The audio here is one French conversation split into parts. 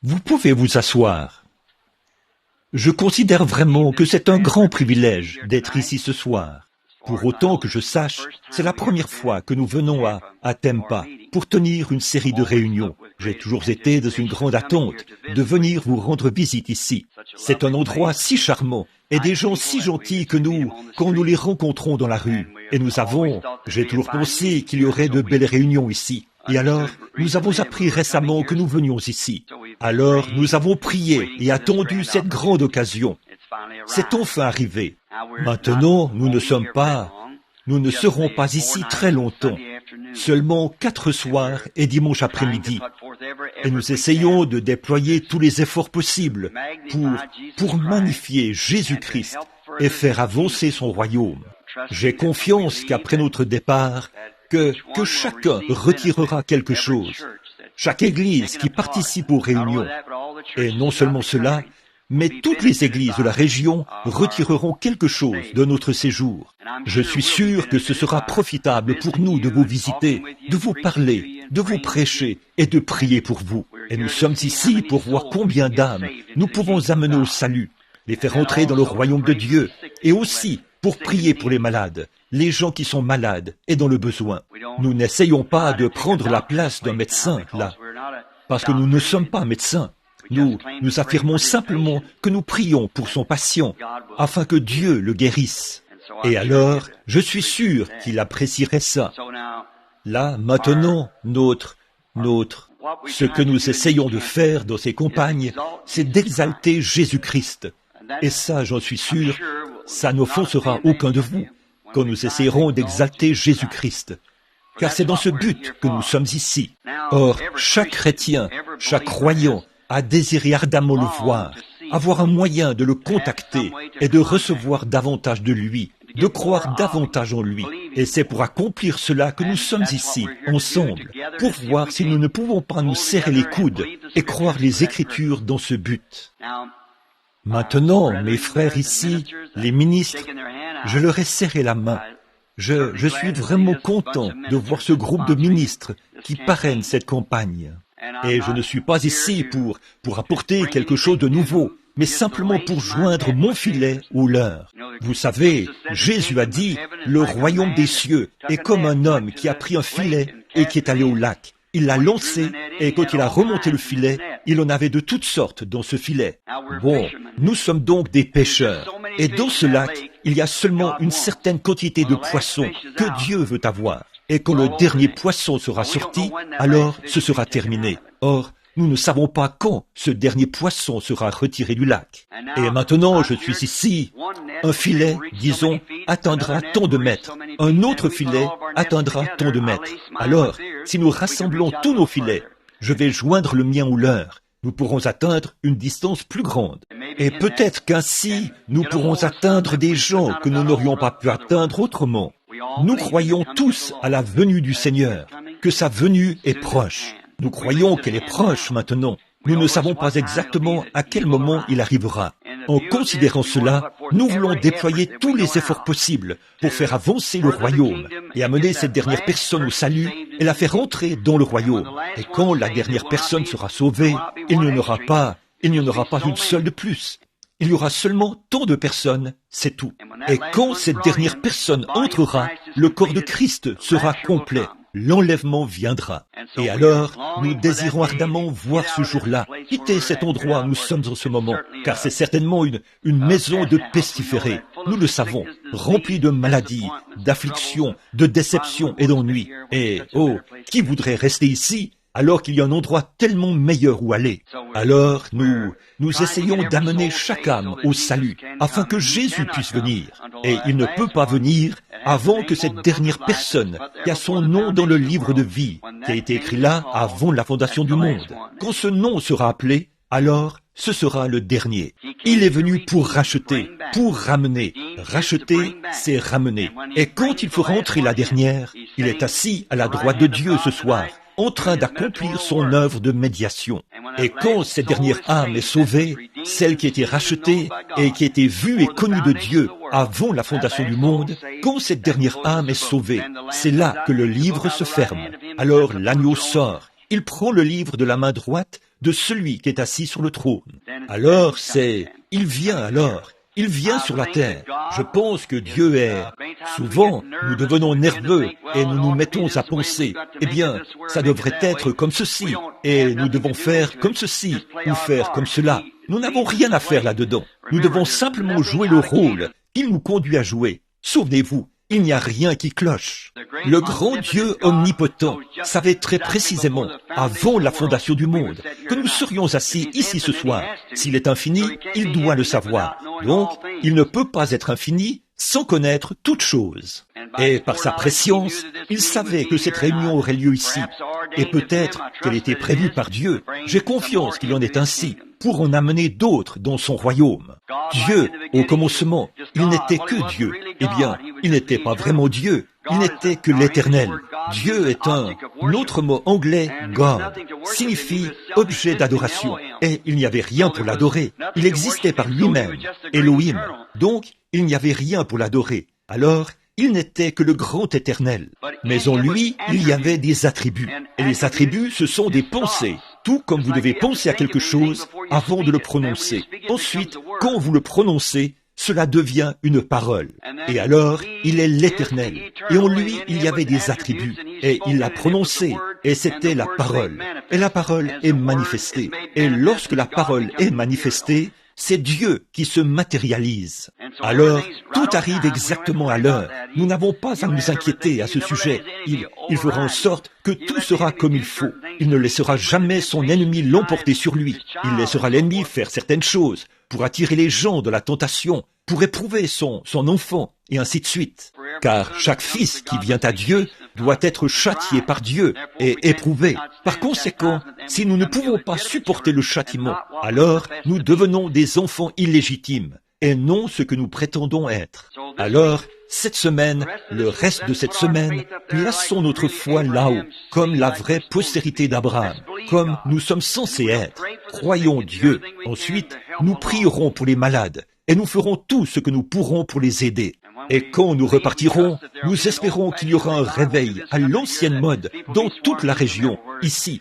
Vous pouvez vous asseoir. Je considère vraiment que c'est un grand privilège d'être ici ce soir. Pour autant que je sache, c'est la première fois que nous venons à Tampa pour tenir une série de réunions. J'ai toujours été dans une grande attente de venir vous rendre visite ici. C'est un endroit si charmant et des gens si gentils que quand nous les rencontrons dans la rue. Et j'ai toujours pensé qu'il y aurait de belles réunions ici. Et alors, nous avons appris récemment que nous venions ici. Alors, nous avons prié et attendu cette grande occasion. C'est enfin arrivé. Maintenant, nous ne serons pas ici très longtemps. Seulement 4 soirs et dimanche après-midi. Et nous essayons de déployer tous les efforts possibles pour magnifier Jésus-Christ et faire avancer son royaume. J'ai confiance qu'après notre départ, que chacun retirera quelque chose. Chaque église qui participe aux réunions. Et non seulement cela, mais toutes les églises de la région retireront quelque chose de notre séjour. Je suis sûr que ce sera profitable pour nous de vous visiter, de vous parler, de vous prêcher et de prier pour vous. Et nous sommes ici pour voir combien d'âmes nous pouvons amener au salut, les faire entrer dans le royaume de Dieu, et aussi pour prier pour les malades, les gens qui sont malades et dans le besoin. Nous n'essayons pas de prendre la place d'un médecin, là, parce que nous ne sommes pas médecins. Nous affirmons simplement que nous prions pour son patient, afin que Dieu le guérisse. Et alors, je suis sûr qu'il apprécierait ça. Là, maintenant, ce que nous essayons de faire dans ces campagnes, c'est d'exalter Jésus-Christ. Et ça, j'en suis sûr, ça n'offensera aucun de vous, quand nous essayerons d'exalter Jésus-Christ. Car c'est dans ce but que nous sommes ici. Or, chaque chrétien, chaque croyant, a désiré ardemment le voir, avoir un moyen de le contacter et de recevoir davantage de lui, de croire davantage en lui. Et c'est pour accomplir cela que nous sommes ici, ensemble, pour voir si nous ne pouvons pas nous serrer les coudes et croire les Écritures dans ce but. Maintenant, mes frères ici, les ministres, je leur ai serré la main. Je suis vraiment content de voir ce groupe de ministres qui parrainent cette campagne. Et je ne suis pas ici pour apporter quelque chose de nouveau, mais simplement pour joindre mon filet au leur. Vous savez, Jésus a dit, le royaume des cieux est comme un homme qui a pris un filet et qui est allé au lac. Il l'a lancé, et quand il a remonté le filet, il en avait de toutes sortes dans ce filet. Bon, nous sommes donc des pêcheurs, et dans ce lac, il y a seulement une certaine quantité de poissons que Dieu veut avoir. Et quand le dernier poisson sera sorti, alors ce sera terminé. Or, nous ne savons pas quand ce dernier poisson sera retiré du lac. Et maintenant, je suis ici. Un filet, disons, atteindra tant de mètres. Un autre filet atteindra tant de mètres. Alors, si nous rassemblons tous nos filets, je vais joindre le mien au leur. Nous pourrons atteindre une distance plus grande. Et peut-être qu'ainsi, nous pourrons atteindre des gens que nous n'aurions pas pu atteindre autrement. Nous croyons tous à la venue du Seigneur, que sa venue est proche. Nous croyons qu'elle est proche maintenant. Nous ne savons pas exactement à quel moment il arrivera. En considérant cela, nous voulons déployer tous les efforts possibles pour faire avancer le royaume et amener cette dernière personne au salut et la faire entrer dans le royaume. Et quand la dernière personne sera sauvée, il n'y en aura pas une seule de plus. Il y aura seulement tant de personnes, c'est tout. Et quand cette dernière personne entrera, le corps de Christ sera complet. L'enlèvement viendra. Et alors, nous désirons ardemment voir ce jour-là, quitter cet endroit où nous sommes en ce moment, car c'est certainement une maison de pestiférés. Nous le savons, remplie de maladies, d'afflictions, de déceptions et d'ennuis. Et, qui voudrait rester ici alors qu'il y a un endroit tellement meilleur où aller? Alors, nous essayons d'amener chaque âme au salut, afin que Jésus puisse venir. Et il ne peut pas venir avant que cette dernière personne, qui a son nom dans le livre de vie, qui a été écrit là avant la fondation du monde, quand ce nom sera appelé, alors ce sera le dernier. Il est venu pour racheter, pour ramener. Racheter, c'est ramener. Et quand il faut rentrer la dernière, il est assis à la droite de Dieu ce soir, en train d'accomplir son œuvre de médiation. Et quand cette dernière âme est sauvée, celle qui a été rachetée et qui a été vue et connue de Dieu avant la fondation du monde, quand cette dernière âme est sauvée, c'est là que le livre se ferme. Alors l'agneau sort, il prend le livre de la main droite de celui qui est assis sur le trône. Alors il vient sur la terre. Je pense que Dieu est... Souvent, nous devenons nerveux et nous nous mettons à penser, eh bien, ça devrait être comme ceci, et nous devons faire comme ceci, ou faire comme cela. Nous n'avons rien à faire là-dedans. Nous devons simplement jouer le rôle qu'il nous conduit à jouer. Souvenez-vous, il n'y a rien qui cloche. Le grand Dieu omnipotent savait très précisément, avant la fondation du monde, que nous serions assis ici ce soir. S'il est infini, il doit le savoir. Donc, il ne peut pas être infini sans connaître toute chose. Et par sa prescience, il savait que cette réunion aurait lieu ici. Et peut-être qu'elle était prévue par Dieu. J'ai confiance qu'il en est ainsi, pour en amener d'autres dans son royaume. Dieu, au commencement, il n'était que Dieu. Eh bien, il n'était pas vraiment Dieu, il n'était que l'Éternel. Dieu est l'autre mot anglais, God, signifie objet d'adoration. Et il n'y avait rien pour l'adorer. Il existait par lui-même, Elohim. Donc, il n'y avait rien pour l'adorer. Alors, il n'était que le grand éternel. Mais en lui, il y avait des attributs. Et les attributs, ce sont des pensées. Tout comme vous devez penser à quelque chose avant de le prononcer. Ensuite, quand vous le prononcez, cela devient une parole. Et alors, il est l'Éternel. Et en lui, il y avait des attributs. Et il l'a prononcé. Et c'était la parole. Et la parole est manifestée. Et lorsque la parole est manifestée, c'est Dieu qui se matérialise. Alors, tout arrive exactement à l'heure. Nous n'avons pas à nous inquiéter à ce sujet. Il fera en sorte que tout sera comme il faut. Il ne laissera jamais son ennemi l'emporter sur lui. Il laissera l'ennemi faire certaines choses pour attirer les gens de la tentation, pour éprouver son enfant, et ainsi de suite. Car chaque fils qui vient à Dieu doit être châtié par Dieu et éprouvé. Par conséquent, si nous ne pouvons pas supporter le châtiment, alors nous devenons des enfants illégitimes et non ce que nous prétendons être. Alors, cette semaine, le reste de cette semaine, plaçons notre foi là-haut, comme la vraie postérité d'Abraham, comme nous sommes censés être. Croyons Dieu. Ensuite, nous prierons pour les malades et nous ferons tout ce que nous pourrons pour les aider. Et quand nous repartirons, nous espérons qu'il y aura un réveil à l'ancienne mode dans toute la région, ici,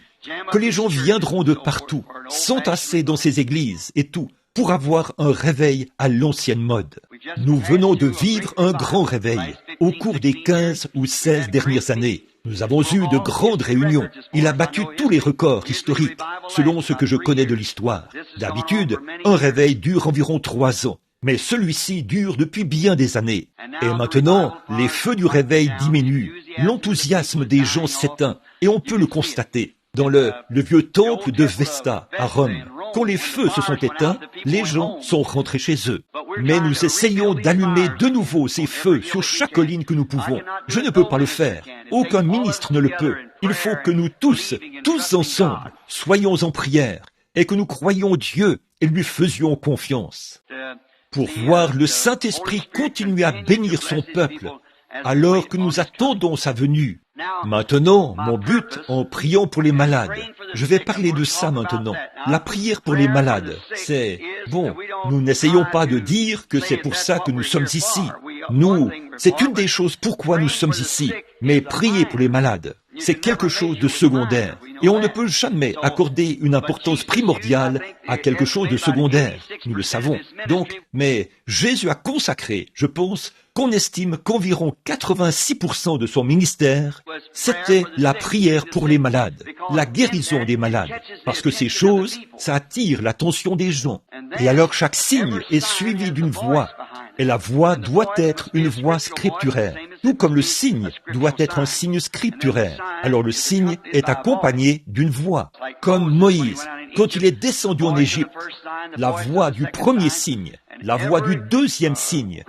que les gens viendront de partout, s'entasser dans ces églises et tout, pour avoir un réveil à l'ancienne mode. Nous venons de vivre un grand réveil au cours des 15 ou 16 dernières années. Nous avons eu de grandes réunions. Il a battu tous les records historiques, selon ce que je connais de l'histoire. D'habitude, un réveil dure environ 3 ans. Mais celui-ci dure depuis bien des années. Et maintenant, les feux du réveil diminuent, l'enthousiasme des gens s'éteint, et on peut le constater. Dans le vieux temple de Vesta, à Rome, quand les feux se sont éteints, les gens sont rentrés chez eux. Mais nous essayons d'allumer de nouveau ces feux sur chaque colline que nous pouvons. Je ne peux pas le faire. Aucun ministre ne le peut. Il faut que nous tous ensemble, soyons en prière, et que nous croyions Dieu et lui faisions confiance. Pour voir le Saint-Esprit continuer à bénir son peuple, alors que nous attendons sa venue. Maintenant, mon but en priant pour les malades, je vais parler de ça maintenant. La prière pour les malades, nous n'essayons pas de dire que c'est pour ça que nous sommes ici. C'est une des choses pourquoi nous sommes ici. Mais prier pour les malades, c'est quelque chose de secondaire. Et on ne peut jamais accorder une importance primordiale à quelque chose de secondaire. Nous le savons. Donc, mais Jésus a consacré, je pense, qu'on estime qu'environ 86% de son ministère, c'était la prière pour les malades, la guérison des malades. Parce que ces choses, ça attire l'attention des gens. Et alors chaque signe est suivi d'une voix. Et la voix doit être une voix scripturaire, tout comme le signe doit être un signe scripturaire. Alors le signe est accompagné d'une voix, comme Moïse, quand il est descendu en Égypte, la voix du premier signe, la voix du deuxième signe.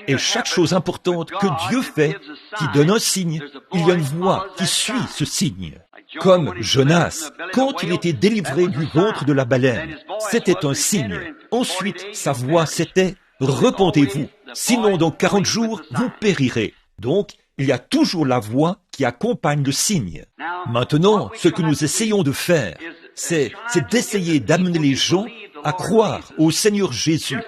Et chaque chose importante que Dieu fait, qui donne un signe, il y a une voix qui suit ce signe. Comme Jonas, quand il était délivré du ventre de la baleine, c'était un signe. Ensuite, sa voix c'était « Repentez-vous, sinon dans 40 jours, vous périrez ». Donc, il y a toujours la voix qui accompagne le signe. Maintenant, ce que nous essayons de faire, c'est d'essayer d'amener les gens à croire au Seigneur Jésus,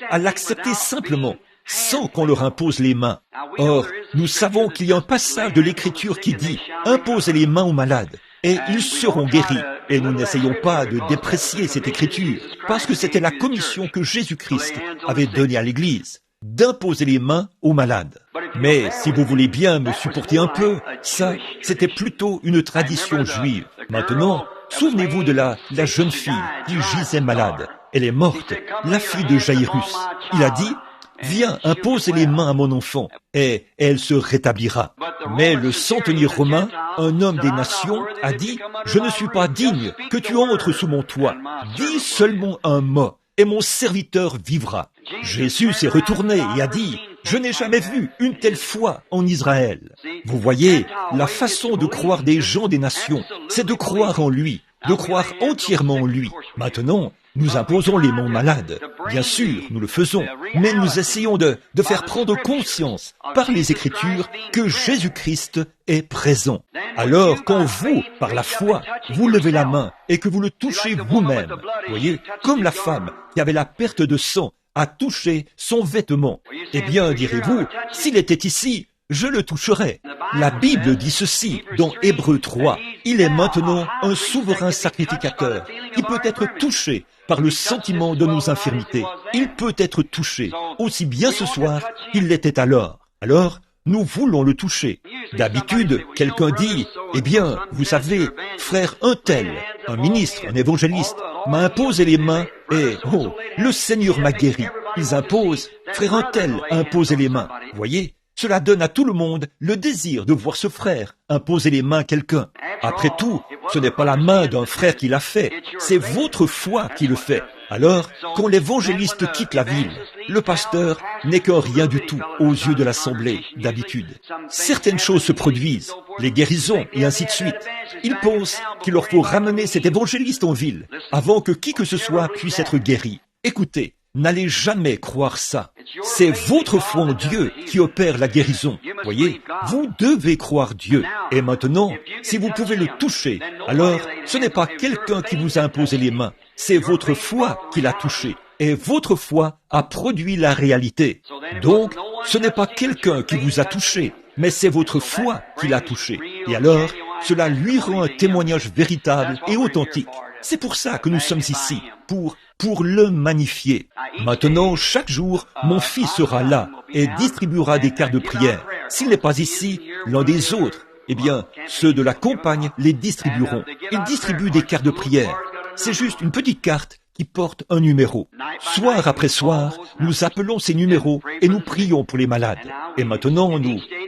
à l'accepter simplement, sans qu'on leur impose les mains. Or, nous savons qu'il y a un passage de l'Écriture qui dit « Imposez les mains aux malades, et ils seront guéris. Et nous n'essayons pas de déprécier cette écriture, parce que c'était la commission que Jésus-Christ avait donnée à l'Église, d'imposer les mains aux malades. Mais si vous voulez bien me supporter un peu, ça, c'était plutôt une tradition juive. Maintenant, souvenez-vous de la jeune fille qui gisait malade. Elle est morte, la fille de Jaïrus. Il a dit, « Viens, impose les mains à mon enfant, et elle se rétablira. » Mais le centenier romain, un homme des nations, a dit, « Je ne suis pas digne que tu entres sous mon toit. Dis seulement un mot, et mon serviteur vivra. » Jésus s'est retourné et a dit, « Je n'ai jamais vu une telle foi en Israël. » Vous voyez, la façon de croire des gens des nations, c'est de croire en lui, de croire entièrement en lui. Maintenant, nous imposons les mains malades. Bien sûr, nous le faisons, mais nous essayons de faire prendre conscience par les Écritures que Jésus-Christ est présent. Alors, quand vous, par la foi, vous levez la main et que vous le touchez vous-même, voyez, comme la femme qui avait la perte de sang a touché son vêtement, eh bien, direz-vous, s'il était ici, je le toucherai. La Bible dit ceci dans Hébreux 3. Il est maintenant un souverain sacrificateur qui peut être touché par le sentiment de nos infirmités. Il peut être touché aussi bien ce soir qu'il l'était alors. Alors, nous voulons le toucher. D'habitude, quelqu'un dit, eh bien, vous savez, frère un tel, un ministre, un évangéliste, m'a imposé les mains et, oh, le Seigneur m'a guéri. Ils imposent, frère un tel a imposé les mains. Voyez, cela donne à tout le monde le désir de voir ce frère imposer les mains à quelqu'un. Après tout, ce n'est pas la main d'un frère qui l'a fait, c'est votre foi qui le fait. Alors, quand l'évangéliste quitte la ville, le pasteur n'est qu'un rien du tout aux yeux de l'assemblée, d'habitude. Certaines choses se produisent, les guérisons et ainsi de suite. Ils pensent qu'il leur faut ramener cet évangéliste en ville avant que qui que ce soit puisse être guéri. Écoutez, n'allez jamais croire ça. C'est votre foi en Dieu qui opère la guérison. Voyez, vous devez croire Dieu. Et maintenant, si vous pouvez le toucher, alors ce n'est pas quelqu'un qui vous a imposé les mains, c'est votre foi qui l'a touché. Et votre foi a produit la réalité. Donc, ce n'est pas quelqu'un qui vous a touché, mais c'est votre foi qui l'a touché. Et alors, cela lui rend un témoignage véritable et authentique. C'est pour ça que nous sommes ici, pour le magnifier. Maintenant, chaque jour, mon fils sera là et distribuera des cartes de prière. S'il n'est pas ici, l'un des autres, eh bien, ceux de la campagne les distribueront. Ils distribuent des cartes de prière. C'est juste une petite carte qui porte un numéro. Soir après soir, nous appelons ces numéros et nous prions pour les malades. Et maintenant,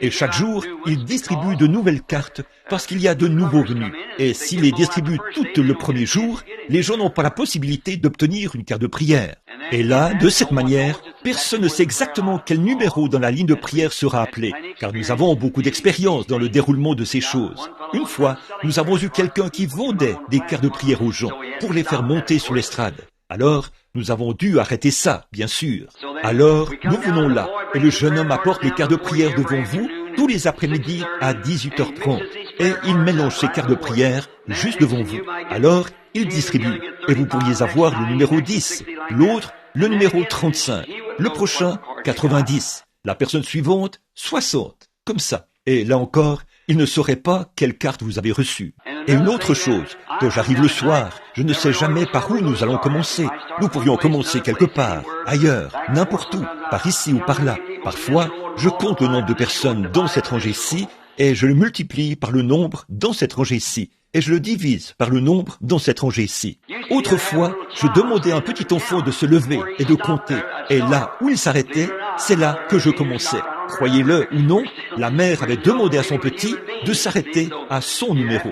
et chaque jour, ils distribuent de nouvelles cartes parce qu'il y a de nouveaux venus. Et s'ils les distribuent toutes le premier jour, les gens n'ont pas la possibilité d'obtenir une carte de prière. Et là, de cette manière, personne ne sait exactement quel numéro dans la ligne de prière sera appelé, car nous avons beaucoup d'expérience dans le déroulement de ces choses. Une fois, nous avons eu quelqu'un qui vendait des cartes de prière aux gens pour les faire monter sur l'estrade. Alors, nous avons dû arrêter ça, bien sûr. Alors, nous venons là, et le jeune homme apporte les cartes de prière devant vous tous les après-midi à 18h30. Et il mélange ses cartes de prière juste devant vous. Alors, il distribue. Et vous pourriez avoir le numéro 10, l'autre, le numéro 35, le prochain, 90, la personne suivante, 60, comme ça. Et là encore, il ne saurait pas quelle carte vous avez reçue. Et une autre chose, quand j'arrive le soir, je ne sais jamais par où nous allons commencer. Nous pourrions commencer quelque part, ailleurs, n'importe où, par ici ou par là. Parfois, je compte le nombre de personnes dans cette rangée-ci et je le multiplie par le nombre dans cette rangée-ci. Et je le divise par le nombre dans cette rangée-ci. Autrefois, je demandais à un petit enfant de se lever et de compter. Et là où il s'arrêtait, c'est là que je commençais. Croyez-le ou non, la mère avait demandé à son petit de s'arrêter à son numéro.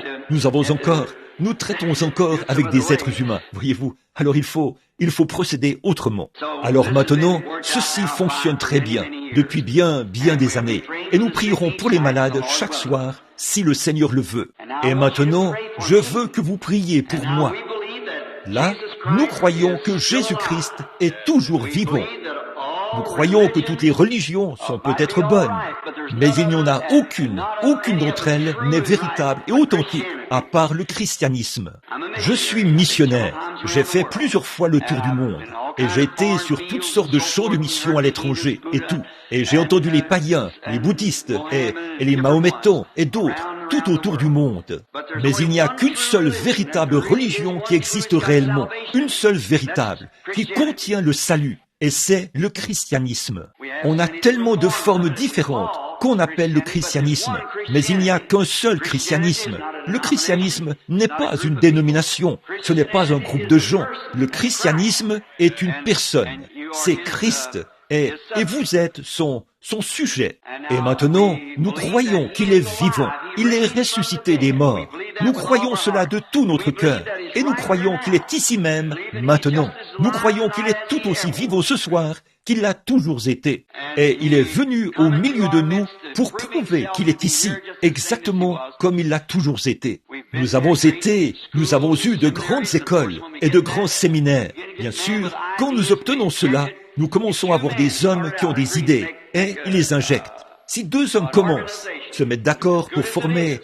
Nous traitons encore avec des êtres humains, voyez-vous. Alors il faut procéder autrement. Alors maintenant, ceci fonctionne très bien, depuis bien des années. Et nous prierons pour les malades chaque soir, si le Seigneur le veut. Et maintenant, je veux que vous priez pour moi. Là, nous croyons que Jésus-Christ est toujours vivant. Nous croyons que toutes les religions sont peut-être bonnes, mais il n'y en a aucune d'entre elles n'est véritable et authentique, à part le christianisme. Je suis missionnaire, j'ai fait plusieurs fois le tour du monde, et j'ai été sur toutes sortes de champs de mission à l'étranger, et tout. Et j'ai entendu les païens, les bouddhistes, et les mahométans, et d'autres, tout autour du monde. Mais il n'y a qu'une seule véritable religion qui existe réellement, une seule véritable, qui contient le salut, et c'est le christianisme. On a tellement de formes différentes qu'on appelle le christianisme, mais il n'y a qu'un seul christianisme. Le christianisme n'est pas une dénomination, ce n'est pas un groupe de gens. Le christianisme est une personne, c'est Christ, et vous êtes son sujet. Et maintenant, nous croyons qu'il est vivant, il est ressuscité des morts. Nous croyons cela de tout notre cœur, et nous croyons qu'il est ici même, maintenant. Nous croyons qu'il est tout aussi vivant ce soir qu'il l'a toujours été. Et il est venu au milieu de nous pour prouver qu'il est ici, exactement comme il l'a toujours été. Nous avons eu de grandes écoles et de grands séminaires. Bien sûr, quand nous obtenons cela, nous commençons à avoir des hommes qui ont des idées, et ils les injectent. Si deux hommes commencent, se mettent d'accord pour former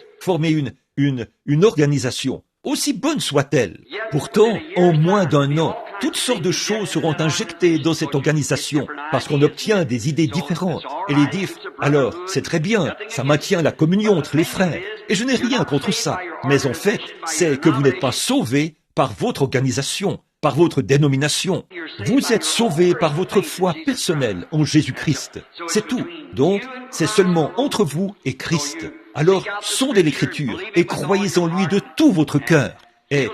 une organisation, aussi bonne soit-elle, pourtant, en moins d'un an, toutes sortes de choses seront injectées dans cette organisation, parce qu'on obtient des idées différentes. Et les diffs, alors, c'est très bien, ça maintient la communion entre les frères, et je n'ai rien contre ça. Mais en fait, c'est que vous n'êtes pas sauvés par votre organisation, par votre dénomination. Vous êtes sauvés par votre foi personnelle en Jésus-Christ. C'est tout. Donc, c'est seulement entre vous et Christ. Alors, sondez l'Écriture et croyez en lui de tout votre cœur. Et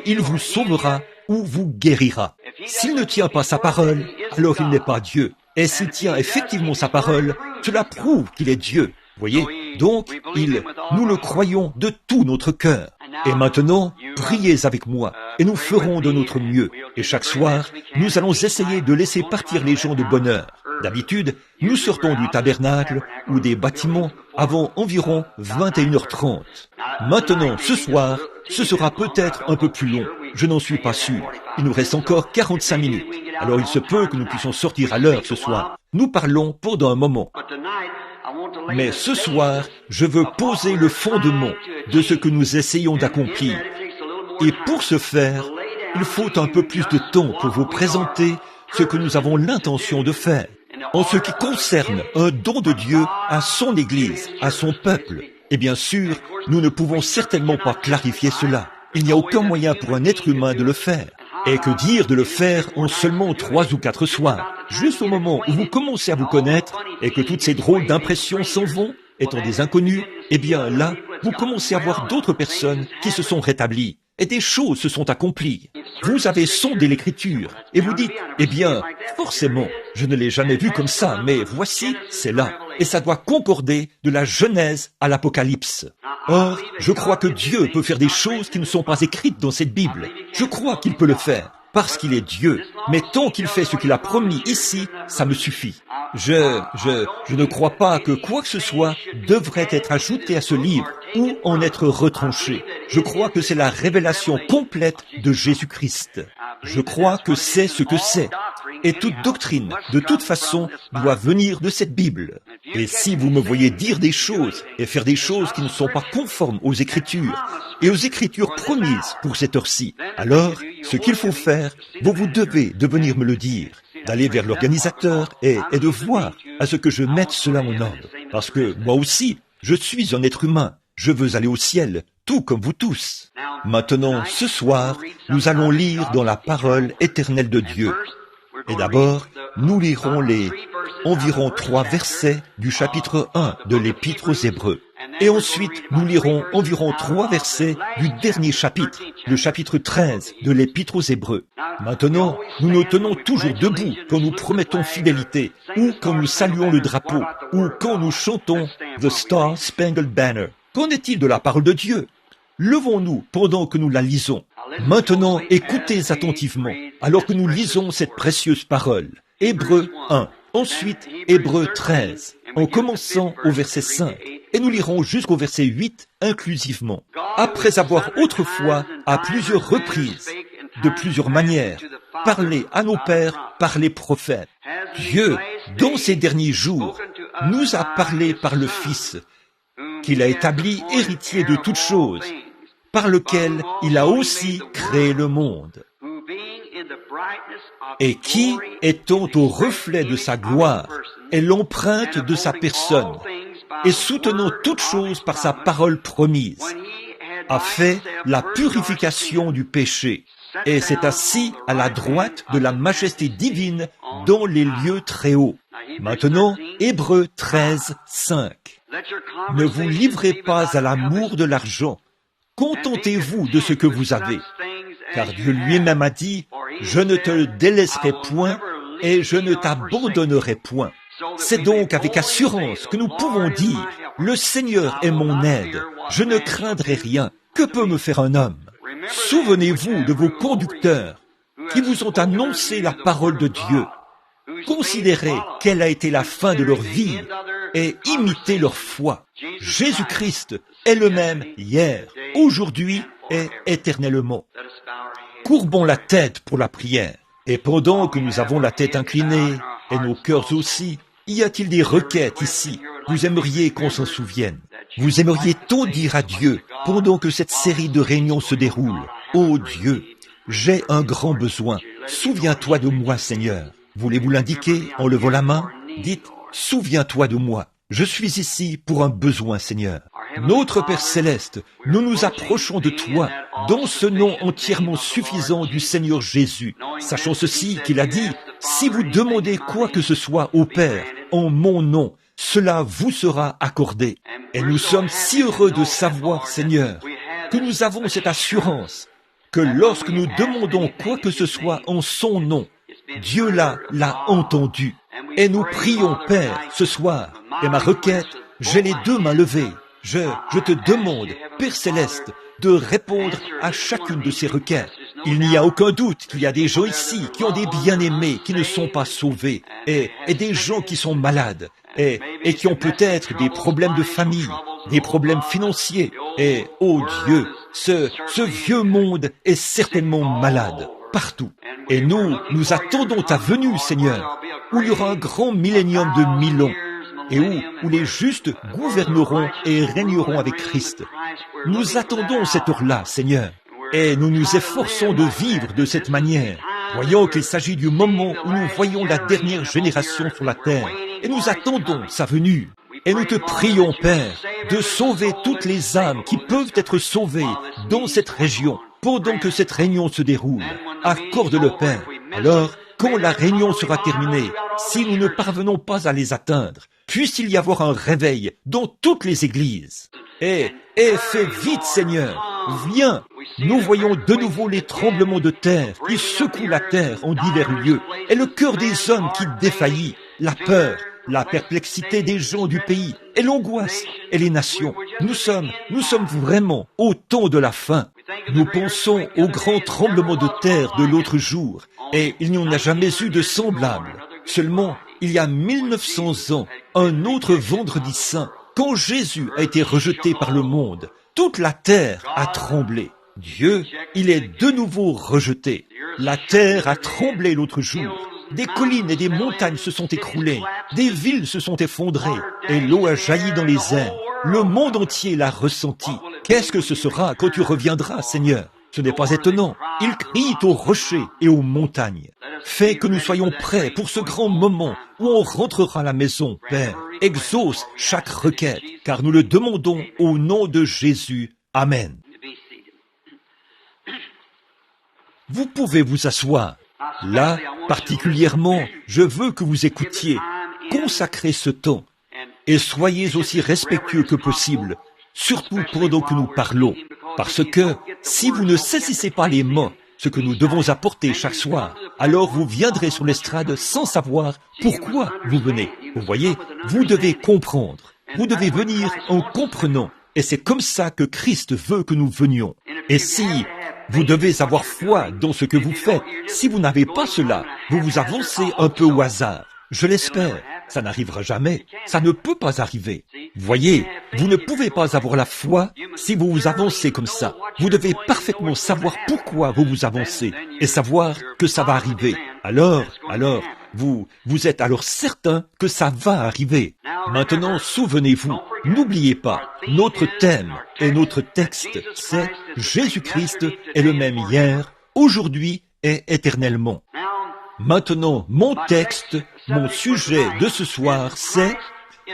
il vous sauvera ou vous guérira. S'il ne tient pas sa parole, alors il n'est pas Dieu. Et s'il tient effectivement sa parole, cela prouve qu'il est Dieu. Voyez? Donc, nous le croyons de tout notre cœur. Et maintenant, priez avec moi, et nous ferons de notre mieux. Et chaque soir, nous allons essayer de laisser partir les gens de bonne heure. D'habitude, nous sortons du tabernacle ou des bâtiments avant environ 21h30. Maintenant, ce soir, ce sera peut-être un peu plus long. Je n'en suis pas sûr. Il nous reste encore 45 minutes. Alors il se peut que nous puissions sortir à l'heure ce soir. Nous parlons pendant un moment. Mais ce soir, je veux poser le fondement de ce que nous essayons d'accomplir. Et pour ce faire, il faut un peu plus de temps pour vous présenter ce que nous avons l'intention de faire. En ce qui concerne un don de Dieu à son Église, à son peuple. Et bien sûr, nous ne pouvons certainement pas clarifier cela. Il n'y a aucun moyen pour un être humain de le faire. Et que dire de le faire en seulement 3 ou 4 soirs, juste au moment où vous commencez à vous connaître et que toutes ces drôles d'impressions s'en vont, étant des inconnus, eh bien là, vous commencez à voir d'autres personnes qui se sont rétablies. Et des choses se sont accomplies. Vous avez sondé l'Écriture, et vous dites, eh bien, forcément, je ne l'ai jamais vu comme ça, mais voici, c'est là. Et ça doit concorder de la Genèse à l'Apocalypse. Or, je crois que Dieu peut faire des choses qui ne sont pas écrites dans cette Bible. Je crois qu'il peut le faire, parce qu'il est Dieu. Mais tant qu'il fait ce qu'il a promis ici, ça me suffit. Je ne crois pas que quoi que ce soit devrait être ajouté à ce livre ou en être retranché. Je crois que c'est la révélation complète de Jésus-Christ. Je crois que c'est ce que c'est. Et toute doctrine, de toute façon, doit venir de cette Bible. Et si vous me voyez dire des choses et faire des choses qui ne sont pas conformes aux Écritures et aux Écritures promises pour cette heure-ci, alors, ce qu'il faut faire, vous devez de venir me le dire, d'aller vers l'organisateur et de voir à ce que je mette cela en ordre. Parce que moi aussi, je suis un être humain. Je veux aller au ciel, tout comme vous tous. Maintenant, ce soir, nous allons lire dans la parole éternelle de Dieu. Et d'abord, nous lirons les environ 3 versets du chapitre 1 de l'Épître aux Hébreux. Et ensuite, nous lirons environ 3 versets du dernier chapitre, le chapitre 13 de l'Épître aux Hébreux. Maintenant, nous nous tenons toujours debout quand nous promettons fidélité, ou quand nous saluons le drapeau, ou quand nous chantons The Star Spangled Banner. Qu'en est-il de la parole de Dieu? Levons-nous pendant que nous la lisons. Maintenant, écoutez attentivement, alors que nous lisons cette précieuse parole. Hébreux 1, ensuite Hébreux 13, en commençant au verset 5, et nous lirons jusqu'au verset 8 inclusivement. Après avoir autrefois, à plusieurs reprises, de plusieurs manières, parlé à nos pères par les prophètes, Dieu, dans ces derniers jours, nous a parlé par le Fils, qu'il a établi héritier de toutes choses, par lequel il a aussi créé le monde, et qui, étant au reflet de sa gloire, est l'empreinte de sa personne. et soutenant toutes choses par sa parole promise, a fait la purification du péché, et s'est assis à la droite de la majesté divine dans les lieux très hauts. Maintenant, Hébreux 13, 5. Ne vous livrez pas à l'amour de l'argent, contentez-vous de ce que vous avez, car Dieu lui-même a dit, « Je ne te délaisserai point et je ne t'abandonnerai point ». C'est donc avec assurance que nous pouvons dire, « Le Seigneur est mon aide, je ne craindrai rien. Que peut me faire un homme ?» Souvenez-vous de vos conducteurs qui vous ont annoncé la parole de Dieu. Considérez quelle a été la fin de leur vie et imitez leur foi. Jésus-Christ est le même hier, aujourd'hui et éternellement. Courbons la tête pour la prière. Et pendant que nous avons la tête inclinée et nos cœurs aussi, y a-t-il des requêtes ici? Vous aimeriez qu'on s'en souvienne. Vous aimeriez tout dire à Dieu pendant que cette série de réunions se déroule. Ô Dieu, j'ai un grand besoin. Souviens-toi de moi, Seigneur. Voulez-vous l'indiquer en levant la main? Dites, souviens-toi de moi. Je suis ici pour un besoin, Seigneur. Notre Père Céleste, nous nous approchons de toi dans ce nom entièrement suffisant du Seigneur Jésus, sachant ceci qu'il a dit, « Si vous demandez quoi que ce soit au Père, en mon nom, cela vous sera accordé. » Et nous sommes si heureux de savoir, Seigneur, que nous avons cette assurance que lorsque nous demandons quoi que ce soit en son nom, Dieu l'a entendu. Et nous prions, Père, ce soir, et ma requête, j'ai les deux mains levées. Je te demande, Père Céleste, de répondre à chacune de ces requêtes. Il n'y a aucun doute qu'il y a des gens ici qui ont des bien-aimés qui ne sont pas sauvés, et des gens qui sont malades, et qui ont peut-être des problèmes de famille, des problèmes financiers. Et, oh Dieu, ce vieux monde est certainement malade, partout. Et nous attendons ta venue, Seigneur, où il y aura un grand millénium de 1000 ans, et où les justes gouverneront et régneront avec Christ. Nous attendons cette heure-là, Seigneur, et nous nous efforçons de vivre de cette manière, voyant qu'il s'agit du moment où nous voyons la dernière génération sur la terre, et nous attendons sa venue. Et nous te prions, Père, de sauver toutes les âmes qui peuvent être sauvées dans cette région, pendant que cette réunion se déroule. Accorde-le, Père. Alors, quand la réunion sera terminée, si nous ne parvenons pas à les atteindre, puisse-t-il y avoir un réveil dans toutes les églises. Et fais vite, Seigneur, viens. Nous voyons de nouveau les tremblements de terre qui secouent la terre en divers lieux, et le cœur des hommes qui défaillit, la peur, la perplexité des gens du pays, et l'angoisse, et les nations. Nous sommes vraiment au temps de la fin. Nous pensons au grand tremblement de terre de l'autre jour, et il n'y en a jamais eu de semblable. Seulement, il y a 1900 ans, un autre vendredi saint, quand Jésus a été rejeté par le monde, toute la terre a tremblé. Dieu, il est de nouveau rejeté. La terre a tremblé l'autre jour. Des collines et des montagnes se sont écroulées, des villes se sont effondrées, et l'eau a jailli dans les airs. Le monde entier l'a ressenti. Qu'est-ce que ce sera quand tu reviendras, Seigneur? Ce n'est pas étonnant. Il crie aux rochers et aux montagnes. Fais que nous soyons prêts pour ce grand moment où on rentrera à la maison, Père. Exauce chaque requête, car nous le demandons au nom de Jésus. Amen. Vous pouvez vous asseoir. Là, particulièrement, je veux que vous écoutiez. Consacrez ce temps et soyez aussi respectueux que possible, surtout pendant que nous parlons. Parce que si vous ne saisissez pas les mots, ce que nous devons apporter chaque soir, alors vous viendrez sur l'estrade sans savoir pourquoi vous venez. Vous voyez, vous devez comprendre. Vous devez venir en comprenant. Et c'est comme ça que Christ veut que nous venions. Et si vous devez avoir foi dans ce que vous faites, si vous n'avez pas cela, vous vous avancez un peu au hasard. Je l'espère. Ça n'arrivera jamais. Ça ne peut pas arriver. Voyez, vous ne pouvez pas avoir la foi si vous vous avancez comme ça. Vous devez parfaitement savoir pourquoi vous vous avancez et savoir que ça va arriver. Alors, vous êtes alors certain que ça va arriver. Maintenant, souvenez-vous, n'oubliez pas, notre thème et notre texte, c'est Jésus-Christ est le même hier, aujourd'hui et éternellement. Maintenant, mon texte, mon sujet de ce soir, c'est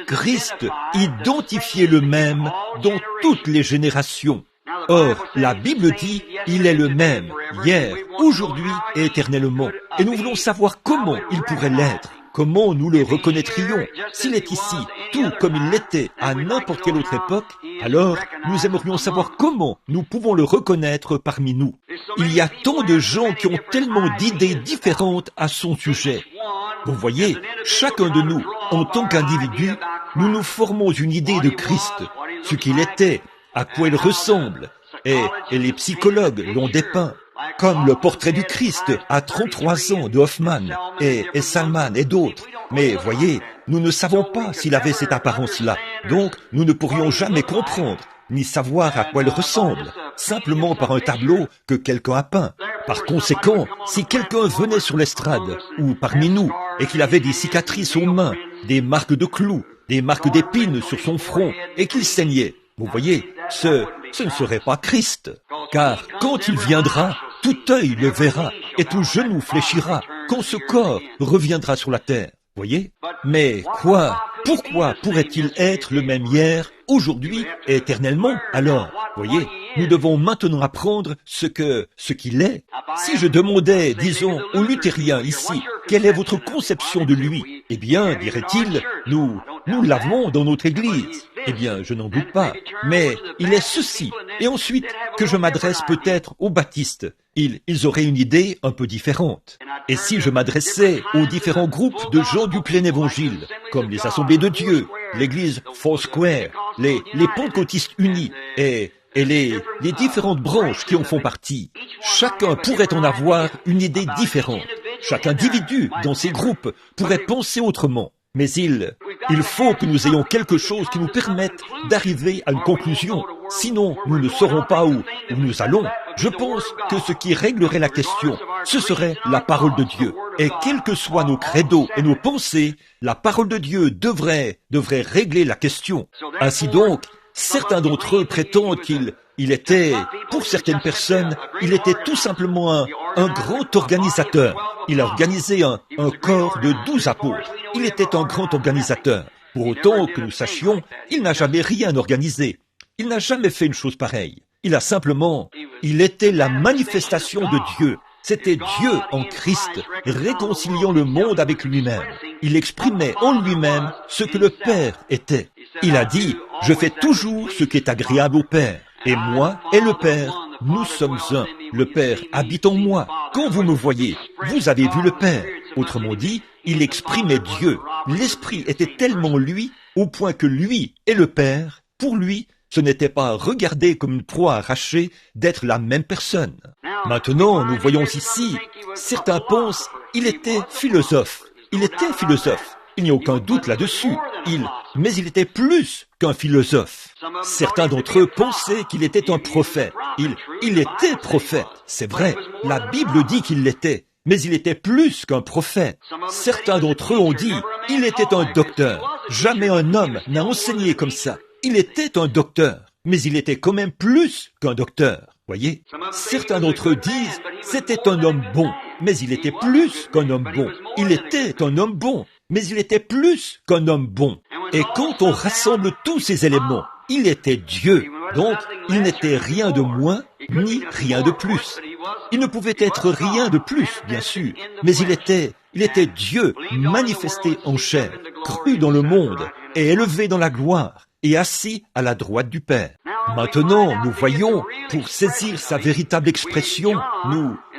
Christ, identifié le même dans toutes les générations. Or, la Bible dit, il est le même, hier, aujourd'hui et éternellement. Et nous voulons savoir comment il pourrait l'être. Comment nous le reconnaîtrions? S'il est ici, tout comme il l'était à n'importe quelle autre époque, alors nous aimerions savoir comment nous pouvons le reconnaître parmi nous. Il y a tant de gens qui ont tellement d'idées différentes à son sujet. Vous voyez, chacun de nous, en tant qu'individu, nous nous formons une idée de Christ, ce qu'il était, à quoi il ressemble, et les psychologues l'ont dépeint. Comme le portrait du Christ à 33 ans de Hoffman et Salman et d'autres. Mais voyez, nous ne savons pas s'il avait cette apparence-là. Donc, nous ne pourrions jamais comprendre, ni savoir à quoi il ressemble, simplement par un tableau que quelqu'un a peint. Par conséquent, si quelqu'un venait sur l'estrade, ou parmi nous, et qu'il avait des cicatrices aux mains, des marques de clous, des marques d'épines sur son front, et qu'il saignait, vous voyez, ce ne serait pas Christ. Car quand il viendra, tout œil le verra et tout genou fléchira quand ce corps reviendra sur la terre. Voyez? Mais quoi? Pourquoi pourrait-il être le même hier, aujourd'hui et éternellement alors? Voyez? Nous devons maintenant apprendre ce qu'il est. Si je demandais, disons, aux luthériens ici, quelle est votre conception de lui? Eh bien, dirait-il, nous l'avons dans notre église. Eh bien, je n'en doute pas. Mais il est ceci. Et ensuite, que je m'adresse peut-être aux baptistes. Ils auraient une idée un peu différente. Et si je m'adressais aux différents groupes de gens du plein évangile, comme les Assemblées de Dieu, l'église Foursquare, les Pentecôtistes unis et les différentes branches qui en font partie, chacun pourrait en avoir une idée différente. Chaque individu dans ces groupes pourrait penser autrement. Mais il faut que nous ayons quelque chose qui nous permette d'arriver à une conclusion. Sinon, nous ne saurons pas où nous allons. Je pense que ce qui réglerait la question, ce serait la parole de Dieu. Et quels que soient nos credos et nos pensées, la parole de Dieu devrait régler la question. Ainsi donc, certains d'entre eux prétendent qu'il était, pour certaines personnes, il était tout simplement un grand organisateur. Il a organisé un corps de 12 apôtres. Il était un grand organisateur. Pour autant que nous sachions, il n'a jamais rien organisé. Il n'a jamais fait une chose pareille. Il était la manifestation de Dieu. C'était Dieu en Christ, réconciliant le monde avec lui-même. Il exprimait en lui-même ce que le Père était. Il a dit, « Je fais toujours ce qui est agréable au Père. Et moi et le Père, nous sommes un. Le Père habite en moi. Quand vous me voyez, vous avez vu le Père. » Autrement dit, il exprimait Dieu. L'Esprit était tellement lui, au point que lui et le Père, pour lui, ce n'était pas regardé comme une proie arrachée d'être la même personne. Maintenant, nous voyons ici, certains pensent, il était philosophe. Il était philosophe. Il n'y a aucun doute là-dessus. Mais il était plus qu'un philosophe. Certains d'entre eux pensaient qu'il était un prophète. Il était prophète, c'est vrai. La Bible dit qu'il l'était. Mais il était plus qu'un prophète. Certains d'entre eux ont dit, il était un docteur. Jamais un homme n'a enseigné comme ça. Il était un docteur, mais il était quand même plus qu'un docteur. Voyez, certains d'entre eux disent, c'était un homme bon, mais il était plus qu'un homme bon. Il était un homme bon, mais il était plus qu'un homme bon. Et quand on rassemble tous ces éléments, il était Dieu. Donc, il n'était rien de moins, ni rien de plus. Il ne pouvait être rien de plus, bien sûr, mais il était Dieu manifesté en chair, cru dans le monde et élevé dans la gloire et assis à la droite du Père. Maintenant, nous voyons, pour saisir sa véritable expression,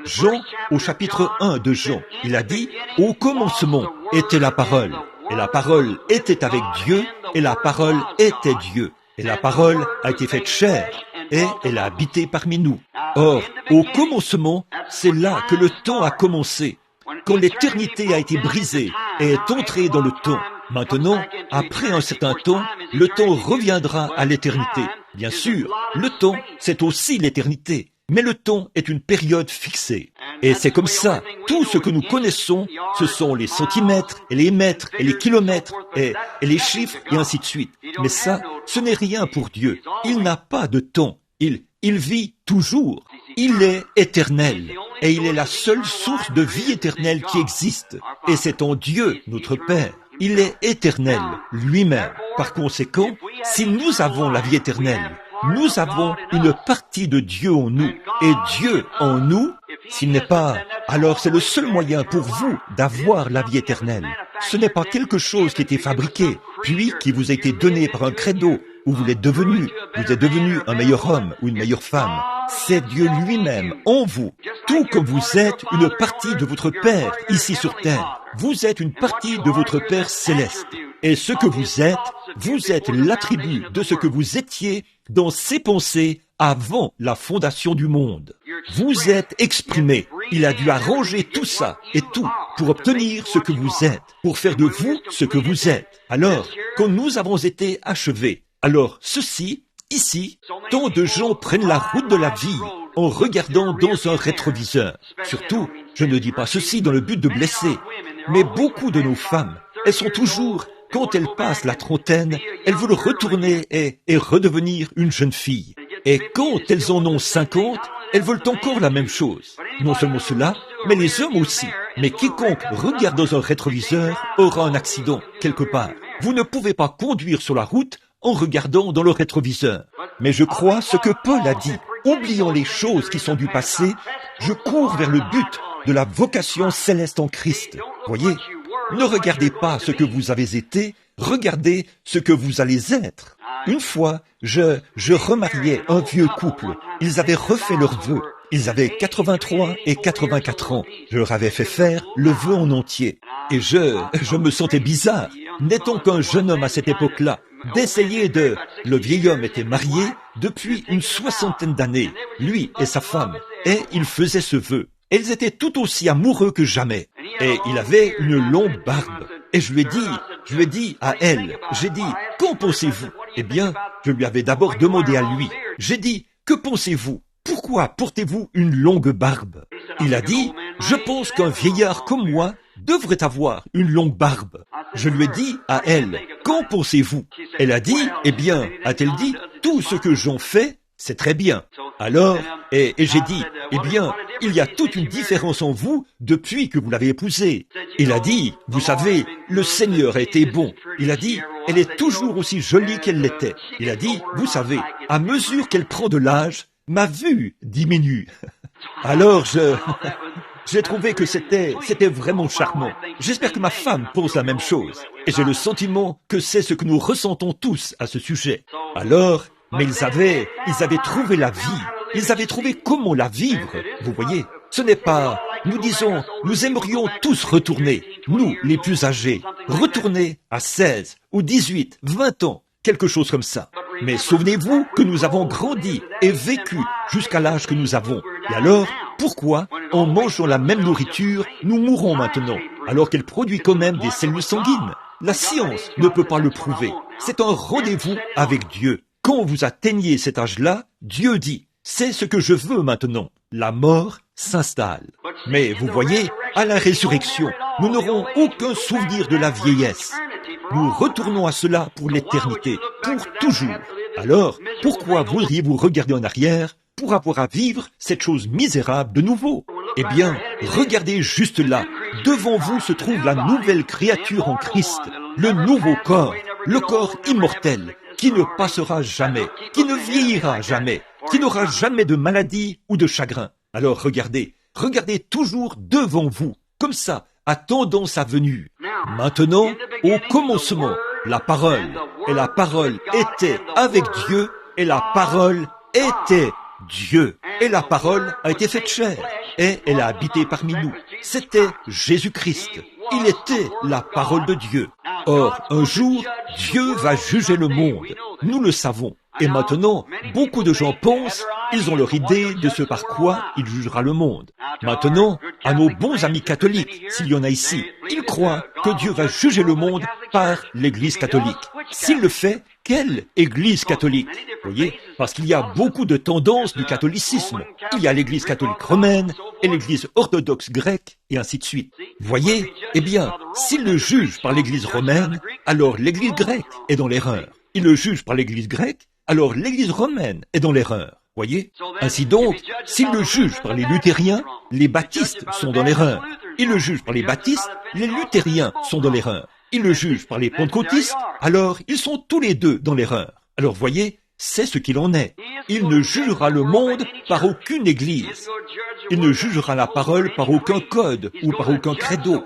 Jean, au chapitre 1 de Jean, il a dit, « Au commencement était la parole, et la parole était avec Dieu, et la parole était Dieu. Et la parole a été faite chair, et elle a habité parmi nous. » Or, au commencement, c'est là que le temps a commencé, quand l'éternité a été brisée et est entrée dans le temps. Maintenant, après un certain temps, le temps reviendra à l'éternité. Bien sûr, le temps, c'est aussi l'éternité. Mais le temps est une période fixée. Et c'est comme ça, tout ce que nous connaissons, ce sont les centimètres, et les mètres, et les kilomètres, et les chiffres, et ainsi de suite. Mais ça, ce n'est rien pour Dieu. Il n'a pas de temps. Il vit toujours. Il est éternel. Et il est la seule source de vie éternelle qui existe. Et c'est en Dieu, notre Père. Il est éternel lui-même. Par conséquent, si nous avons la vie éternelle, nous avons une partie de Dieu en nous. Et Dieu en nous, s'il n'est pas, alors c'est le seul moyen pour vous d'avoir la vie éternelle. Ce n'est pas quelque chose qui a été fabriqué, puis qui vous a été donné par un credo, où vous êtes devenu un meilleur homme ou une meilleure femme. C'est Dieu lui-même en vous, tout comme vous êtes une partie de votre Père ici sur terre. Vous êtes une partie de votre Père céleste. Et ce que vous êtes l'attribut de ce que vous étiez dans ses pensées avant la fondation du monde. Vous êtes exprimé. Il a dû arranger tout ça et tout pour obtenir ce que vous êtes, pour faire de vous ce que vous êtes. Alors, quand nous avons été achevés, alors ceci, ici, tant de gens prennent la route de la vie en regardant dans un rétroviseur. Surtout, je ne dis pas ceci dans le but de blesser, mais beaucoup de nos femmes, elles sont toujours, quand elles passent la trentaine, elles veulent retourner et redevenir une jeune fille. Et quand elles en ont 50, elles veulent encore la même chose. Non seulement cela, mais les hommes aussi. Mais quiconque regarde dans un rétroviseur aura un accident quelque part. Vous ne pouvez pas conduire sur la route en regardant dans le rétroviseur. Mais je crois ce que Paul a dit. Oubliant les choses qui sont du passé, je cours vers le but de la vocation céleste en Christ. Voyez, ne regardez pas ce que vous avez été, regardez ce que vous allez être. Une fois, je remariais un vieux couple. Ils avaient refait leurs vœux. Ils avaient 83 et 84 ans. Je leur avais fait faire le vœu en entier. Et je me sentais bizarre, n'étant qu'un jeune homme à cette époque-là, d'essayer de... Le vieil homme était marié depuis une 60aine d'années, lui et sa femme, et il faisait ce vœu. Ils étaient tout aussi amoureux que jamais. Et il avait une longue barbe. Et je lui ai dit à elle, j'ai dit, qu'en pensez-vous? Eh bien, je lui avais d'abord demandé à lui. J'ai dit, que pensez-vous? Pourquoi portez-vous une longue barbe? Il a dit, je pense qu'un vieillard comme moi devrait avoir une longue barbe. Je lui ai dit à elle, qu'en pensez-vous? Elle a dit, eh bien, a-t-elle dit, tout ce que j'en fais, c'est très bien. Alors, et j'ai dit, eh bien, il y a toute une différence en vous depuis que vous l'avez épousée. Il a dit, vous savez, le Seigneur a été bon. Il a dit, elle est toujours aussi jolie qu'elle l'était. Il a dit, vous savez, à mesure qu'elle prend de l'âge, ma vue diminue. Alors j'ai trouvé que c'était vraiment charmant. J'espère que ma femme pense la même chose. Et j'ai le sentiment que c'est ce que nous ressentons tous à ce sujet. Alors, mais ils avaient trouvé la vie. Ils avaient trouvé comment la vivre. Vous voyez, ce n'est pas... Nous disons, nous aimerions tous retourner, nous, les plus âgés, retourner à 16 ou 18, 20 ans, quelque chose comme ça. Mais souvenez-vous que nous avons grandi et vécu jusqu'à l'âge que nous avons. Et alors, pourquoi, en mangeant la même nourriture, nous mourrons maintenant, alors qu'elle produit quand même des cellules sanguines? La science ne peut pas le prouver. C'est un rendez-vous avec Dieu. Quand vous atteignez cet âge-là, Dieu dit, c'est ce que je veux maintenant. La mort s'installe. Mais vous voyez, à la résurrection, nous n'aurons aucun souvenir de la vieillesse. Nous retournons à cela pour l'éternité, pour toujours. Alors, pourquoi voudriez-vous regarder en arrière pour avoir à vivre cette chose misérable de nouveau? Eh bien, regardez juste là. Devant vous se trouve la nouvelle créature en Christ, le nouveau corps, le corps immortel, qui ne passera jamais, qui ne vieillira jamais, qui n'aura jamais de maladie ou de chagrin. Alors regardez toujours devant vous, comme ça, attendant sa venue. Maintenant, au commencement, la parole, et la parole était avec Dieu, et la parole était Dieu. Et la parole a été faite chair, et elle a habité parmi nous. C'était Jésus-Christ. Il était la parole de Dieu. Or, un jour, Dieu va juger le monde. Nous le savons. Et maintenant, beaucoup de gens pensent, ils ont leur idée de ce par quoi il jugera le monde. Maintenant, à nos bons amis catholiques, s'il y en a ici, ils croient que Dieu va juger le monde par l'Église catholique. S'il le fait, quelle Église catholique? Voyez, parce qu'il y a beaucoup de tendances du catholicisme. Il y a l'Église catholique romaine et l'Église orthodoxe grecque, et ainsi de suite. Voyez, eh bien, s'il le juge par l'Église romaine, alors l'Église grecque est dans l'erreur. Il le juge par l'Église grecque, alors l'Église romaine est dans l'erreur. Voyez? Ainsi donc, s'il le juge par les luthériens, les baptistes sont dans l'erreur. Il le juge par les baptistes, les luthériens sont dans l'erreur. il le juge par les pentecôtistes, alors ils sont tous les deux dans l'erreur. Alors voyez, c'est ce qu'il en est. Il ne jugera le monde par aucune église. Il ne jugera la parole par aucun code ou par aucun credo.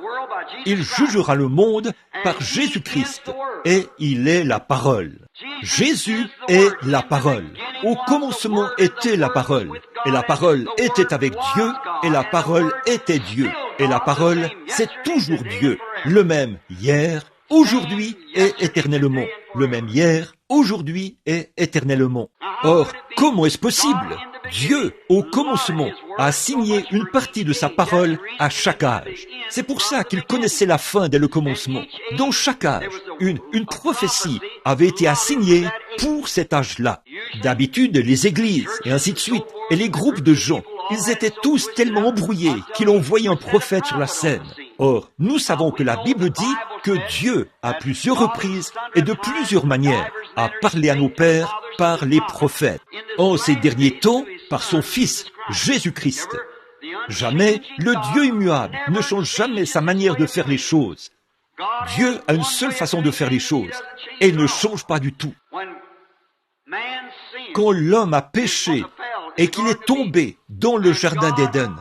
Il jugera le monde par Jésus-Christ, et il est la parole. Jésus est la parole. Au commencement était la parole, et la parole était avec Dieu, et la parole était Dieu. Et la parole, c'est toujours Dieu, le même hier, aujourd'hui et éternellement. Le même hier, aujourd'hui et éternellement. Or, comment est-ce possible? Dieu, au commencement, a signé une partie de sa parole à chaque âge. C'est pour ça qu'il connaissait la fin dès le commencement. Dans chaque âge, une prophétie avait été assignée pour cet âge-là. D'habitude, les églises, et ainsi de suite, et les groupes de gens, ils étaient tous tellement embrouillés qu'ils ont voyé un prophète sur la scène. Or, nous savons que la Bible dit que Dieu, à plusieurs reprises et de plusieurs manières, a parlé à nos pères par les prophètes. En ces derniers temps, par son Fils, Jésus-Christ. Jamais le Dieu immuable ne change jamais sa manière de faire les choses. Dieu a une seule façon de faire les choses, et il ne change pas du tout. Quand l'homme a péché et qu'il est tombé dans le jardin d'Éden,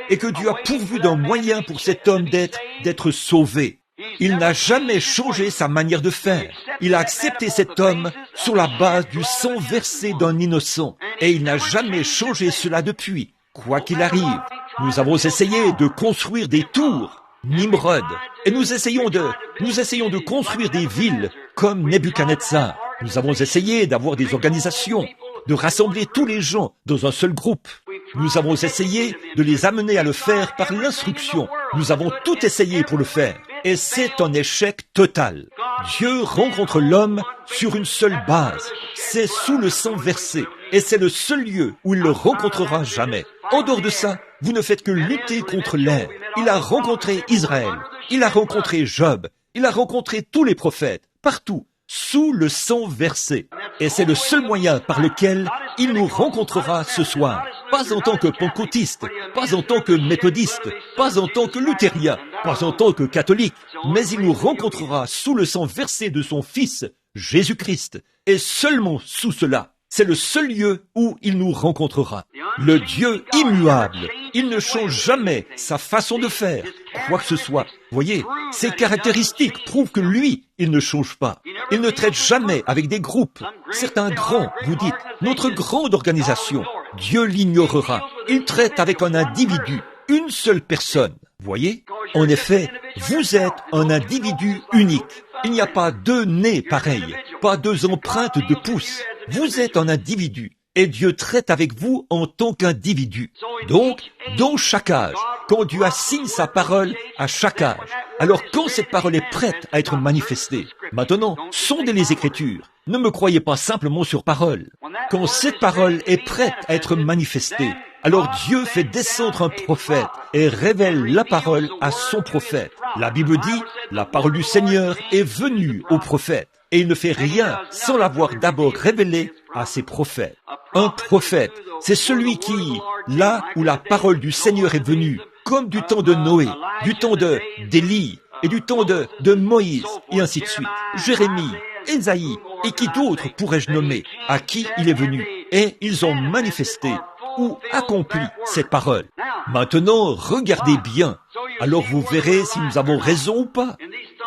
et que Dieu a pourvu d'un moyen pour cet homme d'être sauvé, il n'a jamais changé sa manière de faire. Il a accepté cet homme sur la base du sang versé d'un innocent, et il n'a jamais changé cela depuis. Quoi qu'il arrive, nous avons essayé de construire des tours, Nimrod, et nous essayons de construire des villes comme Nebuchadnezzar. Nous avons essayé d'avoir des organisations, de rassembler tous les gens dans un seul groupe. Nous avons essayé de les amener à le faire par l'instruction. Nous avons tout essayé pour le faire. Et c'est un échec total. Dieu rencontre l'homme sur une seule base. C'est sous le sang versé. Et c'est le seul lieu où il le rencontrera jamais. En dehors de ça, vous ne faites que lutter contre l'air. Il a rencontré Israël. Il a rencontré Job. Il a rencontré tous les prophètes. Partout. Sous le sang versé. Et c'est le seul moyen par lequel il nous rencontrera ce soir. Pas en tant que pentecôtiste, pas en tant que méthodiste, pas en tant que luthérien, pas en tant que catholique, mais il nous rencontrera sous le sang versé de son Fils, Jésus-Christ. Et seulement sous cela. C'est le seul lieu où il nous rencontrera. Le Dieu immuable, il ne change jamais sa façon de faire, quoi que ce soit. Voyez, ses caractéristiques prouvent que lui, il ne change pas. Il ne traite jamais avec des groupes. Certains grands, vous dites, notre grande organisation, Dieu l'ignorera. Il traite avec un individu, une seule personne. Voyez, en effet, vous êtes un individu unique. Il n'y a pas deux nez pareils, pas deux empreintes de pouces. Vous êtes un individu, et Dieu traite avec vous en tant qu'individu. Donc, dans chaque âge, quand Dieu assigne sa parole à chaque âge, alors quand cette parole est prête à être manifestée, maintenant, sondez les Écritures. Ne me croyez pas simplement sur parole. Quand cette parole est prête à être manifestée, alors Dieu fait descendre un prophète et révèle la parole à son prophète. La Bible dit, la parole du Seigneur est venue au prophète. Et il ne fait rien sans l'avoir d'abord révélé à ses prophètes. Un prophète, c'est celui qui, là où la parole du Seigneur est venue, comme du temps de Noé, du temps d'Élie, et du temps de Moïse, et ainsi de suite. Jérémie, Ésaïe, et qui d'autre pourrais-je nommer, à qui il est venu. Et ils ont manifesté ou accompli cette parole. Maintenant, regardez bien. Alors vous verrez si nous avons raison ou pas,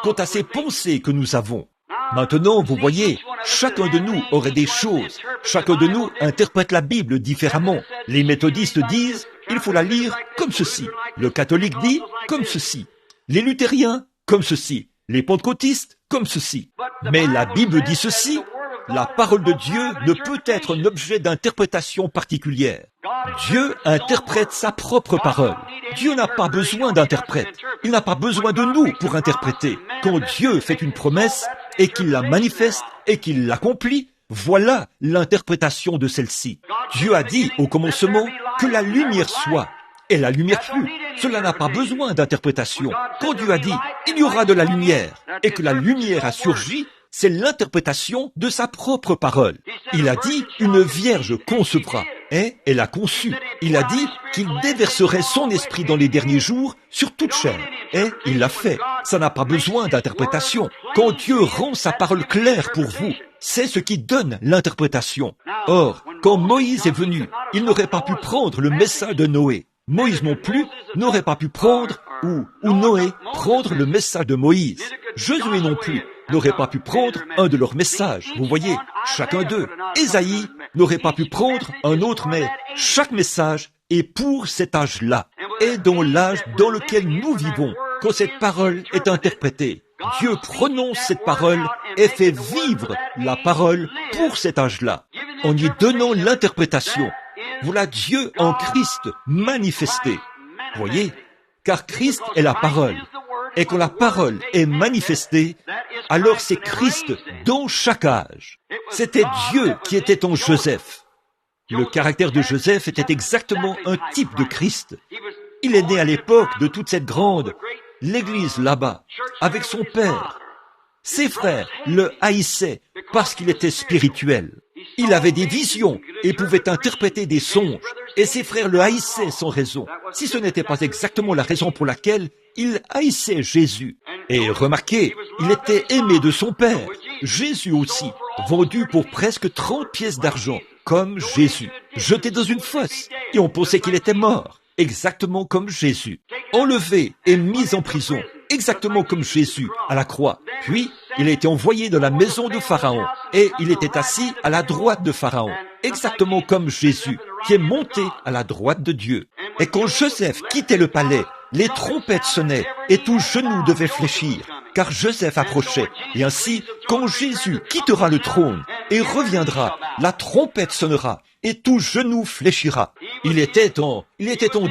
quant à ces pensées que nous avons. Maintenant, vous voyez, chacun de nous aurait des choses. Chacun de nous interprète la Bible différemment. Les méthodistes disent, il faut la lire comme ceci. Le catholique dit, comme ceci. Les luthériens, comme ceci. Les pentecôtistes, comme ceci. Mais la Bible dit ceci, la parole de Dieu ne peut être un objet d'interprétation particulière. Dieu interprète sa propre parole. Dieu n'a pas besoin d'interprète. Il n'a pas besoin de nous pour interpréter. Quand Dieu fait une promesse et qu'il la manifeste et qu'il l'accomplit, voilà l'interprétation de celle-ci. Dieu a dit au commencement que la lumière soit. Et la lumière fut. Cela n'a pas besoin d'interprétation. Quand Dieu a dit « il y aura de la lumière » et que la lumière a surgi, c'est l'interprétation de sa propre parole. Il a dit « une vierge concevra » et elle a conçu. Il a dit qu'il déverserait son esprit dans les derniers jours sur toute chair. Et il l'a fait. Ça n'a pas besoin d'interprétation. Quand Dieu rend sa parole claire pour vous, c'est ce qui donne l'interprétation. Or, quand Moïse est venu, il n'aurait pas pu prendre le message de Noé. Moïse non plus n'aurait pas pu prendre, ou Noé, prendre le message de Moïse. Josué non plus n'aurait pas pu prendre un de leurs messages. Vous voyez, chacun d'eux. Ésaïe n'aurait pas pu prendre un autre, mais chaque message est pour cet âge-là. Et dans l'âge dans lequel nous vivons, quand cette parole est interprétée, Dieu prononce cette parole et fait vivre la parole pour cet âge-là, en y donnant l'interprétation. Voilà Dieu en Christ manifesté. Voyez, car Christ est la parole. Et quand la parole est manifestée, alors c'est Christ dans chaque âge. C'était Dieu qui était en Joseph. Le caractère de Joseph était exactement un type de Christ. Il est né à l'époque de toute cette grande, l'église là-bas, avec son père. Ses frères le haïssaient parce qu'il était spirituel. Il avait des visions et pouvait interpréter des songes. Et ses frères le haïssaient sans raison, si ce n'était pas exactement la raison pour laquelle il haïssait Jésus. Et remarquez, il était aimé de son père. Jésus aussi, vendu pour presque 30 pièces d'argent, comme Jésus, jeté dans une fosse, et on pensait qu'il était mort, exactement comme Jésus. Enlevé et mis en prison, exactement comme Jésus, à la croix. Puis, il a été envoyé dans la maison de Pharaon, et il était assis à la droite de Pharaon, exactement comme Jésus, qui est monté à la droite de Dieu. Et quand Joseph quittait le palais, les trompettes sonnaient, et tout genou devait fléchir, car Joseph approchait. Et ainsi, quand Jésus quittera le trône et reviendra, la trompette sonnera, et tout genou fléchira. Il était en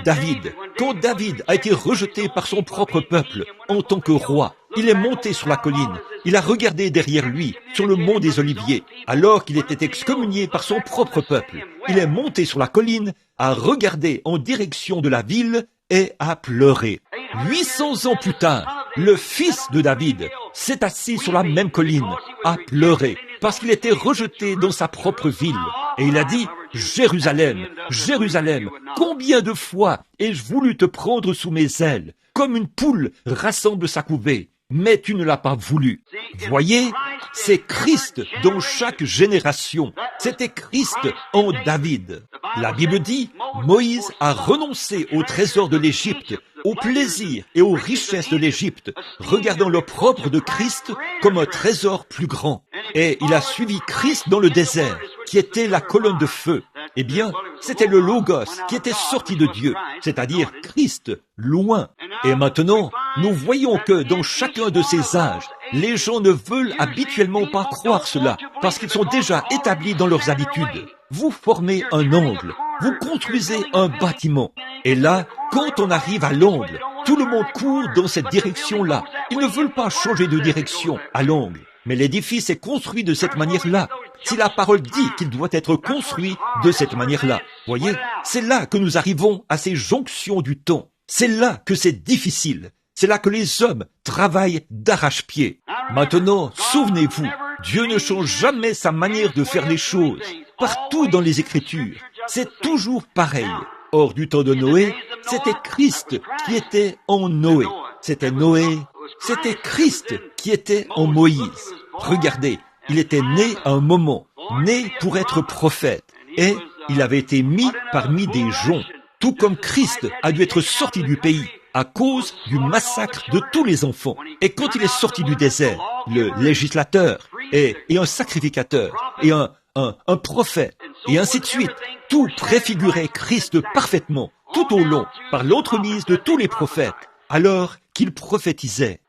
David. Quand David a été rejeté par son propre peuple en tant que roi, il est monté sur la colline. Il a regardé derrière lui, sur le mont des Oliviers, alors qu'il était excommunié par son propre peuple. Il est monté sur la colline, a regardé en direction de la ville et a pleuré. 800 ans plus tard, le fils de David s'est assis sur la même colline, a pleuré, parce qu'il était rejeté dans sa propre ville. Et il a dit, « Jérusalem, Jérusalem, combien de fois ai-je voulu te prendre sous mes ailes, comme une poule rassemble sa couvée, mais tu ne l'as pas voulu. » Voyez, c'est Christ dans chaque génération. C'était Christ en David. La Bible dit, Moïse a renoncé au trésor de l'Égypte, au plaisir et aux richesses de l'Égypte, regardant l'opprobre de Christ comme un trésor plus grand. Et il a suivi Christ dans le désert, qui était la colonne de feu. Eh bien, c'était le Logos qui était sorti de Dieu, c'est-à-dire Christ, loin. Et maintenant, nous voyons que dans chacun de ces âges, les gens ne veulent habituellement pas croire cela, parce qu'ils sont déjà établis dans leurs habitudes. Vous formez un angle, vous construisez un bâtiment. Et là, quand on arrive à l'angle, tout le monde court dans cette direction-là. Ils ne veulent pas changer de direction à l'angle. Mais l'édifice est construit de cette manière-là. Si la parole dit qu'il doit être construit de cette manière-là, voyez, c'est là que nous arrivons à ces jonctions du temps. C'est là que c'est difficile. C'est là que les hommes travaillent d'arrache-pied. Maintenant, souvenez-vous, Dieu ne change jamais sa manière de faire les choses. Partout dans les Écritures, c'est toujours pareil. Hors du temps de Noé, c'était Christ qui était en Noé. C'était Christ qui était en Moïse. Regardez, il était né à un moment, né pour être prophète, et il avait été mis parmi des joncs, tout comme Christ a dû être sorti du pays à cause du massacre de tous les enfants. Et quand il est sorti du désert, le législateur et un sacrificateur et un prophète, et ainsi de suite, tout préfigurait Christ parfaitement, tout au long, par l'entremise de tous les prophètes, alors qu'il prophétisait.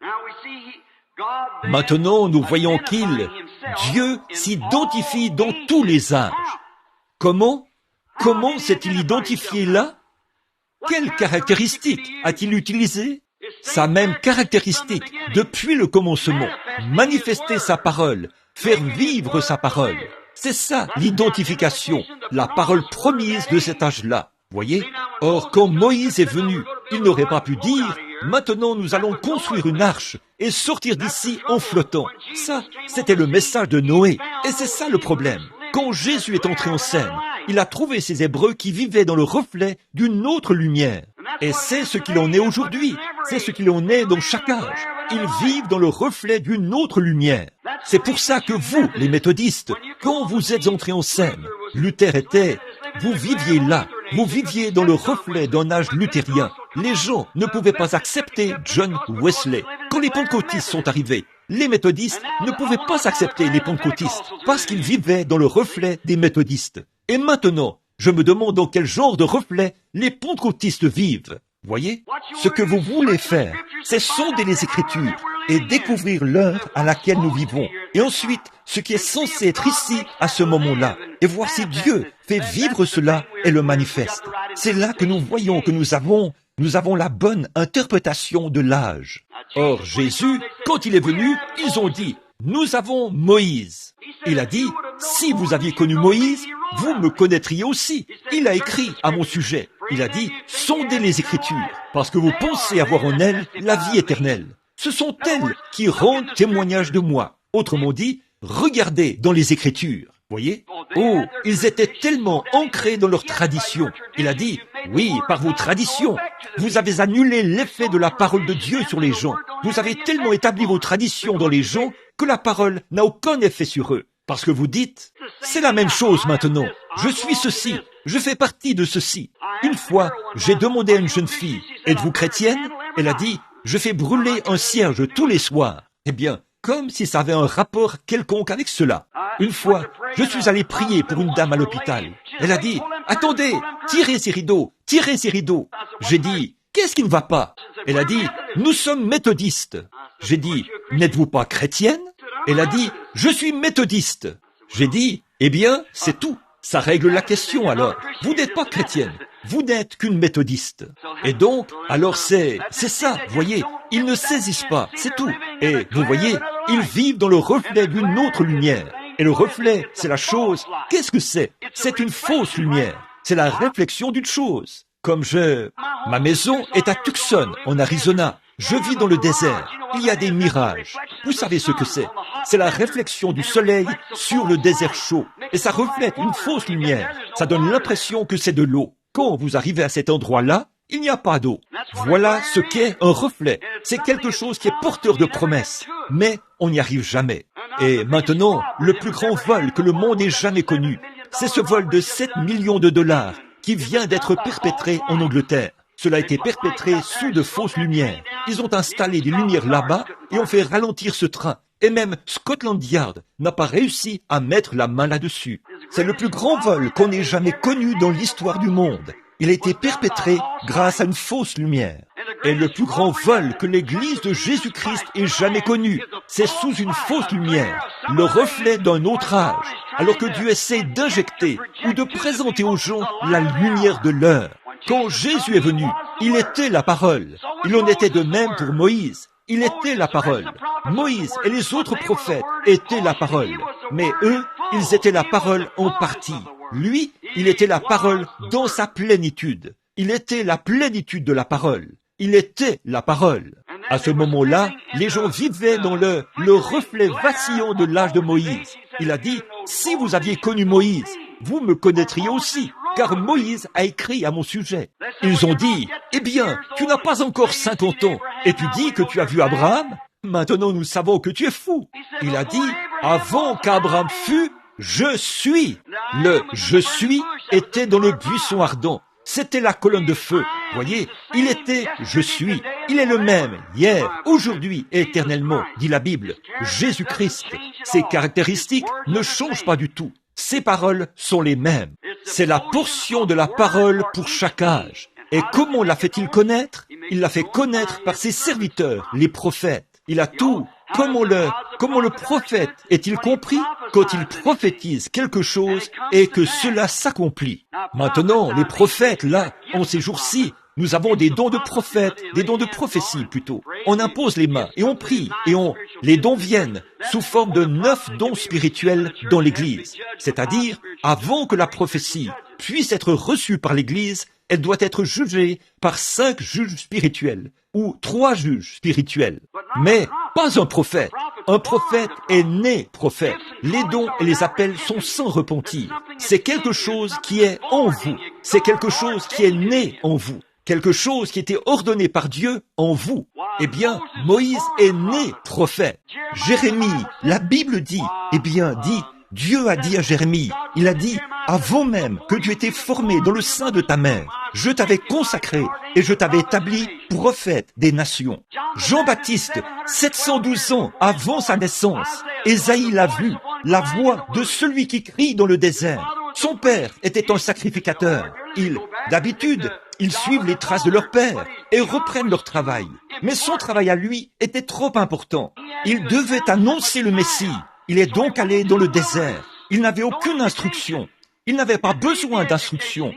Maintenant, nous voyons Dieu s'identifie dans tous les âges. Comment s'est-il identifié là? Quelle caractéristique a-t-il utilisé? Sa même caractéristique depuis le commencement. Manifester sa parole, faire vivre sa parole. C'est ça l'identification, la parole promise de cet âge-là. Voyez? Or, quand Moïse est venu, il n'aurait pas pu dire « Maintenant, nous allons construire une arche et sortir d'ici en flottant. » Ça, c'était le message de Noé. Et c'est ça le problème. Quand Jésus est entré en scène, il a trouvé ces Hébreux qui vivaient dans le reflet d'une autre lumière. Et c'est ce qu'il en est aujourd'hui. C'est ce qu'il en est dans chaque âge. Ils vivent dans le reflet d'une autre lumière. C'est pour ça que vous, les méthodistes, quand vous êtes entrés en scène, Luther était, vous viviez là, vous viviez dans le reflet d'un âge luthérien. Les gens ne pouvaient pas accepter John Wesley. Quand les pentecôtistes sont arrivés, les méthodistes ne pouvaient pas accepter les pentecôtistes parce qu'ils vivaient dans le reflet des méthodistes. Et maintenant, je me demande dans quel genre de reflet les pentecôtistes vivent. Voyez, ce que vous voulez faire, c'est sonder les Écritures et découvrir l'heure à laquelle nous vivons. Et ensuite, ce qui est censé être ici à ce moment-là. Et voir si Dieu fait vivre cela et le manifeste. C'est là que nous voyons que nous avons la bonne interprétation de l'âge. Or, Jésus, quand il est venu, ils ont dit, nous avons Moïse. Il a dit, si vous aviez connu Moïse, vous me connaîtriez aussi. Il a écrit à mon sujet. Il a dit, sondez les Écritures, parce que vous pensez avoir en elles la vie éternelle. Ce sont elles qui rendent témoignage de moi. Autrement dit, regardez dans les Écritures. Voyez? Oh, ils étaient tellement ancrés dans leur tradition. Il a dit, oui, par vos traditions, vous avez annulé l'effet de la parole de Dieu sur les gens. Vous avez tellement établi vos traditions dans les gens que la parole n'a aucun effet sur eux. Parce que vous dites, c'est la même chose maintenant. Je suis ceci. Je fais partie de ceci. Une fois, j'ai demandé à une jeune fille, êtes-vous chrétienne? Elle a dit, je fais brûler un cierge tous les soirs. Eh bien, comme si ça avait un rapport quelconque avec cela. Une fois, je suis allé prier pour une dame à l'hôpital. Elle a dit, attendez, tirez ces rideaux, tirez ces rideaux. J'ai dit, qu'est-ce qui ne va pas? Elle a dit, nous sommes méthodistes. J'ai dit, n'êtes-vous pas chrétienne? Elle a dit, je suis méthodiste. J'ai dit, eh bien, c'est tout. Ça règle la question alors. Vous n'êtes pas chrétienne. Vous n'êtes qu'une méthodiste. Et donc, alors c'est ça, voyez. Ils ne saisissent pas, c'est tout. Et vous voyez, ils vivent dans le reflet d'une autre lumière. Et le reflet, c'est la chose. Qu'est-ce que c'est? C'est une fausse lumière. C'est la réflexion d'une chose. Comme ma maison est à Tucson, en Arizona. Je vis dans le désert. Il y a des mirages. Vous savez ce que c'est? C'est la réflexion du soleil sur le désert chaud. Et ça reflète une fausse lumière. Ça donne l'impression que c'est de l'eau. Quand vous arrivez à cet endroit-là, il n'y a pas d'eau. Voilà ce qu'est un reflet. C'est quelque chose qui est porteur de promesses. Mais on n'y arrive jamais. Et maintenant, le plus grand vol que le monde ait jamais connu, c'est ce vol de 7 millions de dollars qui vient d'être perpétré en Angleterre. Cela a été perpétré sous de fausses lumières. Ils ont installé des lumières là-bas et ont fait ralentir ce train. Et même Scotland Yard n'a pas réussi à mettre la main là-dessus. C'est le plus grand vol qu'on ait jamais connu dans l'histoire du monde. Il a été perpétré grâce à une fausse lumière. Et le plus grand vol que l'Église de Jésus-Christ ait jamais connu, c'est sous une fausse lumière, le reflet d'un autre âge, alors que Dieu essaie d'injecter ou de présenter aux gens la lumière de l'heure. Quand Jésus est venu, il était la parole. Il en était de même pour Moïse. Il était la parole. Moïse et les autres prophètes étaient la parole. Mais eux, ils étaient la parole en partie. Lui, il était la parole dans sa plénitude. Il était la plénitude de la parole. Il était la parole. À ce moment-là, les gens vivaient dans le reflet vacillant de l'âge de Moïse. Il a dit, si vous aviez connu Moïse, vous me connaîtriez aussi, car Moïse a écrit à mon sujet. Ils ont dit, eh bien, tu n'as pas encore 50 ans, et tu dis que tu as vu Abraham? Maintenant nous savons que tu es fou. Il a dit, avant qu'Abraham fût, je suis. Le « je suis » était dans le buisson ardent. C'était la colonne de feu. Voyez, il était « je suis ». Il est le même, hier, aujourd'hui et éternellement, dit la Bible. Jésus-Christ. Ses caractéristiques ne changent pas du tout. Ses paroles sont les mêmes. C'est la portion de la parole pour chaque âge. Et comment l'a fait-il connaître? Il l'a fait connaître par ses serviteurs, les prophètes. Il a tout. Comment le prophète est-il compris? Quand il prophétise quelque chose et que cela s'accomplit. Maintenant, les prophètes, là, en ces jours-ci, nous avons des dons de prophètes, des dons de prophétie plutôt. On impose les mains et on prie et les dons viennent sous forme de 9 dons spirituels dans l'Église. C'est-à-dire, avant que la prophétie puisse être reçue par l'Église, elle doit être jugée par 5 juges spirituels ou 3 juges spirituels. Mais pas un prophète. Un prophète est né prophète. Les dons et les appels sont sans repentir. C'est quelque chose qui est en vous. C'est quelque chose qui est né en vous. quelque chose qui était ordonné par Dieu en vous. Eh bien, Moïse est né prophète. Jérémie, la Bible dit, Dieu a dit à Jérémie, il a dit, avant même que tu étais formé dans le sein de ta mère, je t'avais consacré et je t'avais établi prophète des nations. Jean-Baptiste, 712 ans avant sa naissance, Ésaïe l'a vu, la voix de celui qui crie dans le désert. Son père était un sacrificateur. D'habitude, ils suivent les traces de leur père et reprennent leur travail. Mais son travail à lui était trop important. Il devait annoncer le Messie. Il est donc allé dans le désert. Il n'avait aucune instruction. Il n'avait pas besoin d'instruction.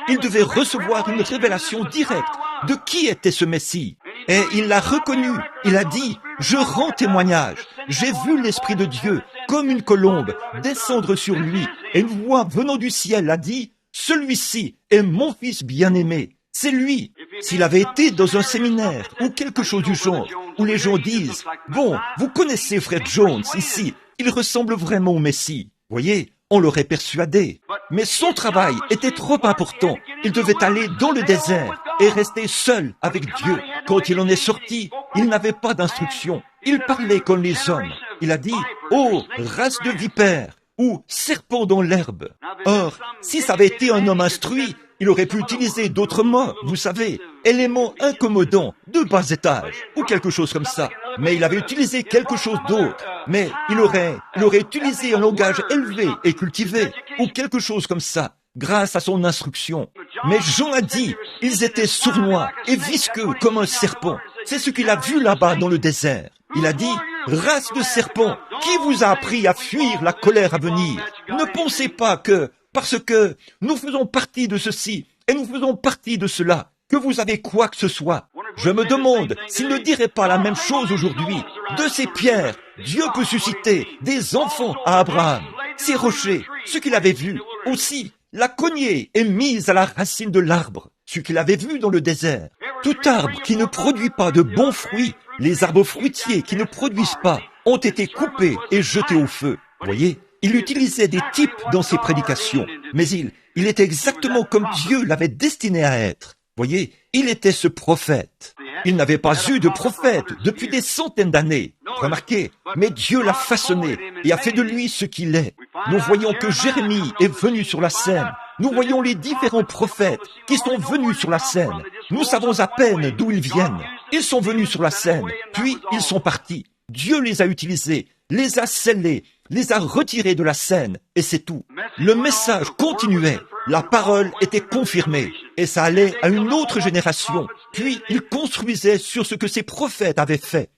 Il devait recevoir une révélation directe de qui était ce Messie. Et il l'a reconnu. Il a dit, je rends témoignage. J'ai vu l'Esprit de Dieu, comme une colombe, descendre sur lui. Et une voix venant du ciel a dit, celui-ci est mon fils bien-aimé. C'est lui. S'il avait été dans un séminaire ou quelque chose du genre, où les gens disent, bon, vous connaissez frère Jones ici, il ressemble vraiment au Messie. Voyez, on l'aurait persuadé. Mais son travail était trop important. Il devait aller dans le désert et rester seul avec Dieu. Quand il en est sorti, il n'avait pas d'instruction. Il parlait comme les hommes. Il a dit, oh, race de vipères, ou serpent dans l'herbe. Or, si ça avait été un homme instruit, il aurait pu utiliser d'autres mots, vous savez, éléments incommodants, de bas étage, ou quelque chose comme ça. Mais il avait utilisé quelque chose d'autre. Mais il aurait utilisé un langage élevé et cultivé, ou quelque chose comme ça, grâce à son instruction. Mais Jean a dit, ils étaient sournois et visqueux comme un serpent. C'est ce qu'il a vu là-bas dans le désert. Il a dit, race de serpents, qui vous a appris à fuir la colère à venir? Ne pensez pas que, parce que nous faisons partie de ceci et nous faisons partie de cela, que vous avez quoi que ce soit. Je me demande s'il ne dirait pas la même chose aujourd'hui. De ces pierres, Dieu peut susciter des enfants à Abraham. Ces rochers, ce qu'il avait vu, aussi, la cognée est mise à la racine de l'arbre, ce qu'il avait vu dans le désert. Tout arbre qui ne produit pas de bons fruits, les arbres fruitiers qui ne produisent pas, ont été coupés et jetés au feu. Voyez, il utilisait des types dans ses prédications, mais il était exactement comme Dieu l'avait destiné à être. Voyez, il était ce prophète. Il n'avait pas eu de prophète depuis des centaines d'années. Remarquez, mais Dieu l'a façonné et a fait de lui ce qu'il est. Nous voyons que Jérémie est venu sur la scène. Nous voyons les différents prophètes qui sont venus sur la scène. Nous savons à peine d'où ils viennent. Ils sont venus sur la scène, puis ils sont partis. Dieu les a utilisés, les a scellés, les a retirés de la scène, et c'est tout. Le message continuait, la parole était confirmée, et ça allait à une autre génération. Puis il construisait sur ce que ses prophètes avaient fait.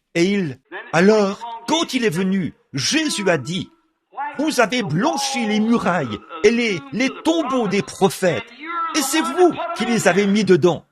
Alors, quand il est venu, Jésus a dit, vous avez blanchi les murailles et les tombeaux des prophètes, et c'est vous qui les avez mis dedans.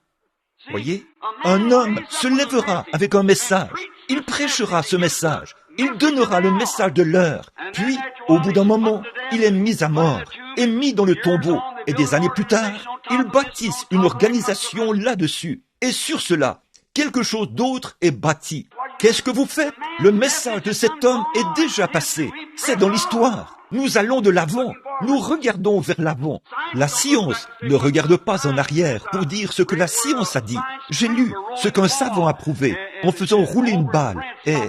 Voyez, un homme se lèvera avec un message, il prêchera ce message, il donnera le message de l'heure, puis, au bout d'un moment, il est mis à mort et mis dans le tombeau, et des années plus tard, ils bâtissent une organisation là-dessus, et sur cela, quelque chose d'autre est bâti. Qu'est-ce que vous faites? Le message de cet homme est déjà passé, c'est dans l'histoire. Nous allons de l'avant, nous regardons vers l'avant. La science ne regarde pas en arrière pour dire ce que la science a dit. J'ai lu ce qu'un savant a prouvé en faisant rouler une balle. Et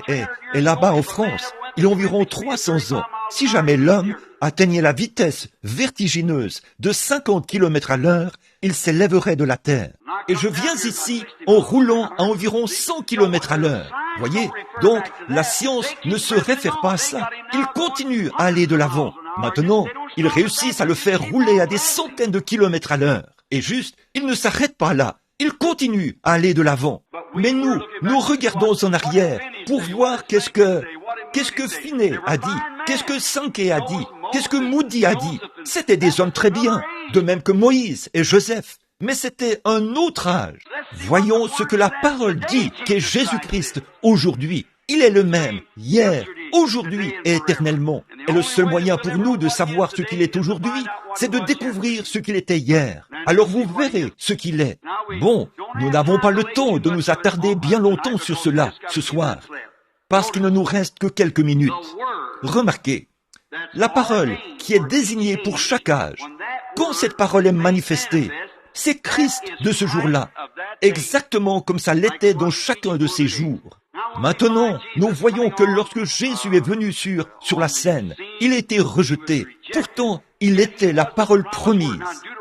là-bas en France, il y a environ 300 ans, si jamais l'homme atteignait la vitesse vertigineuse de 50 km à l'heure, il s'élèverait de la terre. Et je viens ici en roulant à environ 100 km à l'heure. Voyez, donc la science ne se réfère pas à ça. Il continue à aller de l'avant. Maintenant, ils réussissent à le faire rouler à des centaines de kilomètres à l'heure. Et juste, il ne s'arrête pas là. Il continue à aller de l'avant. Mais nous regardons en arrière pour voir qu'est-ce que Finney a dit, qu'est-ce que Sankey a dit, qu'est-ce que Moody a dit. C'était des hommes très bien, de même que Moïse et Joseph. Mais c'était un autre âge. Voyons ce que la parole dit qu'est Jésus-Christ aujourd'hui. Il est le même, hier, aujourd'hui et éternellement. Et le seul moyen pour nous de savoir ce qu'il est aujourd'hui, c'est de découvrir ce qu'il était hier. Alors vous verrez ce qu'il est. Bon, nous n'avons pas le temps de nous attarder bien longtemps sur cela ce soir, parce qu'il ne nous reste que quelques minutes. Remarquez, la parole qui est désignée pour chaque âge, quand cette parole est manifestée, c'est Christ de ce jour-là, exactement comme ça l'était dans chacun de ces jours. Maintenant, nous voyons que lorsque Jésus est venu sur la scène, il a été rejeté. Pourtant, il était la parole promise.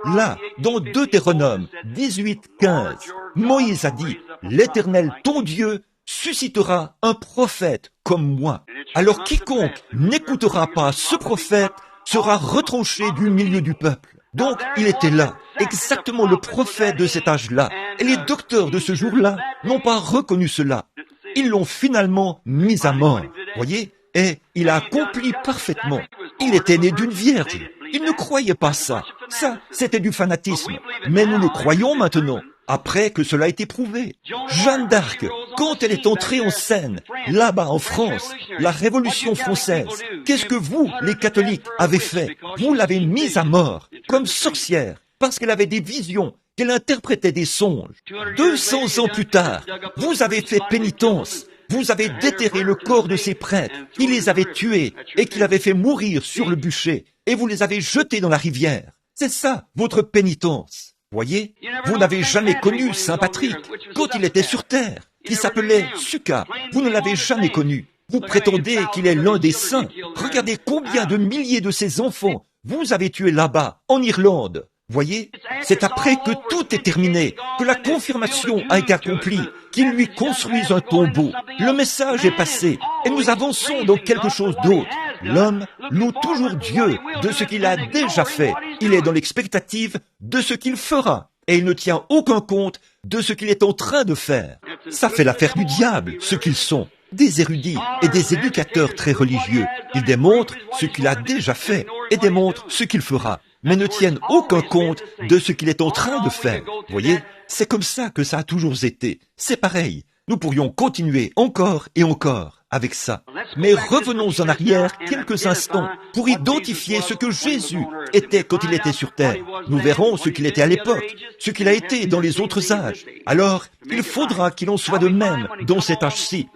Là, dans Deutéronome 18:15, Moïse a dit, « L'Éternel, ton Dieu, suscitera un prophète comme moi. Alors quiconque n'écoutera pas ce prophète sera retranché du milieu du peuple. » Donc, il était là, exactement le prophète de cet âge-là. Et les docteurs de ce jour-là n'ont pas reconnu cela. Ils l'ont finalement mis à mort, voyez, et il a accompli parfaitement. Il était né d'une vierge. Ils ne croyaient pas ça. Ça, c'était du fanatisme. Mais nous le croyons maintenant, après que cela a été prouvé. Jeanne d'Arc, quand elle est entrée en scène, là-bas en France, la Révolution française, qu'est-ce que vous, les catholiques, avez fait? Vous l'avez mise à mort, comme sorcière, parce qu'elle avait des visions, qu'elle interprétait des songes. 200 ans plus tard, vous avez fait pénitence. Vous avez déterré le corps de ces prêtres qui les avaient tués et qui l'avaient fait mourir sur le bûcher, et vous les avez jetés dans la rivière. C'est ça, votre pénitence. Voyez, vous n'avez jamais connu Saint Patrick quand il était sur terre, qui s'appelait Suka. Vous ne l'avez jamais connu. Vous prétendez qu'il est l'un des saints. Regardez combien de milliers de ses enfants vous avez tués là-bas, en Irlande. Voyez, c'est après que tout est terminé, que la confirmation a été accomplie, qu'ils lui construisent un tombeau. Le message est passé, et nous avançons dans quelque chose d'autre. L'homme loue toujours Dieu de ce qu'il a déjà fait. Il est dans l'expectative de ce qu'il fera, et il ne tient aucun compte de ce qu'il est en train de faire. Ça fait l'affaire du diable, ce qu'ils sont. Des érudits et des éducateurs très religieux. Ils démontrent ce qu'il a déjà fait et démontrent ce qu'il fera, mais ne tiennent aucun compte de ce qu'il est en train de faire. Voyez, c'est comme ça que ça a toujours été. C'est pareil. Nous pourrions continuer encore et encore avec ça. Mais revenons en arrière quelques instants pour identifier ce que Jésus était quand il était sur terre. Nous verrons ce qu'il était à l'époque, ce qu'il a été dans les autres âges. Alors, il faudra qu'il en soit de même dans cet âge-ci,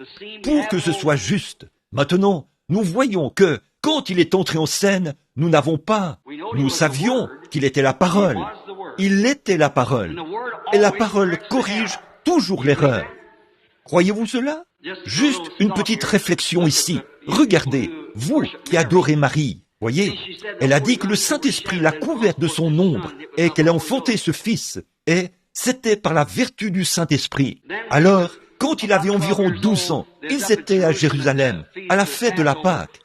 pour que ce soit juste. Maintenant, nous voyons que, quand il est entré en scène, nous savions qu'il était la parole. Il était la parole. Et la parole corrige toujours l'erreur. Croyez-vous cela? Juste une petite réflexion ici. Regardez, vous qui adorez Marie, voyez, elle a dit que le Saint-Esprit l'a couverte de son ombre et qu'elle a enfanté ce fils. Et c'était par la vertu du Saint-Esprit. Alors, quand il avait environ 12 ans, ils étaient à Jérusalem, à la fête de la Pâque,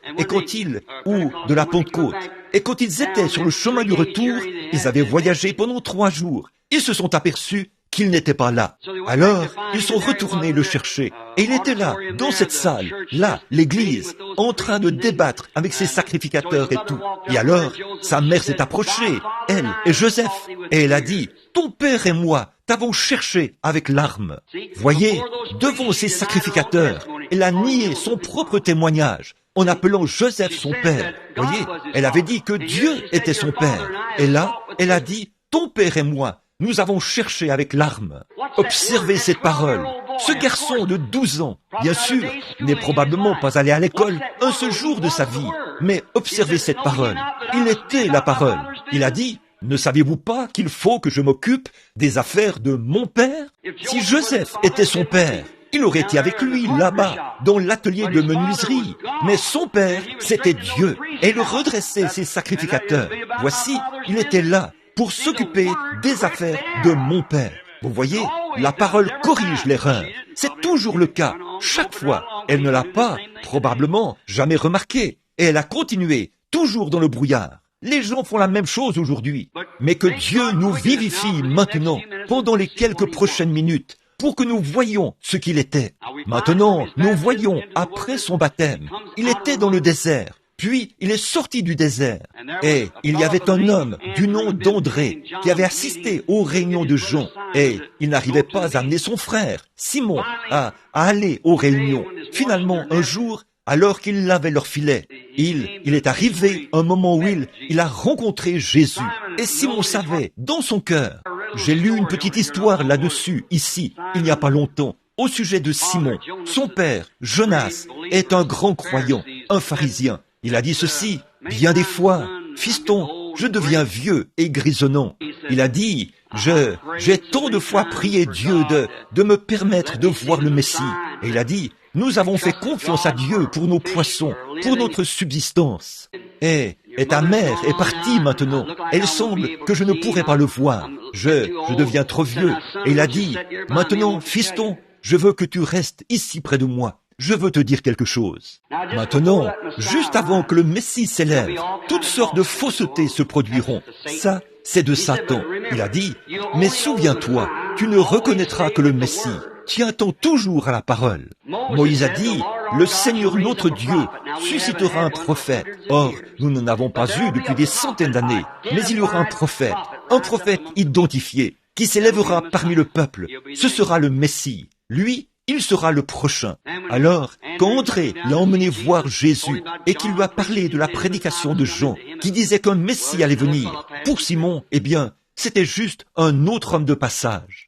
ou de la Pentecôte. Et quand ils étaient sur le chemin du retour, ils avaient voyagé pendant 3 jours. Ils se sont aperçus qu'il n'était pas là. Alors, ils sont retournés le chercher. Et il était là, dans cette salle, là, l'église, en train de débattre avec ses sacrificateurs et tout. Et alors, sa mère s'est approchée, elle et Joseph, et elle a dit, « Ton père et moi t'avons cherché avec larmes. » Voyez, devant ses sacrificateurs, elle a nié son propre témoignage en appelant Joseph son père. Voyez, elle avait dit que Dieu était son père. Et là, elle a dit, « Ton père et moi, nous avons cherché avec larmes. » Observez cette parole. Ce garçon de 12 ans, bien sûr, n'est probablement pas allé à l'école un seul jour de sa vie. Mais observez cette parole. Il était la parole. Il a dit, « Ne savez-vous pas qu'il faut que je m'occupe des affaires de mon père ?» Si Joseph était son père, il aurait été avec lui là-bas, dans l'atelier de menuiserie. Mais son père, c'était Dieu. Et il redressait ses sacrificateurs. Voici, il était là pour s'occuper des affaires de mon père. Vous voyez, la parole corrige l'erreur. C'est toujours le cas. Chaque fois, elle ne l'a pas, probablement, jamais remarqué. Et elle a continué, toujours dans le brouillard. Les gens font la même chose aujourd'hui. Mais que Dieu nous vivifie maintenant, pendant les quelques prochaines minutes, pour que nous voyions ce qu'il était. Maintenant, nous voyons, après son baptême, il était dans le désert. Puis, il est sorti du désert. Et il y avait un homme du nom d'André qui avait assisté aux réunions de Jean. Et il n'arrivait pas à amener son frère, Simon, à aller aux réunions. Finalement, un jour, alors qu'ils lavaient leur filet, il est arrivé un moment où il a rencontré Jésus. Et Simon savait, dans son cœur, j'ai lu une petite histoire là-dessus, ici, il n'y a pas longtemps, au sujet de Simon. Son père, Jonas, est un grand croyant, un pharisien. Il a dit ceci, bien des fois, « Fiston, je deviens vieux et grisonnant. » Il a dit, J'ai tant de fois prié Dieu de me permettre de voir le Messie. Et il a dit, nous avons fait confiance à Dieu pour nos poissons, pour notre subsistance. Et ta mère est partie maintenant. Elle semble que je ne pourrai pas le voir. Je deviens trop vieux. Et il a dit, maintenant, fiston, je veux que tu restes ici près de moi. Je veux te dire quelque chose. Maintenant, juste avant que le Messie s'élève, toutes sortes de faussetés se produiront. Ça, c'est de Satan. Il a dit, mais souviens-toi, tu ne reconnaîtras que le Messie. Tient-on toujours à la parole? Moïse a dit, le Seigneur notre Dieu suscitera un prophète. Or, nous n'en avons pas eu depuis des centaines d'années, mais il y aura un prophète identifié, qui s'élèvera parmi le peuple. Ce sera le Messie. Lui, il sera le prochain. Alors, quand André l'a emmené voir Jésus et qu'il lui a parlé de la prédication de Jean, qui disait qu'un Messie allait venir, pour Simon, eh bien, c'était juste un autre homme de passage.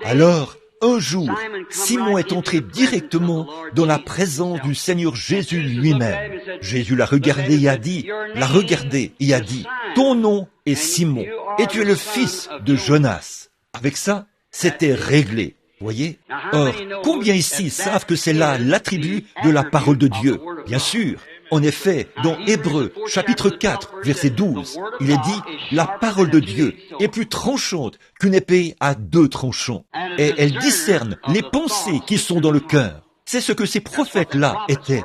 Alors, un jour, Simon est entré directement dans la présence du Seigneur Jésus lui-même. Jésus l'a regardé et a dit, ton nom est Simon, et tu es le fils de Jonas. Avec ça, c'était réglé. Voyez? Or, combien ici savent que c'est là l'attribut de la parole de Dieu? Bien sûr. En effet, dans Hébreux, chapitre 4, verset 12, il est dit, la parole de Dieu est plus tranchante qu'une épée à 2 tranchants. Et elle discerne les pensées qui sont dans le cœur. C'est ce que ces prophètes-là étaient.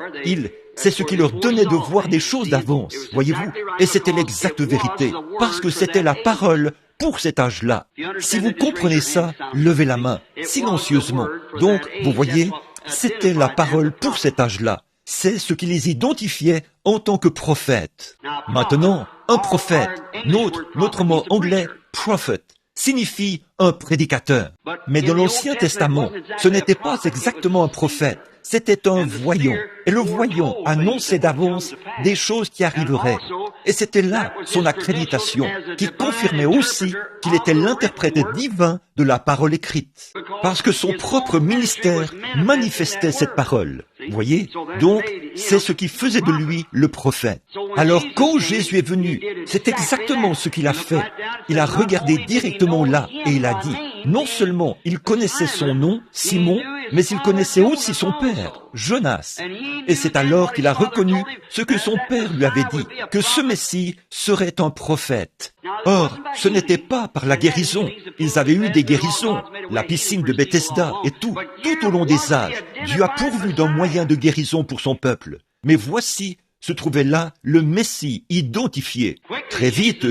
C'est ce qui leur donnait de voir des choses d'avance, voyez-vous? Et c'était l'exacte vérité, parce que c'était la parole pour cet âge-là. Si vous comprenez ça, levez la main, silencieusement. Donc, vous voyez, c'était la parole pour cet âge-là. C'est ce qui les identifiait en tant que prophètes. Maintenant, un prophète, notre mot anglais « prophet », signifie un prédicateur. Mais dans l'Ancien Testament, ce n'était pas exactement un prophète, c'était un voyant. Et le voyant annonçait d'avance des choses qui arriveraient. Et c'était là son accréditation, qui confirmait aussi qu'il était l'interprète divin de la parole écrite. Parce que son propre ministère manifestait cette parole. Voyez? Donc, c'est ce qui faisait de lui le prophète. Alors, quand Jésus est venu, c'est exactement ce qu'il a fait. Il a regardé directement là et il a dit, non seulement il connaissait son nom, Simon, mais il connaissait aussi son père, Jonas. Et c'est alors qu'il a reconnu ce que son père lui avait dit, que ce Messie serait un prophète. Or, ce n'était pas par la guérison. Ils avaient eu des guérisons, la piscine de Bethesda et tout au long des âges. Dieu a pourvu d'un moyen de guérison pour son peuple. Mais voici, se trouvait là le Messie identifié. Très vite,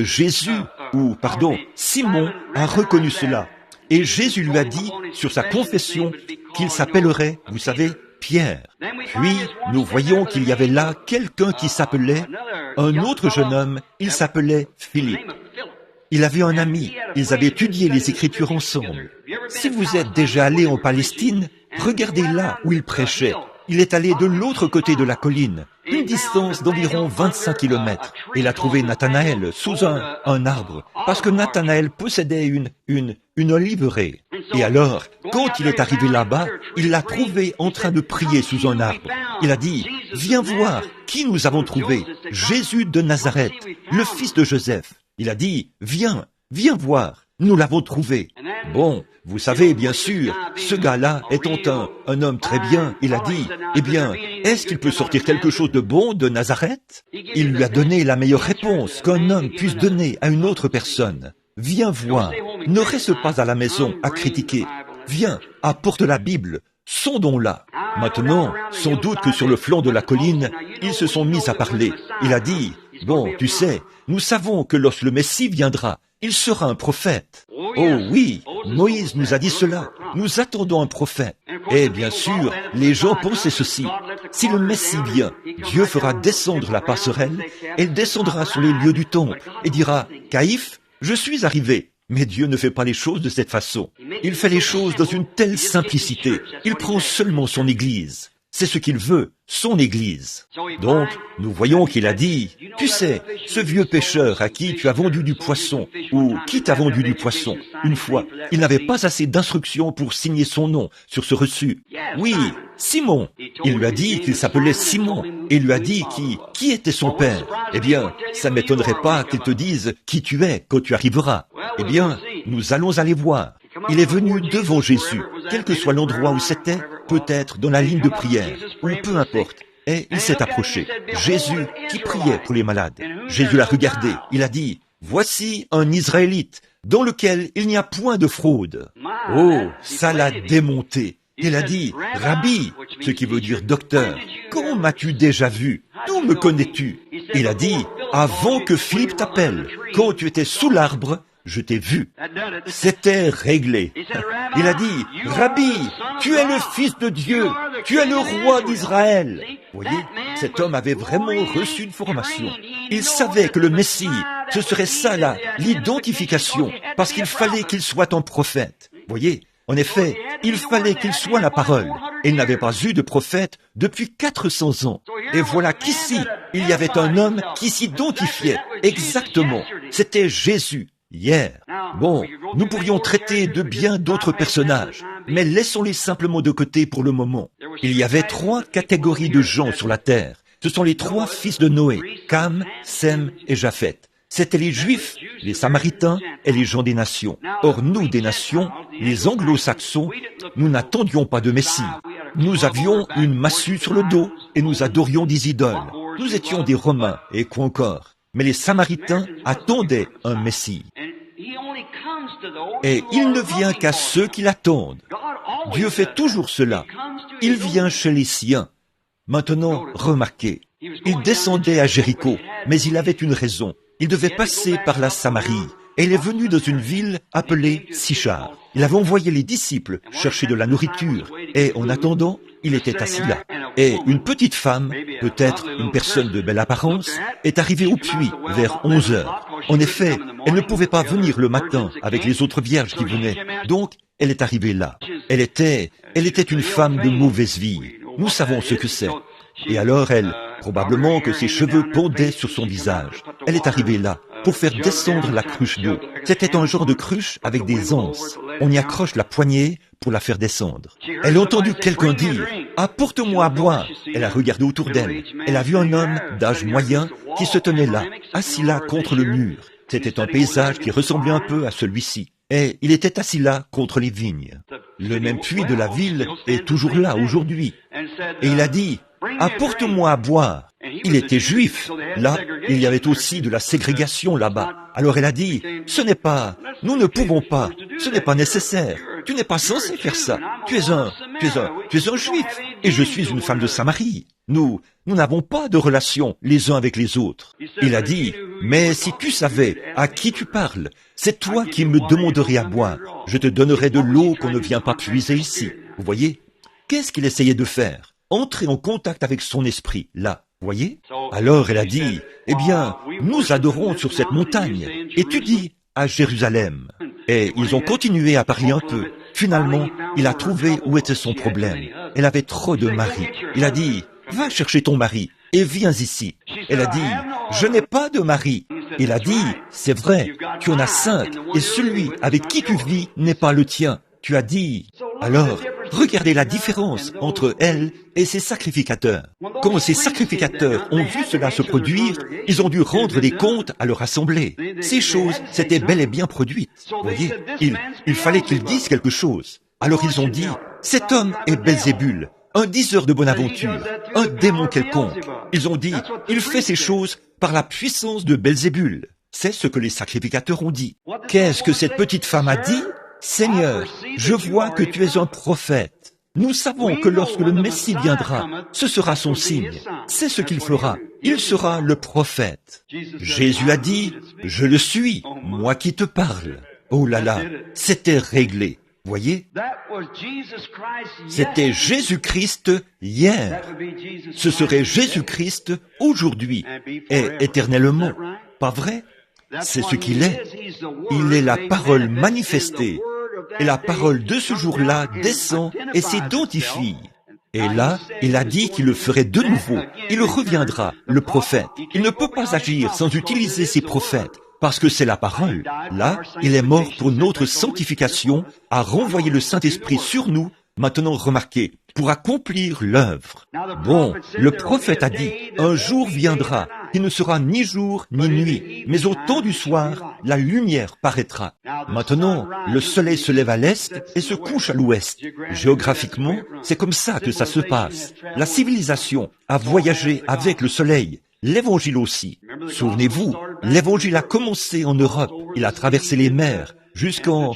Simon a reconnu cela. Et Jésus lui a dit, sur sa confession, qu'il s'appellerait, vous savez, Pierre. Puis, nous voyons qu'il y avait là quelqu'un qui s'appelait, un autre jeune homme, il s'appelait Philippe. Il avait un ami, ils avaient étudié les Écritures ensemble. Si vous êtes déjà allé en Palestine, regardez là où il prêchait. Il est allé de l'autre côté de la colline, une distance d'environ 25 kilomètres. Il a trouvé Nathanaël sous un arbre, parce que Nathanaël possédait une oliveraie. Et alors, quand il est arrivé là-bas, il l'a trouvé en train de prier sous un arbre. Il a dit, « Viens voir qui nous avons trouvé, Jésus de Nazareth, le fils de Joseph. » Il a dit, « Viens voir, nous l'avons trouvé. » Bon, vous savez, bien sûr, ce gars-là étant un homme très bien, il a dit, « Eh bien, est-ce qu'il peut sortir quelque chose de bon de Nazareth ?» Il lui a donné la meilleure réponse qu'un homme puisse donner à une autre personne. « Viens voir, ne reste pas à la maison à critiquer. Viens, apporte la Bible, sondons-la. » Maintenant, sans doute que sur le flanc de la colline, ils se sont mis à parler. Il a dit, « Bon, tu sais, nous savons que lorsque le Messie viendra, il sera un prophète. » Oh oui, Moïse nous a dit cela. Nous attendons un prophète. Et bien sûr, les gens pensaient ceci. Si le Messie vient, Dieu fera descendre la passerelle, elle descendra sur les lieux du temple et dira, « Caïphe, je suis arrivé. » Mais Dieu ne fait pas les choses de cette façon. Il fait les choses dans une telle simplicité. Il prend seulement son Église. C'est ce qu'il veut, son Église. Donc, nous voyons qu'il a dit, « Tu sais, ce vieux pêcheur à qui tu as vendu du poisson, ou qui t'a vendu du poisson, une fois, il n'avait pas assez d'instructions pour signer son nom sur ce reçu. Oui, Simon. Il lui a dit qu'il s'appelait Simon, et il lui a dit qui était son père. Eh bien, ça ne m'étonnerait pas qu'il te dise qui tu es quand tu arriveras. Eh bien, nous allons aller voir. Il est venu devant Jésus, quel que soit l'endroit où c'était, peut-être dans la ligne de prière, ou peu importe. Et il s'est approché. Jésus qui priait pour les malades. Jésus l'a regardé. Il a dit, « Voici un Israélite dans lequel il n'y a point de fraude. » Oh, ça l'a démonté. Il a dit, « Rabbi », ce qui veut dire docteur, « quand m'as-tu déjà vu? D'où me connais-tu » Il a dit, « Avant que Philippe t'appelle, quand tu étais sous l'arbre, je t'ai vu. » C'était réglé. Il a dit, « Rabbi, tu es le Fils de Dieu, tu es le roi d'Israël. » Vous voyez, cet homme avait vraiment reçu une formation. Il savait que le Messie, ce serait ça là, l'identification, parce qu'il fallait qu'il soit un prophète. Vous voyez, en effet, il fallait qu'il soit la parole. Et il n'avait pas eu de prophète depuis 400 ans. Et voilà qu'ici, il y avait un homme qui s'identifiait exactement. C'était Jésus. Hier. Bon, nous pourrions traiter de bien d'autres personnages, mais laissons-les simplement de côté pour le moment. Il y avait 3 catégories de gens sur la terre. Ce sont les 3 fils de Noé, Cam, Sem et Japheth. C'étaient les Juifs, les Samaritains et les gens des nations. Or, nous, des nations, les Anglo-Saxons, nous n'attendions pas de Messie. Nous avions une massue sur le dos et nous adorions des idoles. Nous étions des Romains et quoi encore. Mais les Samaritains attendaient un Messie. Et il ne vient qu'à ceux qui l'attendent. Dieu fait toujours cela. Il vient chez les siens. Maintenant, remarquez, il descendait à Jéricho, mais il avait une raison. Il devait passer par la Samarie. Et il est venu dans une ville appelée Sichar. Il avait envoyé les disciples chercher de la nourriture. Et en attendant, il était assis là. Et une petite femme, peut-être une personne de belle apparence, est arrivée au puits vers 11 heures. En effet, elle ne pouvait pas venir le matin avec les autres vierges qui venaient. Donc, elle est arrivée là. Elle était une femme de mauvaise vie. Nous savons ce que c'est. Et alors probablement que ses cheveux pendaient sur son visage. Elle est arrivée là pour faire descendre la cruche d'eau. C'était un genre de cruche avec des anses. On y accroche la poignée pour la faire descendre. Elle a entendu quelqu'un dire « Apporte-moi à boire ». Elle a regardé autour d'elle. Elle a vu un homme d'âge moyen qui se tenait là, assis là contre le mur. C'était un paysage qui ressemblait un peu à celui-ci. Et il était assis là contre les vignes. Le même puits de la ville est toujours là aujourd'hui. Et il a dit « Apporte-moi à boire ». Il était juif. Là, il y avait aussi de la ségrégation là-bas. Alors elle a dit, nous ne pouvons pas, ce n'est pas nécessaire. Tu n'es pas censé faire ça. Tu es un juif. Et je suis une femme de Samarie. Nous n'avons pas de relation les uns avec les autres. Il a dit, mais si tu savais à qui tu parles, c'est toi qui me demanderais à boire. Je te donnerai de l'eau qu'on ne vient pas puiser ici. Vous voyez? Qu'est-ce qu'il essayait de faire? Entrer en contact avec son esprit, là. Voyez? Alors elle a dit, eh bien, nous adorons sur cette montagne, et tu dis à Jérusalem. Et ils ont continué à parler un peu. Finalement, il a trouvé où était son problème. Elle avait trop de mari. Il a dit, va chercher ton mari et viens ici. Elle a dit, je n'ai pas de mari. Il a dit, c'est vrai, tu en as 5, et celui avec qui tu vis n'est pas le tien. Tu as dit, alors, regardez la différence entre elle et ses sacrificateurs. Quand ces sacrificateurs ont vu cela se produire, ils ont dû rendre des comptes à leur assemblée. Ces choses s'étaient bel et bien produites. Vous voyez, il fallait qu'ils disent quelque chose. Alors ils ont dit, cet homme est Belzébul, un diseur de bonne aventure, un démon quelconque. Ils ont dit, il fait ces choses par la puissance de Belzébul. C'est ce que les sacrificateurs ont dit. Qu'est-ce que cette petite femme a dit? Seigneur, je vois que tu es un prophète. Nous savons que lorsque le Messie viendra, ce sera son signe. C'est ce qu'il fera. Il sera le prophète. Jésus a dit, je le suis, moi qui te parle. Oh là là, c'était réglé. Voyez? C'était Jésus-Christ hier. Ce serait Jésus-Christ aujourd'hui et éternellement. Pas vrai? C'est ce qu'il est. Il est la parole manifestée. Et la parole de ce jour-là descend et s'identifie. Et là, il a dit qu'il le ferait de nouveau. Il reviendra, le prophète. Il ne peut pas agir sans utiliser ses prophètes, parce que c'est la parole. Là, il est mort pour notre sanctification, à renvoyer le Saint-Esprit sur nous. Maintenant, remarquez, pour accomplir l'œuvre. Bon, le prophète a dit, un jour viendra qui ne sera ni jour ni nuit, mais au temps du soir, la lumière paraîtra. Maintenant, le soleil se lève à l'est et se couche à l'ouest. Géographiquement, c'est comme ça que ça se passe. La civilisation a voyagé avec le soleil. L'Évangile aussi. Souvenez-vous, l'Évangile a commencé en Europe. Il a traversé les mers jusqu'en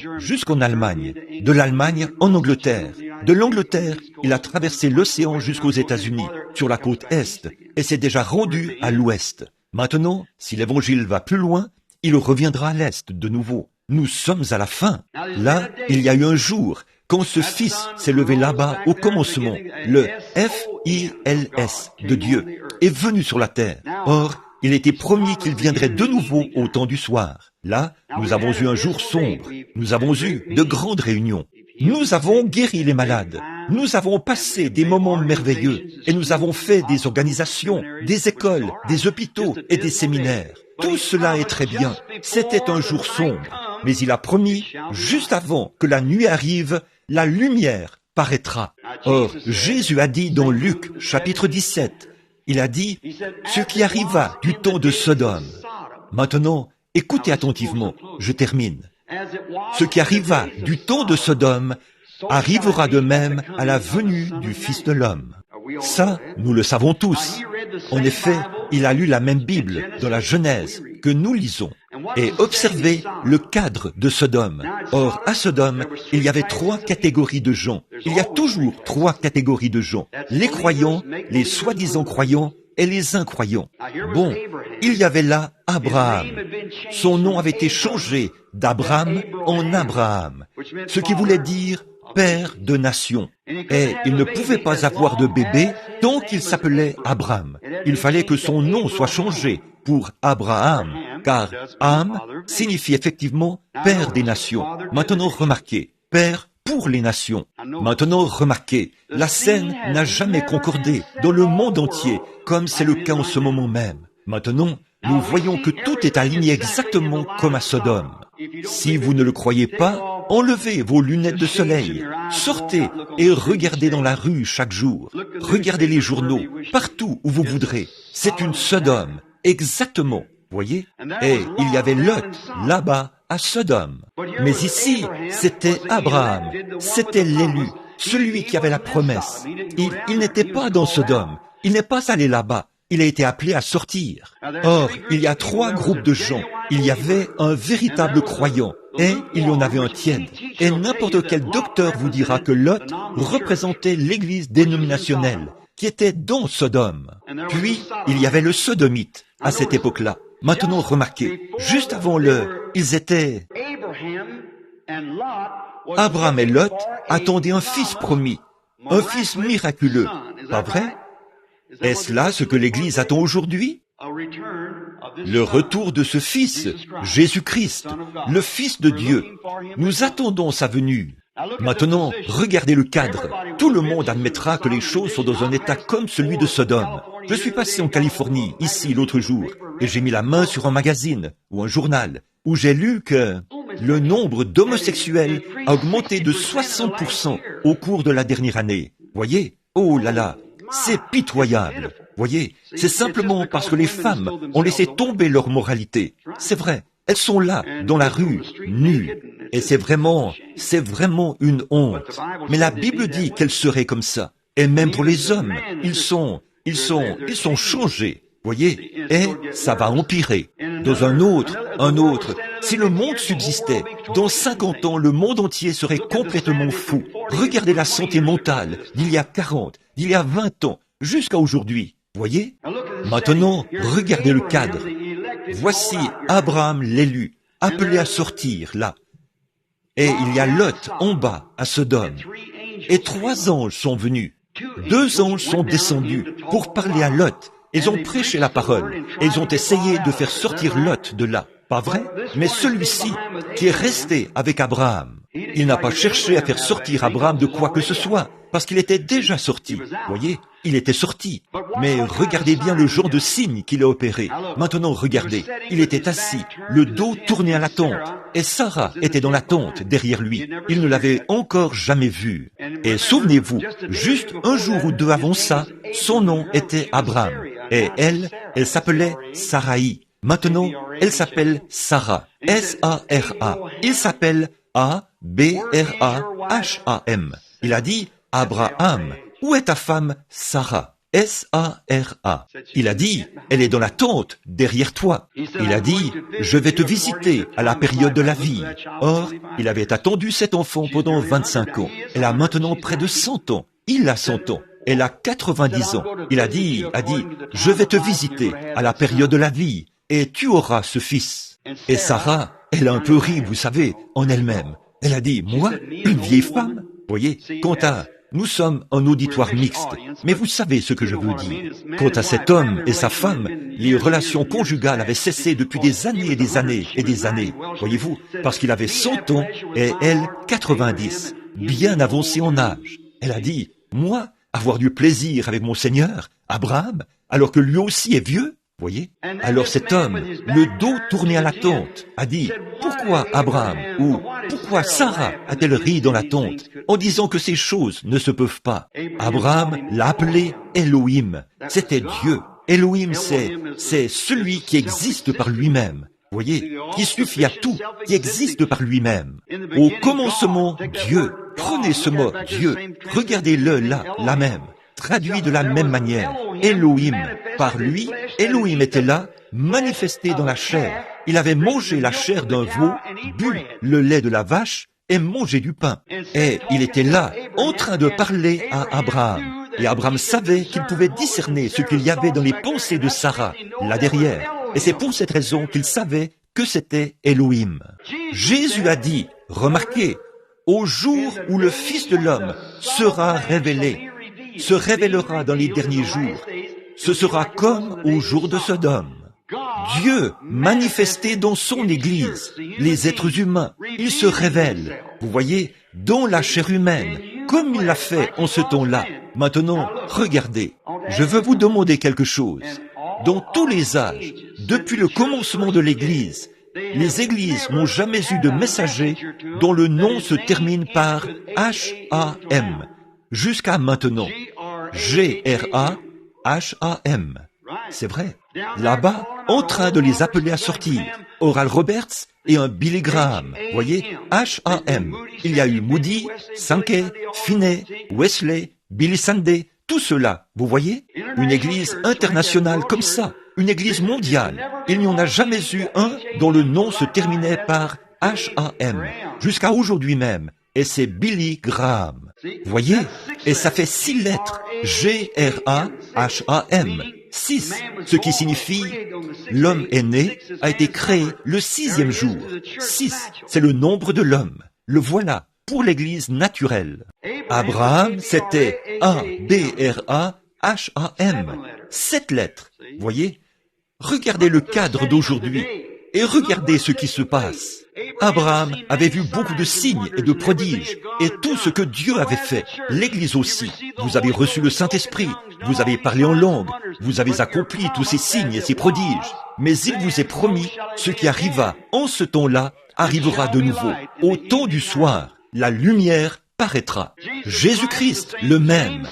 Allemagne. De l'Allemagne en Angleterre. De l'Angleterre, il a traversé l'océan jusqu'aux États-Unis, sur la côte Est, et s'est déjà rendu à l'Ouest. Maintenant, si l'Évangile va plus loin, il reviendra à l'Est de nouveau. Nous sommes à la fin. Là, il y a eu un jour, quand ce Fils s'est levé là-bas au commencement, le F-I-L-S de Dieu, est venu sur la terre. Or, il était promis qu'il viendrait de nouveau au temps du soir. Là, nous avons eu un jour sombre. Nous avons eu de grandes réunions. Nous avons guéri les malades. Nous avons passé des moments merveilleux et nous avons fait des organisations, des écoles, des hôpitaux et des séminaires. Tout cela est très bien. C'était un jour sombre. Mais il a promis, juste avant que la nuit arrive, la lumière paraîtra. Or, Jésus a dit dans Luc, chapitre 17, il a dit, ce qui arriva du temps de Sodome. Maintenant, écoutez attentivement, je termine. Ce qui arriva du temps de Sodome arrivera de même à la venue du Fils de l'homme. Ça, nous le savons tous. En effet, il a lu la même Bible dans la Genèse que nous lisons. Et observez le cadre de Sodome. Or, à Sodome, il y avait 3 catégories de gens. Il y a toujours 3 catégories de gens. Les croyants, les soi-disant croyants et les incroyants. Bon, il y avait là Abraham. Son nom avait été changé d'Abraham en Abraham, ce qui voulait dire père de nations. Et il ne pouvait pas avoir de bébé tant qu'il s'appelait Abraham. Il fallait que son nom soit changé pour Abraham, car Am signifie effectivement père des nations. Maintenant remarquez, père pour les nations. Maintenant remarquez, la scène n'a jamais concordé dans le monde entier, comme c'est le cas en ce moment même. Maintenant, nous voyons que tout est aligné exactement comme à Sodome. Si vous ne le croyez pas, enlevez vos lunettes de soleil, sortez et regardez dans la rue chaque jour. Regardez les journaux, partout où vous voudrez. C'est une Sodome, exactement, voyez? Et il y avait Lot, là-bas, à Sodome. Mais ici, c'était Abraham, c'était l'élu, celui qui avait la promesse. Il n'était pas dans Sodome, il n'est pas allé là-bas. Il a été appelé à sortir. Or, il y a 3 groupes de gens. Il y avait un véritable croyant et il y en avait un tiède. Et n'importe quel docteur vous dira que Lot représentait l'église dénominationnelle qui était dans Sodome. Puis, il y avait le sodomite à cette époque-là. Maintenant, remarquez, juste avant ils étaient... Abraham et Lot attendaient un fils promis, un fils miraculeux. Pas vrai? Est-ce là ce que l'Église attend aujourd'hui? Le retour de ce Fils, Jésus-Christ, le Fils de Dieu. Nous attendons sa venue. Maintenant, regardez le cadre. Tout le monde admettra que les choses sont dans un état comme celui de Sodome. Je suis passé en Californie, ici, l'autre jour, et j'ai mis la main sur un magazine ou un journal, où j'ai lu que le nombre d'homosexuels a augmenté de 60% au cours de la dernière année. Voyez? Oh là là! C'est pitoyable. Voyez, c'est simplement parce que les femmes ont laissé tomber leur moralité. C'est vrai, elles sont là, dans la rue, nues. Et c'est vraiment une honte. Mais la Bible dit qu'elles seraient comme ça. Et même pour les hommes, ils sont changés. Voyez, et ça va empirer. Dans un autre, si le monde subsistait, dans 50 ans, le monde entier serait complètement fou. Regardez la santé mentale d'il y a 40, d'il y a 20 ans, jusqu'à aujourd'hui. Voyez? Maintenant, regardez le cadre. Voici Abraham l'élu, appelé à sortir, là. Et il y a Lot en bas, à Sodome. Et 3 anges sont venus. 2 anges sont descendus pour parler à Lot. Ils ont prêché la parole, et ils ont essayé de faire sortir Lot de là. Pas vrai? Mais celui-ci, qui est resté avec Abraham, il n'a pas cherché à faire sortir Abraham de quoi que ce soit, parce qu'il était déjà sorti. Voyez? Il était sorti. Mais regardez bien le genre de signe qu'il a opéré. Maintenant, regardez. Il était assis, le dos tourné à la tente, et Sarah était dans la tente derrière lui. Il ne l'avait encore jamais vue. Et souvenez-vous, juste un jour ou deux avant ça, son nom était Abraham. Et elle s'appelait Sarai. Maintenant, elle s'appelle Sarah. S-A-R-A. Il s'appelle A-B-R-A-H-A-M. Il a dit, Abraham, où est ta femme Sarah? S-A-R-A. Il a dit, elle est dans la tente, derrière toi. Il a dit, je vais te visiter à la période de la vie. Or, il avait attendu cet enfant pendant 25 ans. Elle a maintenant près de 100 ans. Il a 100 ans. Elle a 90 ans. Il a dit, je vais te visiter à la période de la vie, et tu auras ce fils. Et Sarah, elle a un peu ri, vous savez, en elle-même. Elle a dit, moi, une vieille femme? Voyez, quant à... Nous sommes un auditoire mixte, mais vous savez ce que je veux dire. Quant à cet homme et sa femme, les relations conjugales avaient cessé depuis des années et des années et des années, voyez-vous, parce qu'il avait 100 ans et elle 90, bien avancée en âge. Elle a dit, moi, avoir du plaisir avec mon Seigneur, Abraham, alors que lui aussi est vieux? Voyez? Alors cet homme, le dos tourné à la tente, a dit, pourquoi Abraham ou pourquoi Sarah a-t-elle ri dans la tente en disant que ces choses ne se peuvent pas? Abraham l'a appelé Elohim. C'était Dieu. Elohim, c'est celui qui existe par lui-même. Voyez, qui suffit à tout, qui existe par lui-même. Au commencement, Dieu. Prenez ce mot, Dieu. Regardez-le là, la même. Traduit de la même manière, Elohim. Par lui, Elohim était là, manifesté dans la chair. Il avait mangé la chair d'un veau, bu le lait de la vache et mangé du pain. Et il était là, en train de parler à Abraham. Et Abraham savait qu'il pouvait discerner ce qu'il y avait dans les pensées de Sarah, là derrière. Et c'est pour cette raison qu'il savait que c'était Elohim. Jésus a dit, remarquez, au jour où le Fils de l'homme sera révélé, se révélera dans les derniers jours. Ce sera comme au jour de Sodome. Dieu manifesté dans son Église, les êtres humains, il se révèle, vous voyez, dans la chair humaine, comme il l'a fait en ce temps-là. Maintenant, regardez, je veux vous demander quelque chose. Dans tous les âges, depuis le commencement de l'Église, les églises n'ont jamais eu de messager dont le nom se termine par H-A-M. Jusqu'à maintenant, G-R-A-H-A-M. C'est vrai. Là-bas, en train de les appeler à sortir. Oral Roberts et un Billy Graham. Voyez, H-A-M. Il y a eu Moody, Sankey, Finney, Wesley, Billy Sunday, tout cela, vous voyez? Une église internationale comme ça, une église mondiale. Il n'y en a jamais eu un dont le nom se terminait par H-A-M. Jusqu'à aujourd'hui même. Et c'est Billy Graham. Voyez? Et ça fait 6 lettres. G-R-A-H-A-M. 6. Ce qui signifie l'homme est né, a été créé le 6e jour. 6. C'est le nombre de l'homme. Le voilà. Pour l'église naturelle. Abraham, c'était A-B-R-A-H-A-M. 7 lettres. Voyez? Regardez le cadre d'aujourd'hui. Et regardez ce qui se passe. Abraham avait vu beaucoup de signes et de prodiges, et tout ce que Dieu avait fait. L'Église aussi. Vous avez reçu le Saint-Esprit, vous avez parlé en langue, vous avez accompli tous ces signes et ces prodiges. Mais il vous est promis, ce qui arriva en ce temps-là arrivera de nouveau. Au temps du soir, la lumière paraîtra. Jésus-Christ, le même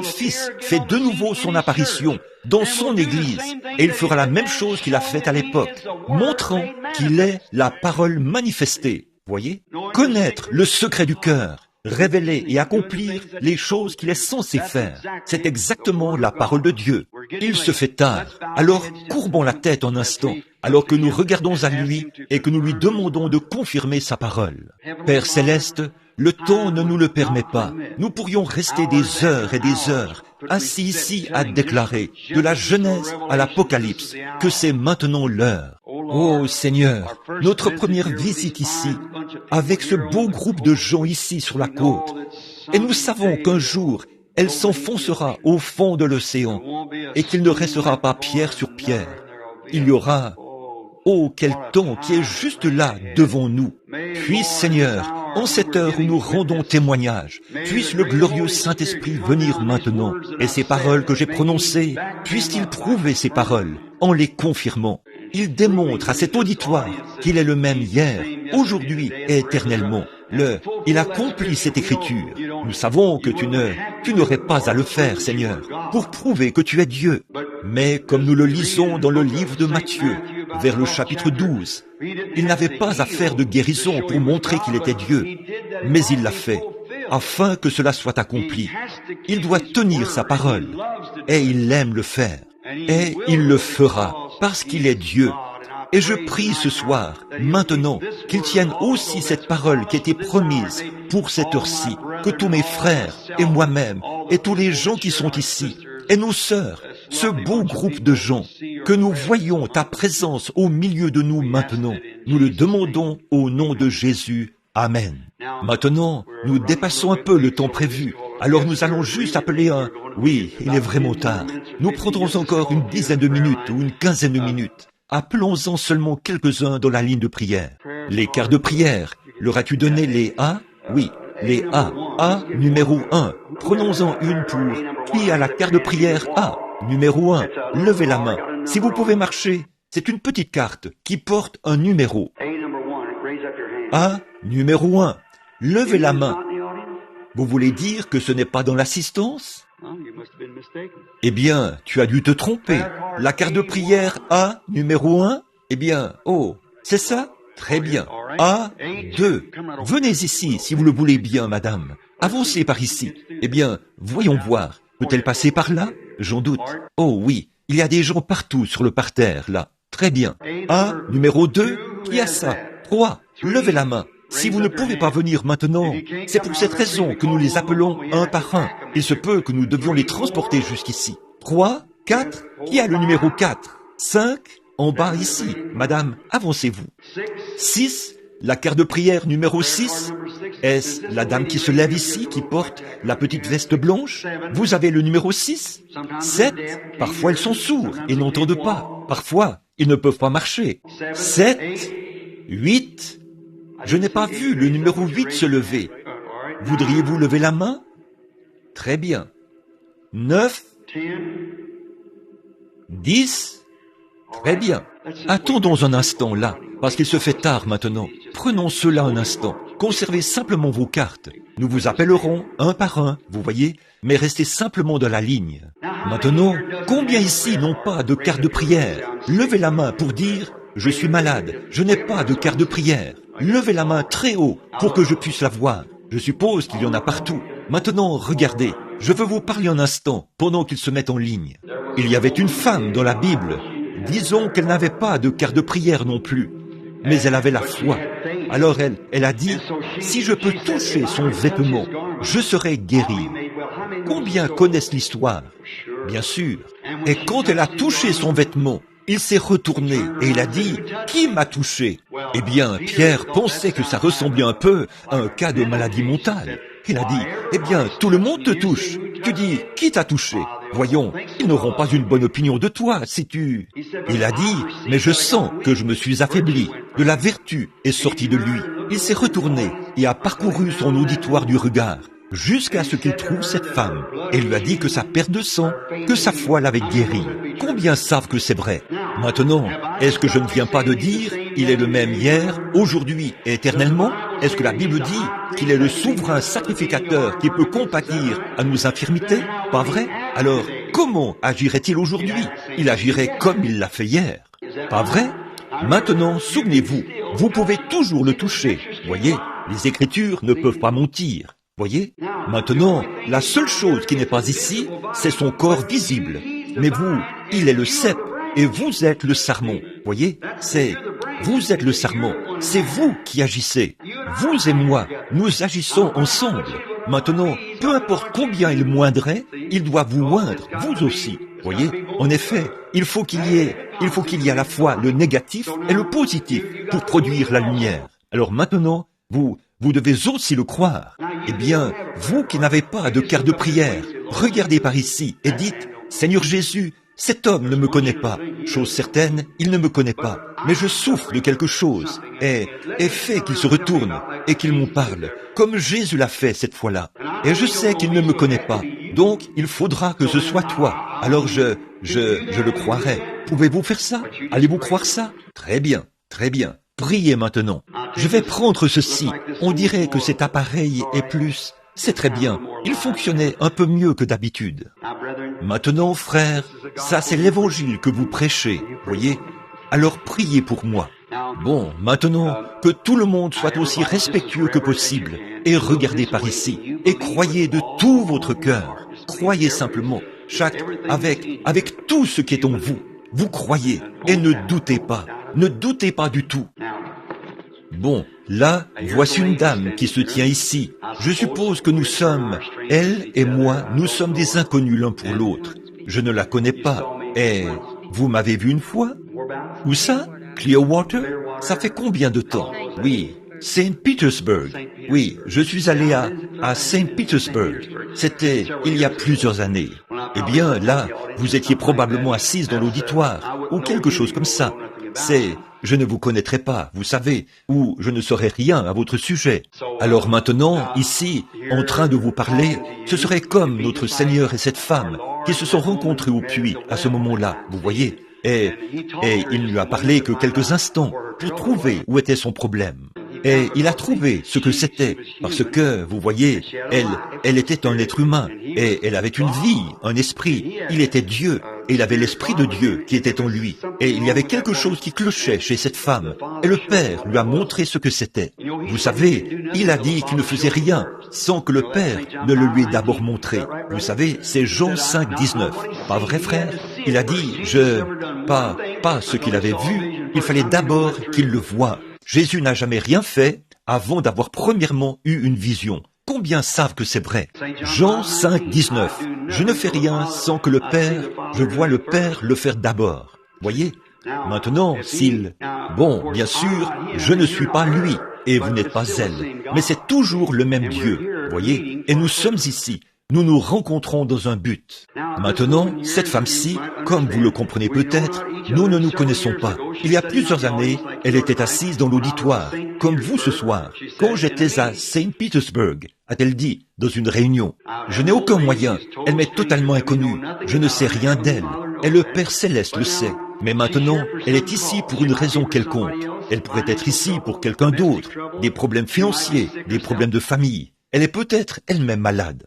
Fils, fait de nouveau son apparition dans son Église, et il fera la même chose qu'il a faite à l'époque, montrant qu'il est la parole manifestée. Voyez? Connaître le secret du cœur, révéler et accomplir les choses qu'il est censé faire. C'est exactement la parole de Dieu. Il se fait tard, alors courbons la tête un instant, alors que nous regardons à lui et que nous lui demandons de confirmer sa parole. Père Céleste, le temps ne nous le permet pas. Nous pourrions rester des heures et des heures assis ici à déclarer, de la Genèse à l'Apocalypse, que c'est maintenant l'heure. Oh Seigneur, notre première visite ici, avec ce beau groupe de gens ici sur la côte, et nous savons qu'un jour, elle s'enfoncera au fond de l'océan, et qu'il ne restera pas pierre sur pierre. Il y aura, oh quel temps qui est juste là devant nous. Puisse Seigneur, en cette heure où nous rendons témoignage, puisse le glorieux Saint-Esprit venir maintenant, et ces paroles que j'ai prononcées, puisse-t-il prouver ces paroles en les confirmant. Il démontre à cet auditoire qu'il est le même hier, aujourd'hui et éternellement. il accomplit cette écriture. Nous savons que tu n'aurais pas à le faire, Seigneur, pour prouver que tu es Dieu. Mais comme nous le lisons dans le livre de Matthieu, vers le chapitre 12, il n'avait pas à faire de guérison pour montrer qu'il était Dieu, mais il l'a fait, afin que cela soit accompli. Il doit tenir sa parole, et il aime le faire, et il le fera, parce qu'il est Dieu. Et je prie ce soir, maintenant, qu'il tienne aussi cette parole qui a été promise pour cette heure-ci, que tous mes frères et moi-même, et tous les gens qui sont ici, et nos sœurs, ce beau groupe de gens, que nous voyons ta présence au milieu de nous maintenant. Nous le demandons au nom de Jésus. Amen. Maintenant, nous dépassons un peu le temps prévu, alors nous allons juste appeler un... Oui, il est vraiment tard. Nous prendrons encore une dizaine de minutes ou une quinzaine de minutes. Appelons-en seulement quelques-uns dans la ligne de prière. Les quarts de prière, leur as-tu donné les A? Oui, les A. A numéro 1. Prenons-en une pour qui a la carte de prière A. Numéro 1. Levez la main. Si vous pouvez marcher, c'est une petite carte qui porte un numéro. A numéro 1. Levez la main. Vous voulez dire que ce n'est pas dans l'assistance? Eh bien, tu as dû te tromper. La carte de prière A, numéro 1, eh bien, oh, c'est ça? Très bien. A, 2. Venez ici, si vous le voulez bien, madame. Avancez par ici. Eh bien, voyons voir. Peut-elle passer par là? J'en doute. Oh oui, il y a des gens partout sur le parterre, là. Très bien. A, numéro 2, qui a ça? 3. Levez la main. Si vous ne pouvez pas venir maintenant, c'est pour cette raison que nous les appelons un par un. Il se peut que nous devions les transporter jusqu'ici. 3, 4, qui a le numéro 4? 5, en bas ici. Madame, avancez-vous. 6, la carte de prière numéro 6. Est-ce la dame qui se lève ici, qui porte la petite veste blanche? Vous avez le numéro 6. 7, parfois ils sont sourds et n'entendent pas. Parfois, ils ne peuvent pas marcher. 7, 8, je n'ai pas vu le numéro 8 se lever. Voudriez-vous lever la main? Très bien. 9, 10, très bien. Attendons un instant là, parce qu'il se fait tard maintenant. Prenons cela un instant. Conservez simplement vos cartes. Nous vous appellerons un par un, vous voyez, mais restez simplement dans la ligne. Maintenant, combien ici n'ont pas de carte de prière? Levez la main pour dire « Je suis malade, je n'ai pas de carte de prière ». Levez la main très haut pour que je puisse la voir. Je suppose qu'il y en a partout. Maintenant, regardez, je veux vous parler un instant pendant qu'ils se mettent en ligne. Il y avait une femme dans la Bible. Disons qu'elle n'avait pas de carte de prière non plus, mais elle avait la foi. Alors elle a dit, si je peux toucher son vêtement, je serai guérie. Combien connaissent l'histoire? Bien sûr. Et quand elle a touché son vêtement, il s'est retourné et il a dit, qui m'a touché? Eh bien, Pierre pensait que ça ressemblait un peu à un cas de maladie mentale. Il a dit, eh bien, tout le monde te touche. Tu dis, qui t'a touché? Voyons, ils n'auront pas une bonne opinion de toi si tu... Il a dit, mais je sens que je me suis affaibli. De la vertu est sortie de lui. Il s'est retourné et a parcouru son auditoire du regard, jusqu'à ce qu'il trouve cette femme, et lui a dit que sa perte de sang, que sa foi l'avait guéri. Combien savent que c'est vrai? Maintenant, est-ce que je ne viens pas de dire, il est le même hier, aujourd'hui et éternellement? Est-ce que la Bible dit qu'il est le souverain sacrificateur qui peut compatir à nos infirmités? Pas vrai? Alors, comment agirait-il aujourd'hui? Il agirait comme il l'a fait hier. Pas vrai? Maintenant, souvenez-vous, vous pouvez toujours le toucher. Voyez, les Écritures ne peuvent pas mentir. Voyez? Maintenant, la seule chose qui n'est pas ici, c'est son corps visible. Mais vous, il est le cep, et vous êtes le sarment. Voyez? Vous êtes le sarment. C'est vous qui agissez. Vous et moi, nous agissons ensemble. Maintenant, peu importe combien il moindrait, il doit vous moindre, vous aussi. Voyez? En effet, il faut qu'il y ait à la fois le négatif et le positif pour produire la lumière. Alors maintenant, vous devez aussi le croire. Eh bien, vous qui n'avez pas de carte de prière, regardez par ici et dites, Seigneur Jésus, cet homme ne me connaît pas. Chose certaine, il ne me connaît pas. Mais je souffre de quelque chose. Et fait qu'il se retourne et qu'il m'en parle, comme Jésus l'a fait cette fois-là. Et je sais qu'il ne me connaît pas. Donc, il faudra que ce soit toi. Alors je le croirai. Pouvez-vous faire ça? Allez-vous croire ça? Très bien, très bien. Priez maintenant. Je vais prendre ceci. On dirait que cet appareil est plus... C'est très bien. Il fonctionnait un peu mieux que d'habitude. Maintenant, frères, ça c'est l'évangile que vous prêchez, voyez? Alors priez pour moi. Bon, maintenant, que tout le monde soit aussi respectueux que possible. Et regardez par ici. Et croyez de tout votre cœur. Croyez simplement. Avec tout ce qui est en vous. Vous croyez. Et ne doutez pas. Ne doutez pas du tout. Bon, là, voici une dame qui se tient ici. Je suppose que nous sommes, elle et moi, nous sommes des inconnus l'un pour l'autre. Je ne la connais pas. Et vous m'avez vu une fois? Où ça? Clearwater? Ça fait combien de temps? Oui, Saint Petersburg. Oui, je suis allé à Saint Petersburg. C'était il y a plusieurs années. Eh bien, là, vous étiez probablement assise dans l'auditoire, ou quelque chose comme ça. Je ne vous connaîtrai pas, vous savez, ou je ne saurais rien à votre sujet. Alors maintenant, ici, en train de vous parler, ce serait comme notre Seigneur et cette femme qui se sont rencontrés au puits à ce moment-là, vous voyez. Et il ne lui a parlé que quelques instants pour trouver où était son problème. Et il a trouvé ce que c'était, parce que, vous voyez, elle était un être humain, et elle avait une vie, un esprit. Il était Dieu, et il avait l'esprit de Dieu qui était en lui. Et il y avait quelque chose qui clochait chez cette femme, et le Père lui a montré ce que c'était. Vous savez, il a dit qu'il ne faisait rien sans que le Père ne le lui ait d'abord montré. Vous savez, c'est Jean 5, 19. Pas vrai, frère? Il a dit, pas ce qu'il avait vu, il fallait d'abord qu'il le voie. Jésus n'a jamais rien fait avant d'avoir premièrement eu une vision. Combien savent que c'est vrai? Jean 5, 19. Je ne fais rien sans que je vois le Père le faire d'abord. Voyez? Maintenant, Bon, bien sûr, je ne suis pas lui, et vous n'êtes pas elle, mais c'est toujours le même Dieu. Voyez? Et nous sommes ici. Nous nous rencontrons dans un but. Maintenant, cette femme-ci, comme vous le comprenez peut-être, nous ne nous connaissons pas. Il y a plusieurs années, elle était assise dans l'auditoire, comme vous ce soir, quand j'étais à Saint Petersburg, a-t-elle dit, dans une réunion. Je n'ai aucun moyen, elle m'est totalement inconnue, je ne sais rien d'elle, et le Père Céleste le sait. Mais maintenant, elle est ici pour une raison quelconque. Elle pourrait être ici pour quelqu'un d'autre, des problèmes financiers, des problèmes de famille. Elle est peut-être elle-même malade.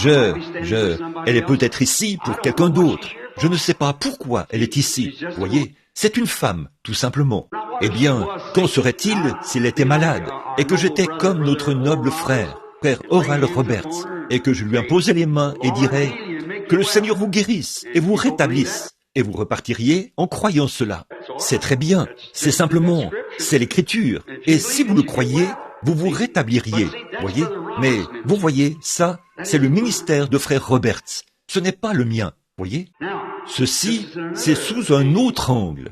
Elle est peut-être ici pour quelqu'un d'autre. Je ne sais pas pourquoi elle est ici. Voyez, c'est une femme, tout simplement. Eh bien, qu'en serait-il s'il était malade et que j'étais comme notre noble frère Oral Roberts, et que je lui imposais les mains et dirais que le Seigneur vous guérisse et vous rétablisse, et vous repartiriez en croyant cela. C'est très bien, c'est l'Écriture, et si vous le croyez, vous vous rétabliriez, voyez. Mais, vous voyez, ça, c'est le ministère de frère Roberts. Ce n'est pas le mien, voyez. Ceci, c'est sous un autre angle.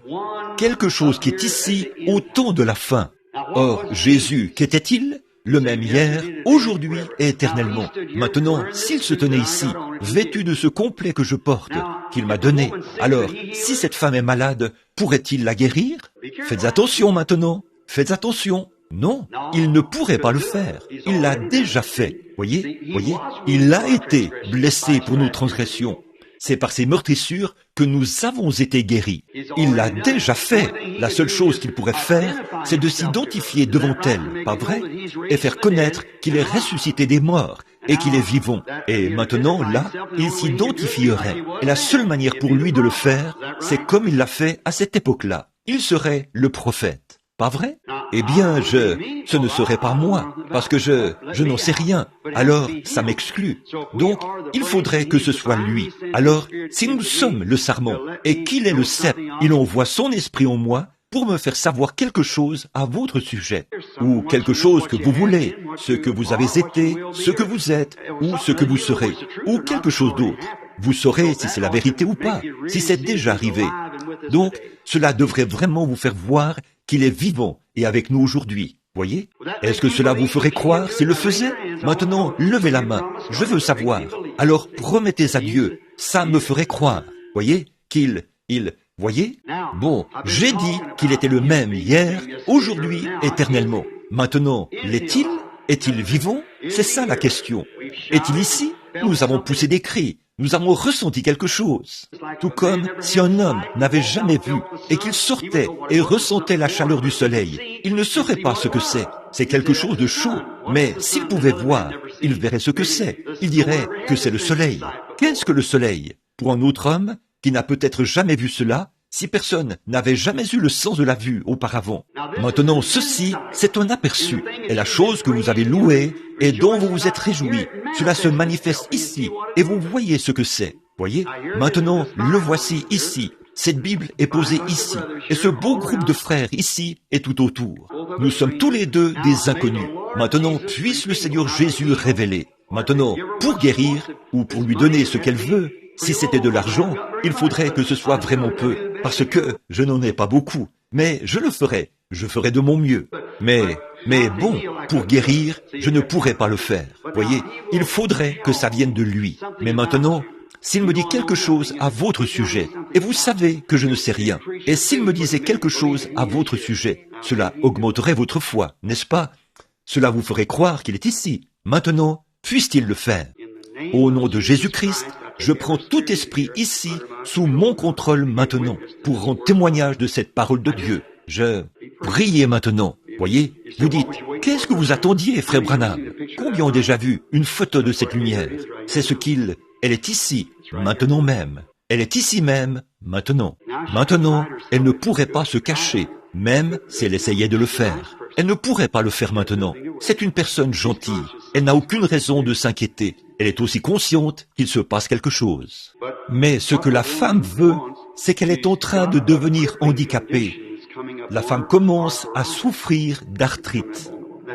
Quelque chose qui est ici au temps de la fin. Or, Jésus, qu'était-il? Le même hier, aujourd'hui et éternellement. Maintenant, s'il se tenait ici, vêtu de ce complet que je porte, qu'il m'a donné, alors, si cette femme est malade, pourrait-il la guérir? Faites attention maintenant, faites attention. Non, il ne pourrait pas le faire. Il l'a déjà fait. Voyez, il a été blessé pour nos transgressions. C'est par ses meurtrissures que nous avons été guéris. Il l'a déjà fait. La seule chose qu'il pourrait faire, c'est de s'identifier devant elle, pas vrai? Et faire connaître qu'il est ressuscité des morts et qu'il est vivant. Et maintenant, là, il s'identifierait. Et la seule manière pour lui de le faire, c'est comme il l'a fait à cette époque-là. Il serait le prophète. Pas vrai? Eh bien, ce ne serait pas moi, parce que je n'en sais rien. Alors, ça m'exclut. Donc, il faudrait que ce soit lui. Alors, si nous sommes le sarment, et qu'il est le cep, il envoie son esprit en moi pour me faire savoir quelque chose à votre sujet, ou quelque chose que vous voulez, ce que vous avez été, ce que vous êtes, ou ce que vous serez, ou quelque chose d'autre. Vous saurez si c'est la vérité ou pas, si c'est déjà arrivé. Donc, cela devrait vraiment vous faire voir qu'il est vivant et avec nous aujourd'hui. Voyez? Est-ce que cela vous ferait croire s'il le faisait? Maintenant, levez la main. Je veux savoir. Alors, promettez à Dieu. Ça me ferait croire. Voyez? Voyez? Bon, j'ai dit qu'il était le même hier, aujourd'hui, éternellement. Maintenant, l'est-il? Est-il vivant? C'est ça la question. Est-il ici? Nous avons poussé des cris. nous avons ressenti quelque chose. Tout comme si un homme n'avait jamais vu et qu'il sortait et ressentait la chaleur du soleil. Il ne saurait pas ce que c'est. C'est quelque chose de chaud. Mais s'il pouvait voir, il verrait ce que c'est. Il dirait que c'est le soleil. Qu'est-ce que le soleil? Pour un autre homme qui n'a peut-être jamais vu cela, si personne n'avait jamais eu le sens de la vue auparavant. Maintenant, ceci, c'est un aperçu, et la chose que vous avez louée et dont vous vous êtes réjouis, cela se manifeste ici, et vous voyez ce que c'est. Voyez? Maintenant, le voici ici. Cette Bible est posée ici, et ce beau groupe de frères ici est tout autour. Nous sommes tous les deux des inconnus. Maintenant, puisse le Seigneur Jésus révéler. Maintenant, pour guérir, ou pour lui donner ce qu'elle veut, si c'était de l'argent, il faudrait que ce soit vraiment peu, parce que je n'en ai pas beaucoup. Mais je le ferai, je ferai de mon mieux. Mais bon, pour guérir, je ne pourrais pas le faire. Voyez, il faudrait que ça vienne de lui. Mais maintenant, s'il me dit quelque chose à votre sujet, et vous savez que je ne sais rien, et s'il me disait quelque chose à votre sujet, cela augmenterait votre foi, n'est-ce pas? Cela vous ferait croire qu'il est ici. Maintenant, puisse-t-il le faire? Au nom de Jésus-Christ, je prends tout esprit ici sous mon contrôle maintenant pour rendre témoignage de cette parole de Dieu. Priez maintenant. Voyez, vous dites, qu'est-ce que vous attendiez, frère Branham? Combien ont déjà vu une photo de cette lumière? C'est ce elle est ici, maintenant même. Elle est ici même, maintenant. Maintenant, elle ne pourrait pas se cacher, même si elle essayait de le faire. Elle ne pourrait pas le faire maintenant. C'est une personne gentille. Elle n'a aucune raison de s'inquiéter. Elle est aussi consciente qu'il se passe quelque chose. Mais ce que la femme veut, c'est qu'elle est en train de devenir handicapée. La femme commence à souffrir d'arthrite.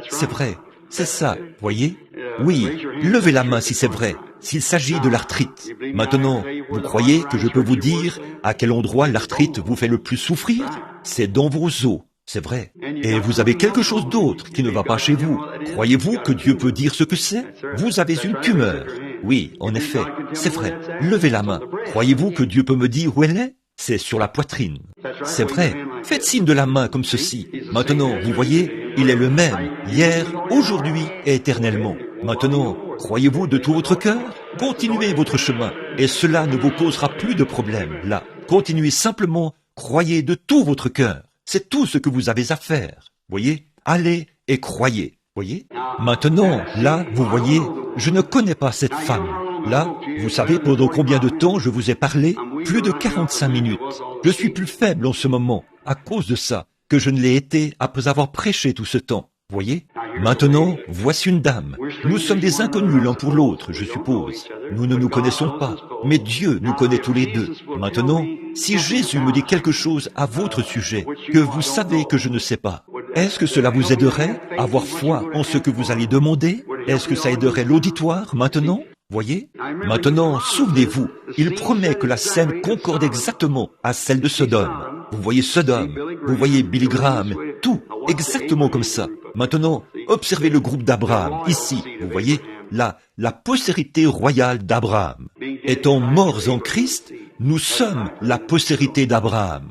C'est vrai, c'est ça, voyez? Oui, levez la main si c'est vrai, s'il s'agit de l'arthrite. Maintenant, vous croyez que je peux vous dire à quel endroit l'arthrite vous fait le plus souffrir? C'est dans vos os. C'est vrai. Et vous avez quelque chose d'autre qui ne va pas chez vous. Croyez-vous que Dieu peut dire ce que c'est? Vous avez une tumeur. Oui, en effet, c'est vrai. Levez la main. Croyez-vous que Dieu peut me dire où elle est? C'est sur la poitrine. C'est vrai. Faites signe de la main comme ceci. Maintenant, vous voyez, il est le même, hier, aujourd'hui et éternellement. Maintenant, croyez-vous de tout votre cœur? Continuez votre chemin, et cela ne vous posera plus de problème, là. Continuez simplement, croyez de tout votre cœur. C'est tout ce que vous avez à faire. Voyez? Allez et croyez. Voyez? Maintenant, là, vous voyez, je ne connais pas cette femme. Là, vous savez pendant combien de temps je vous ai parlé? Plus de 45 minutes. Je suis plus faible en ce moment, à cause de ça, que je ne l'ai été après avoir prêché tout ce temps. Voyez? Maintenant, voici une dame. Nous sommes des inconnus l'un pour l'autre, je suppose. Nous ne nous connaissons pas, mais Dieu nous connaît tous les deux. Maintenant, si Jésus me dit quelque chose à votre sujet, que vous savez que je ne sais pas, est-ce que cela vous aiderait à avoir foi en ce que vous allez demander? Est-ce que ça aiderait l'auditoire maintenant? Voyez? Maintenant, souvenez-vous, il promet que la scène concorde exactement à celle de Sodome. Vous voyez Sodome, vous voyez Billy Graham, tout, exactement comme ça. Maintenant, observez le groupe d'Abraham, ici, vous voyez, là, la postérité royale d'Abraham. Étant morts en Christ, nous sommes la postérité d'Abraham.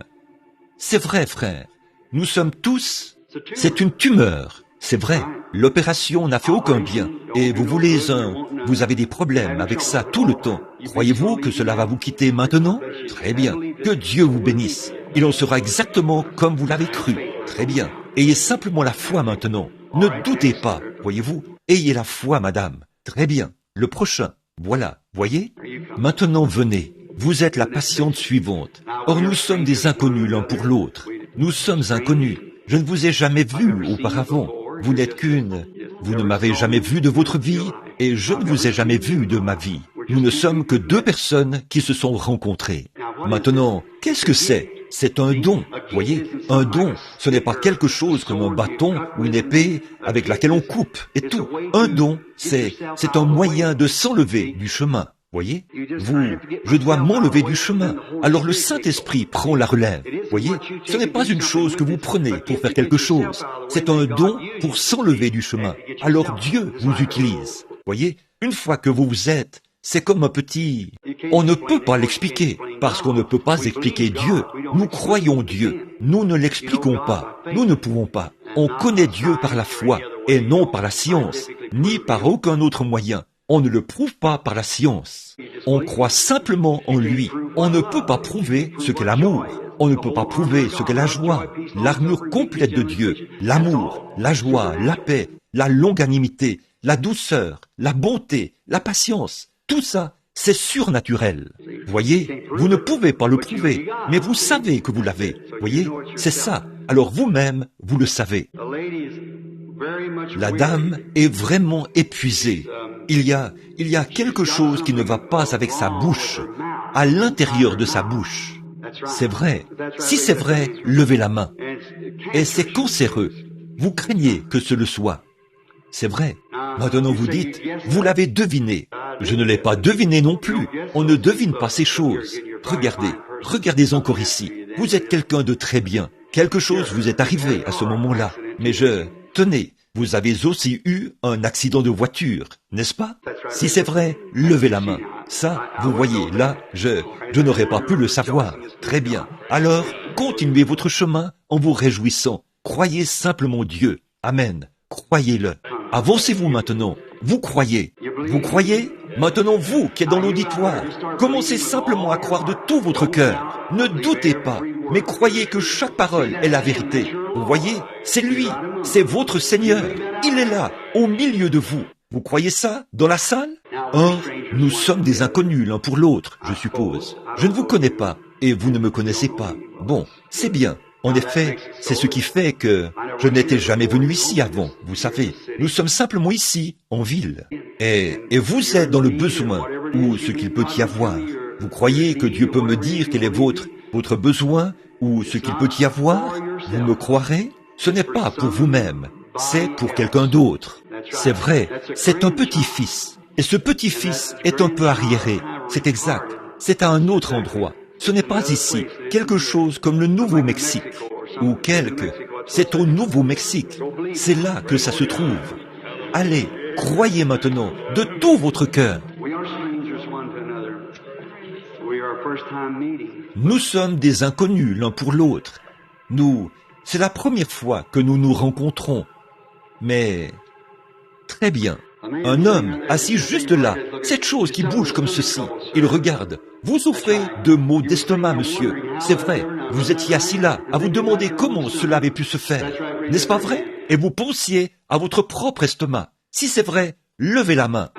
C'est vrai, frère, nous sommes tous, c'est une tumeur. C'est vrai, l'opération n'a fait aucun bien, et vous avez des problèmes avec ça tout le temps. Croyez-vous que cela va vous quitter maintenant? Très bien, que Dieu vous bénisse. Il en sera exactement comme vous l'avez cru. Très bien, ayez simplement la foi maintenant. Ne doutez pas, voyez-vous, ayez la foi, madame. Très bien, le prochain, voilà, voyez? Maintenant venez, vous êtes la patiente suivante. Or nous sommes des inconnus l'un pour l'autre. Nous sommes inconnus. Je ne vous ai jamais vu auparavant. Vous n'êtes vous ne m'avez jamais vu de votre vie, et je ne vous ai jamais vu de ma vie. Nous ne sommes que deux personnes qui se sont rencontrées. Maintenant, qu'est-ce que c'est? C'est un don, voyez? Un don, ce n'est pas quelque chose comme un bâton ou une épée avec laquelle on coupe et tout. Un don, c'est un moyen de s'enlever du chemin. Voyez? Je dois m'enlever du chemin. Alors le Saint-Esprit prend la relève. Voyez? Ce n'est pas une chose que vous prenez pour faire quelque chose. C'est un don pour s'enlever du chemin. Alors Dieu vous utilise. Voyez? Une fois que vous êtes, c'est comme un petit... On ne peut pas l'expliquer, parce qu'on ne peut pas expliquer Dieu. Nous croyons Dieu. Nous ne l'expliquons pas. Nous ne pouvons pas. On connaît Dieu par la foi, et non par la science, ni par aucun autre moyen. On ne le prouve pas par la science. On croit simplement en lui. On ne peut pas prouver ce qu'est l'amour. On ne peut pas prouver ce qu'est la joie, l'armure complète de Dieu, l'amour, la joie, la paix, la longanimité, la douceur, la bonté, la patience. Tout ça, c'est surnaturel. Voyez, vous ne pouvez pas le prouver, mais vous savez que vous l'avez. Voyez, c'est ça. Alors vous-même, vous le savez. La dame est vraiment épuisée. Il y a quelque chose qui ne va pas avec sa bouche, à l'intérieur de sa bouche. C'est vrai. Si c'est vrai, levez la main. Et c'est cancéreux. Vous craignez que ce le soit. C'est vrai. Maintenant vous dites, vous l'avez deviné. Je ne l'ai pas deviné non plus. On ne devine pas ces choses. Regardez encore ici. Vous êtes quelqu'un de très bien. Quelque chose vous est arrivé à ce moment-là. Mais tenez, vous avez aussi eu un accident de voiture, n'est-ce pas? Si c'est vrai, levez la main. Ça, vous voyez, là, je n'aurais pas pu le savoir. Très bien. Alors, continuez votre chemin en vous réjouissant. Croyez simplement Dieu. Amen. Croyez-le. Avancez-vous maintenant. Vous croyez. Vous croyez? Maintenant, vous qui êtes dans l'auditoire, commencez simplement à croire de tout votre cœur. Ne doutez pas, mais croyez que chaque parole est la vérité. Vous voyez, c'est lui, c'est votre Seigneur. Il est là, au milieu de vous. Vous croyez ça, dans la salle? Or, nous sommes des inconnus l'un pour l'autre, je suppose. Je ne vous connais pas, et vous ne me connaissez pas. Bon, c'est bien. En effet, c'est ce qui fait que je n'étais jamais venu ici avant, vous savez. Nous sommes simplement ici, en ville. Et vous êtes dans le besoin, ou ce qu'il peut y avoir. Vous croyez que Dieu peut me dire quel est votre besoin, ou ce qu'il peut y avoir? Vous me croirez? Ce n'est pas pour vous-même, c'est pour quelqu'un d'autre. C'est vrai, c'est un petit-fils. Et ce petit-fils est un peu arriéré. C'est exact. C'est à un autre endroit. Ce n'est pas ici, quelque chose comme le Nouveau-Mexique, ou c'est au Nouveau-Mexique. C'est là que ça se trouve. Allez, croyez maintenant, de tout votre cœur. Nous sommes des inconnus l'un pour l'autre. C'est la première fois que nous nous rencontrons. Mais, très bien. Un homme assis juste là, cette chose qui bouge comme ceci, il regarde. Vous souffrez de maux d'estomac, monsieur. C'est vrai, vous étiez assis là, à vous demander comment cela avait pu se faire. N'est-ce pas vrai? Et vous pensiez à votre propre estomac. Si c'est vrai, levez la main.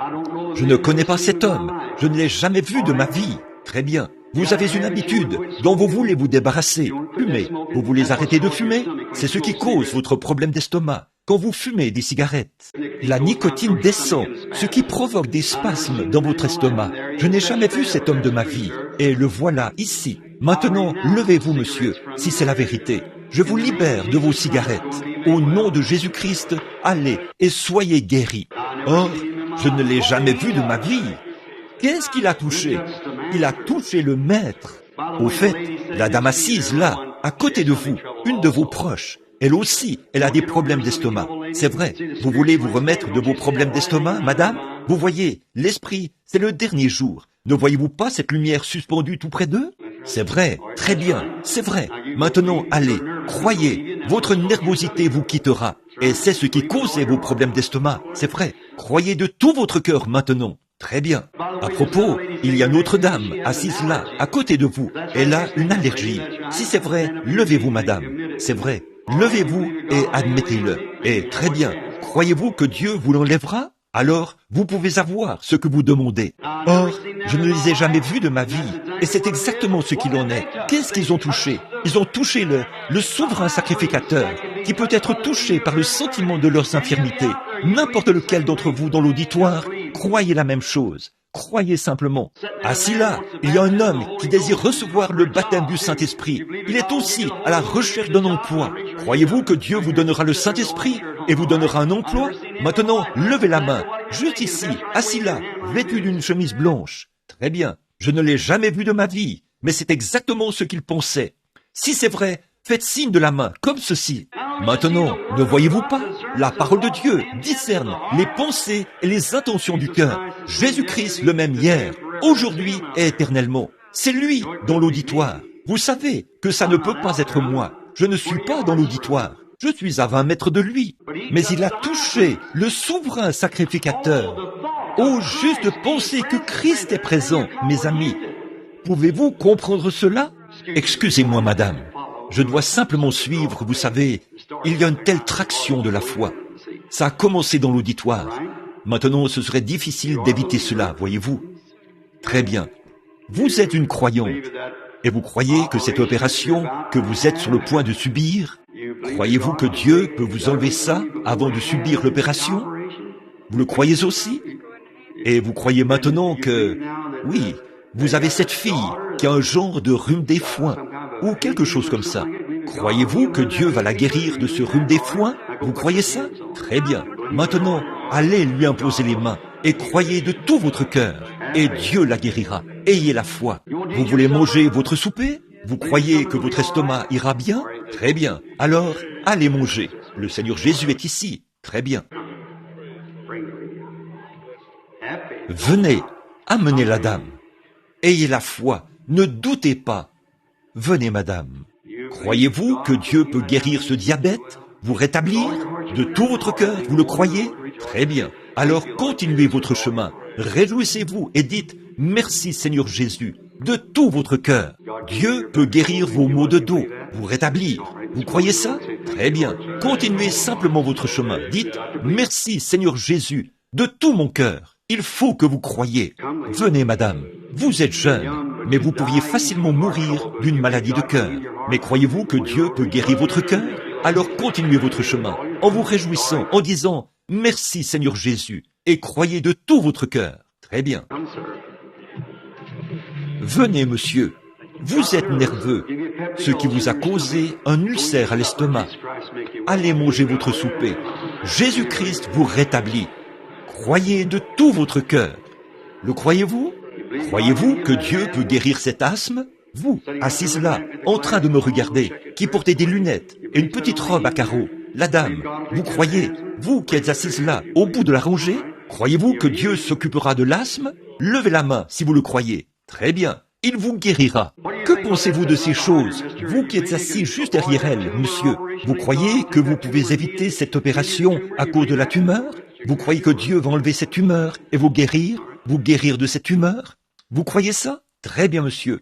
Je ne connais pas cet homme, je ne l'ai jamais vu de ma vie. Très bien. Vous avez une habitude dont vous voulez vous débarrasser. Fumer. Vous voulez arrêter de fumer? C'est ce qui cause votre problème d'estomac. Quand vous fumez des cigarettes, la nicotine descend, ce qui provoque des spasmes dans votre estomac. Je n'ai jamais vu cet homme de ma vie, et le voilà ici. Maintenant, levez-vous, monsieur, si c'est la vérité. Je vous libère de vos cigarettes. Au nom de Jésus-Christ, allez et soyez guéris. Or, je ne l'ai jamais vu de ma vie. Qu'est-ce qu'il a touché? Il a touché le maître. Au fait, la dame assise là, à côté de vous, une de vos proches, elle aussi, elle a des problèmes d'estomac. C'est vrai. Vous voulez vous remettre de vos problèmes d'estomac, madame? Vous voyez, l'esprit, c'est le dernier jour. Ne voyez-vous pas cette lumière suspendue tout près d'eux? C'est vrai. Très bien. C'est vrai. Maintenant, allez. Croyez. Votre nervosité vous quittera. Et c'est ce qui causait vos problèmes d'estomac. C'est vrai. Croyez de tout votre cœur maintenant. Très bien. À propos, il y a une autre dame, assise là, à côté de vous. Elle a une allergie. Si c'est vrai, levez-vous, madame. C'est vrai. Levez-vous et admettez-le. Et très bien. Croyez-vous que Dieu vous l'enlèvera? Alors, vous pouvez avoir ce que vous demandez. Or, je ne les ai jamais vus de ma vie. Et c'est exactement ce qu'il en est. Qu'est-ce qu'ils ont touché? Ils ont touché le souverain sacrificateur, qui peut être touché par le sentiment de leurs infirmités. N'importe lequel d'entre vous dans l'auditoire, croyez la même chose. Croyez simplement. Assis là, il y a un homme qui désire recevoir le baptême du Saint-Esprit. Il est aussi à la recherche d'un emploi. Croyez-vous que Dieu vous donnera le Saint-Esprit et vous donnera un emploi? Maintenant, levez la main. Juste ici, assis là, vêtu d'une chemise blanche. Très bien. Je ne l'ai jamais vu de ma vie, mais c'est exactement ce qu'il pensait. Si c'est vrai, faites signe de la main, comme ceci. Maintenant, ne voyez-vous pas? La parole de Dieu discerne les pensées et les intentions du cœur. Jésus-Christ le même hier, aujourd'hui et éternellement. C'est lui dans l'auditoire. Vous savez que ça ne peut pas être moi. Je ne suis pas dans l'auditoire. Je suis à 20 mètres de lui. Mais il a touché le souverain sacrificateur. Oh, juste penser que Christ est présent, mes amis. Pouvez-vous comprendre cela? Excusez-moi, madame. Je dois simplement suivre, vous savez, il y a une telle traction de la foi. Ça a commencé dans l'auditoire. Maintenant, ce serait difficile d'éviter cela, voyez-vous. Très bien. Vous êtes une croyante. Et vous croyez que cette opération que vous êtes sur le point de subir, croyez-vous que Dieu peut vous enlever ça avant de subir l'opération? Vous le croyez aussi? Et vous croyez maintenant que, oui, vous avez cette fille qui a un genre de rhume des foins, ou quelque chose comme ça. Croyez-vous que Dieu va la guérir de ce rhume des foins? Vous croyez ça? Très bien. Maintenant, allez lui imposer les mains et croyez de tout votre cœur, et Dieu la guérira. Ayez la foi. Vous voulez manger votre souper? Vous croyez que votre estomac ira bien? Très bien. Alors, allez manger. Le Seigneur Jésus est ici. Très bien. Venez, amenez la dame. Ayez la foi, ne doutez pas. Venez, madame. Croyez-vous que Dieu peut guérir ce diabète, vous rétablir? De tout votre cœur, vous le croyez? Très bien. Alors continuez votre chemin. Réjouissez-vous et dites « Merci Seigneur Jésus » de tout votre cœur. Dieu peut guérir vos maux de dos, vous rétablir. Vous croyez ça? Très bien. Continuez simplement votre chemin. Dites « Merci Seigneur Jésus » de tout mon cœur. Il faut que vous croyiez. Venez, madame. Vous êtes jeune, mais vous pourriez facilement mourir d'une maladie de cœur. Mais croyez-vous que Dieu peut guérir votre cœur? Alors continuez votre chemin en vous réjouissant, en disant « Merci Seigneur Jésus » et croyez de tout votre cœur. Très bien. Venez, monsieur. Vous êtes nerveux, ce qui vous a causé un ulcère à l'estomac. Allez manger votre souper. Jésus-Christ vous rétablit. Croyez de tout votre cœur. Le croyez-vous? Croyez-vous que Dieu peut guérir cet asthme? Vous, assise là, en train de me regarder, qui portez des lunettes et une petite robe à carreaux. La dame, vous croyez? Vous qui êtes assise là, au bout de la rangée? Croyez-vous que Dieu s'occupera de l'asthme? Levez la main si vous le croyez. Très bien, il vous guérira. Que pensez-vous de ces choses? Vous qui êtes assis juste derrière elle, monsieur, vous croyez que vous pouvez éviter cette opération à cause de la tumeur? Vous croyez que Dieu va enlever cette tumeur et vous guérir de cette tumeur? Vous croyez ça? Très bien, monsieur.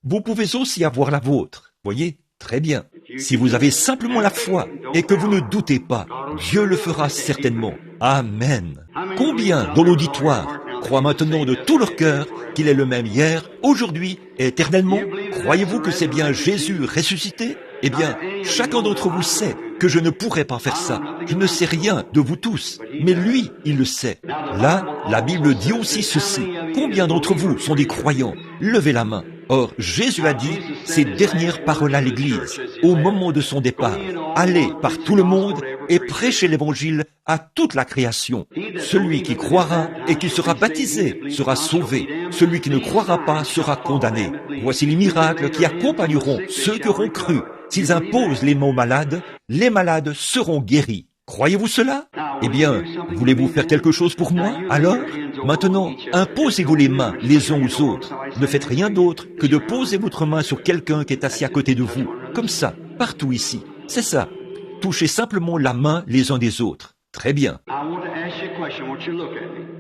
Vous pouvez aussi avoir la vôtre. Voyez? Très bien. Si vous avez simplement la foi et que vous ne doutez pas, Dieu le fera certainement. Amen. Combien dans l'auditoire croient maintenant de tout leur cœur qu'il est le même hier, aujourd'hui et éternellement? Croyez-vous que c'est bien Jésus ressuscité? Eh bien, chacun d'entre vous sait que je ne pourrais pas faire ça. Je ne sais rien de vous tous, mais lui, il le sait. Là, la Bible dit aussi ceci. Combien d'entre vous sont des croyants? Levez la main. Or, Jésus a dit ces dernières paroles à l'Église, au moment de son départ. Allez par tout le monde et prêchez l'Évangile à toute la création. Celui qui croira et qui sera baptisé sera sauvé. Celui qui ne croira pas sera condamné. Voici les miracles qui accompagneront ceux qui auront cru. S'ils imposent les mains aux malades, les malades seront guéris. Croyez-vous cela? Eh bien, voulez-vous faire quelque chose pour moi? Alors, maintenant, imposez-vous les mains les uns aux autres. Ne faites rien d'autre que de poser votre main sur quelqu'un qui est assis à côté de vous. Comme ça, partout ici. C'est ça. Touchez simplement la main les uns des autres. Très bien.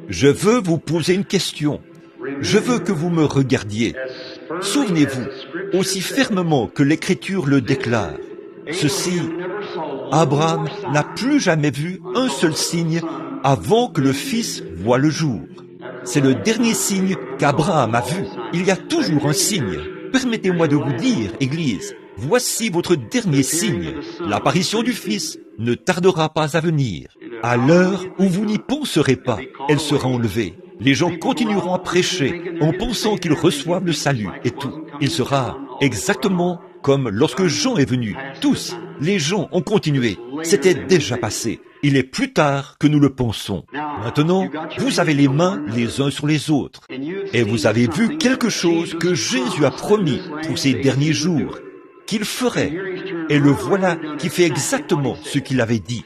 Je veux vous poser une question. Je veux que vous me regardiez. Souvenez-vous, aussi fermement que l'Écriture le déclare, ceci, Abraham n'a plus jamais vu un seul signe avant que le Fils voie le jour. C'est le dernier signe qu'Abraham a vu. Il y a toujours un signe. Permettez-moi de vous dire, Église, voici votre dernier signe. L'apparition du Fils ne tardera pas à venir. À l'heure où vous n'y penserez pas, elle sera enlevée. Les gens continueront à prêcher en pensant qu'ils reçoivent le salut et tout. Il sera exactement comme lorsque Jean est venu. Tous, les gens ont continué. C'était déjà passé. Il est plus tard que nous le pensons. Maintenant, vous avez les mains les uns sur les autres. Et vous avez vu quelque chose que Jésus a promis pour ces derniers jours, qu'il ferait. Et le voilà qui fait exactement ce qu'il avait dit.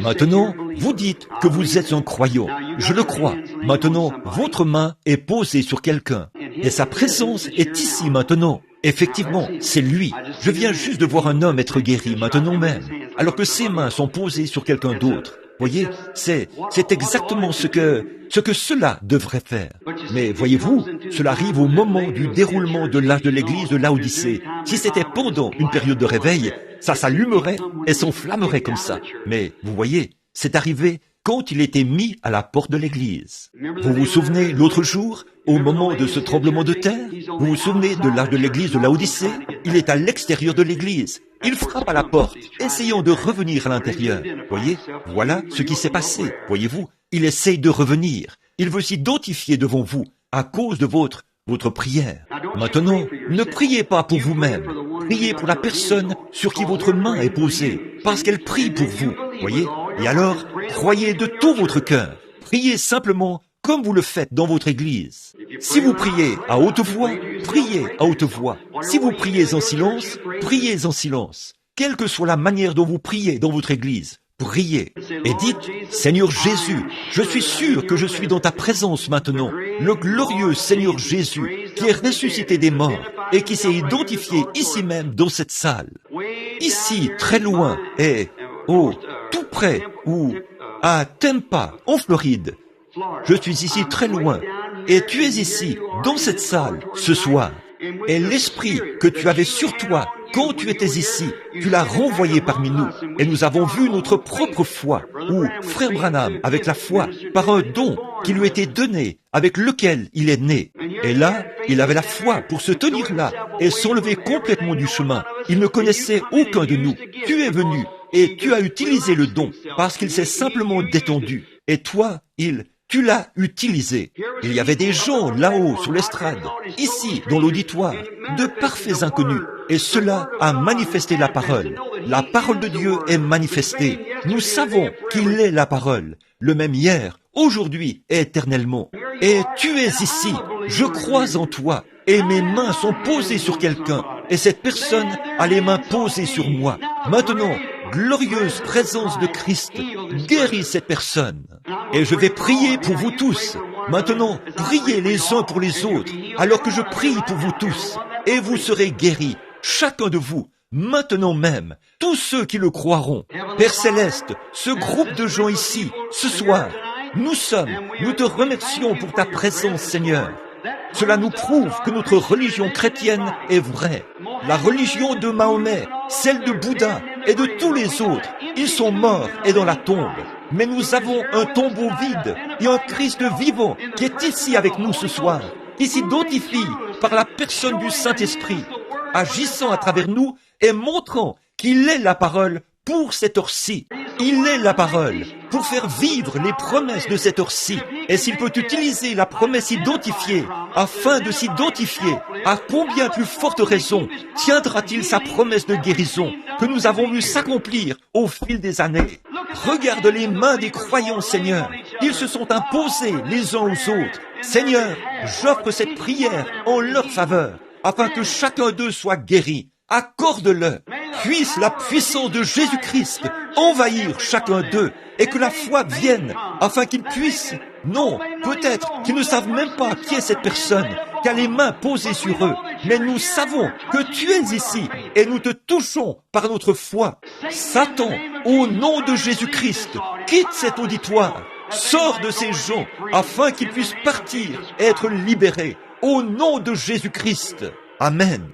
Maintenant, vous dites que vous êtes un croyant. Je le crois. Maintenant, votre main est posée sur quelqu'un. Et sa présence est ici maintenant. Effectivement, c'est lui. Je viens juste de voir un homme être guéri maintenant même, alors que ses mains sont posées sur quelqu'un d'autre. Voyez, c'est exactement ce que cela devrait faire. Mais voyez-vous, cela arrive au moment du déroulement de l'âge de l'Église de Laodicée. Si c'était pendant une période de réveil, ça s'allumerait et s'enflammerait comme ça. Mais vous voyez, c'est arrivé quand il était mis à la porte de l'Église. Vous vous souvenez l'autre jour, au moment de ce tremblement de terre, vous vous souvenez de l'âge de l'Église de Laodicée? Il est à l'extérieur de l'Église. Il frappe à la porte, essayant de revenir à l'intérieur. Voyez, voilà ce qui s'est passé. Voyez-vous, il essaye de revenir. Il veut s'identifier devant vous à cause de votre prière. Maintenant, ne priez pas pour vous-même. Priez pour la personne sur qui votre main est posée, parce qu'elle prie pour vous. Voyez? Et alors, croyez de tout votre cœur. Priez simplement comme vous le faites dans votre église. Si vous priez à haute voix, priez à haute voix. Si vous priez en silence, priez en silence. Quelle que soit la manière dont vous priez dans votre église, priez. Et dites, Seigneur Jésus, je suis sûr que je suis dans ta présence maintenant. Le glorieux Seigneur Jésus, qui est ressuscité des morts et qui s'est identifié ici même dans cette salle. Ici, très loin, et, tout près, ou à Tampa, en Floride. Je suis ici très loin, et tu es ici, dans cette salle, ce soir. Et l'esprit que tu avais sur toi, quand tu étais ici, tu l'as renvoyé parmi nous. Et nous avons vu notre propre foi, ou Frère Branham, avec la foi, par un don qui lui était donné, avec lequel il est né. Et là, il avait la foi pour se tenir là, et s'enlever complètement du chemin. Il ne connaissait aucun de nous. Tu es venu, et tu as utilisé le don, parce qu'il s'est simplement détendu. Et toi, tu l'as utilisé. Il y avait des gens là-haut sur l'estrade, ici dans l'auditoire, de parfaits inconnus. Et cela a manifesté la parole. La parole de Dieu est manifestée. Nous savons qu'il est la parole, le même hier, aujourd'hui et éternellement. Et tu es ici, je crois en toi, et mes mains sont posées sur quelqu'un, et cette personne a les mains posées sur moi. Maintenant, glorieuse présence de Christ, guéris cette personne. Et je vais prier pour vous tous. Maintenant, priez les uns pour les autres, alors que je prie pour vous tous. Et vous serez guéris, chacun de vous, maintenant même, tous ceux qui le croiront. Père Céleste, ce groupe de gens ici, ce soir, nous te remercions pour ta présence, Seigneur. Cela nous prouve que notre religion chrétienne est vraie. La religion de Mahomet, celle de Bouddha et de tous les autres, ils sont morts et dans la tombe. Mais nous avons un tombeau vide et un Christ vivant qui est ici avec nous ce soir, qui s'identifie par la personne du Saint-Esprit, agissant à travers nous et montrant qu'il est la parole pour cette heure-ci. Il est la parole pour faire vivre les promesses de cette heure-ci. Et s'il peut utiliser la promesse identifiée afin de s'identifier, à combien plus forte raison tiendra-t-il sa promesse de guérison que nous avons vu s'accomplir au fil des années? Regarde les mains des croyants, Seigneur. Ils se sont imposés les uns aux autres. Seigneur, j'offre cette prière en leur faveur, afin que chacun d'eux soit guéri. Accorde-le. Puisse la puissance de Jésus-Christ envahir chacun d'eux et que la foi vienne afin qu'ils puissent, non, peut-être qu'ils ne savent même pas qui est cette personne qui a les mains posées sur eux, mais nous savons que tu es ici et nous te touchons par notre foi. Satan, au nom de Jésus-Christ, quitte cet auditoire, sors de ces gens afin qu'ils puissent partir et être libérés. Au nom de Jésus-Christ. Amen.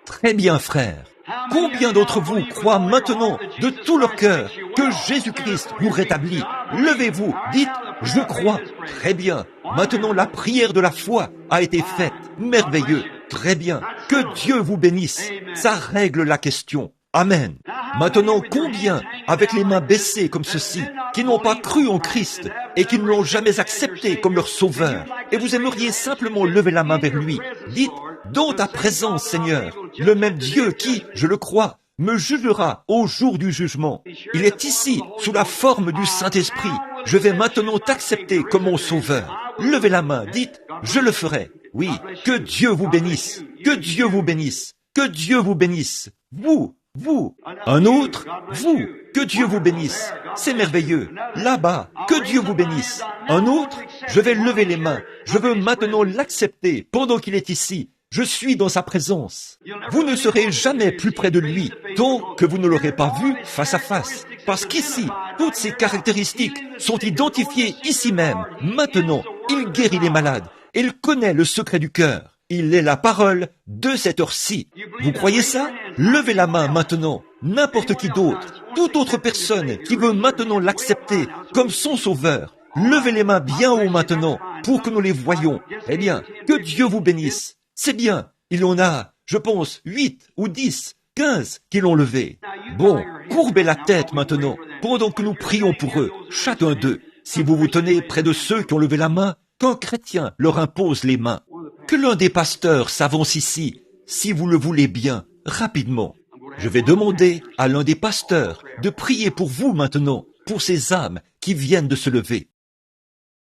Très bien, frères. Combien d'entre vous croient maintenant de tout leur cœur que Jésus-Christ vous rétablit? Levez-vous, dites, je crois. Très bien. Maintenant, la prière de la foi a été faite. Merveilleux. Très bien. Que Dieu vous bénisse. Ça règle la question. Amen. Maintenant, combien, avec les mains baissées comme ceci, qui n'ont pas cru en Christ et qui ne l'ont jamais accepté comme leur sauveur, et vous aimeriez simplement lever la main vers lui, dites, dans ta présence, Seigneur, le même Dieu qui, je le crois, me jugera au jour du jugement. Il est ici, sous la forme du Saint-Esprit. Je vais maintenant t'accepter comme mon sauveur. Levez la main, dites, je le ferai. Oui, que Dieu vous bénisse, que Dieu vous bénisse, que Dieu vous bénisse. Vous, un autre, vous, que Dieu vous bénisse. C'est merveilleux. Là-bas, que Dieu vous bénisse. Un autre, je vais lever les mains. Je veux maintenant l'accepter pendant qu'il est ici. Je suis dans sa présence. Vous ne serez jamais plus près de lui tant que vous ne l'aurez pas vu face à face. Parce qu'ici, toutes ces caractéristiques sont identifiées ici même, maintenant. Il guérit les malades. Il connaît le secret du cœur. Il est la parole de cette heure-ci. Vous croyez ça? Levez la main maintenant. N'importe qui d'autre, toute autre personne qui veut maintenant l'accepter comme son sauveur. Levez les mains bien haut maintenant pour que nous les voyions. Eh bien, que Dieu vous bénisse. C'est bien. Il y en a, je pense, 8 ou 10, 15 qui l'ont levé. Bon, courbez la tête maintenant pendant que nous prions pour eux, chacun d'eux. Si vous vous tenez près de ceux qui ont levé la main, qu'un chrétien leur impose les mains. Que l'un des pasteurs s'avance ici, si vous le voulez bien, rapidement. Je vais demander à l'un des pasteurs de prier pour vous maintenant, pour ces âmes qui viennent de se lever.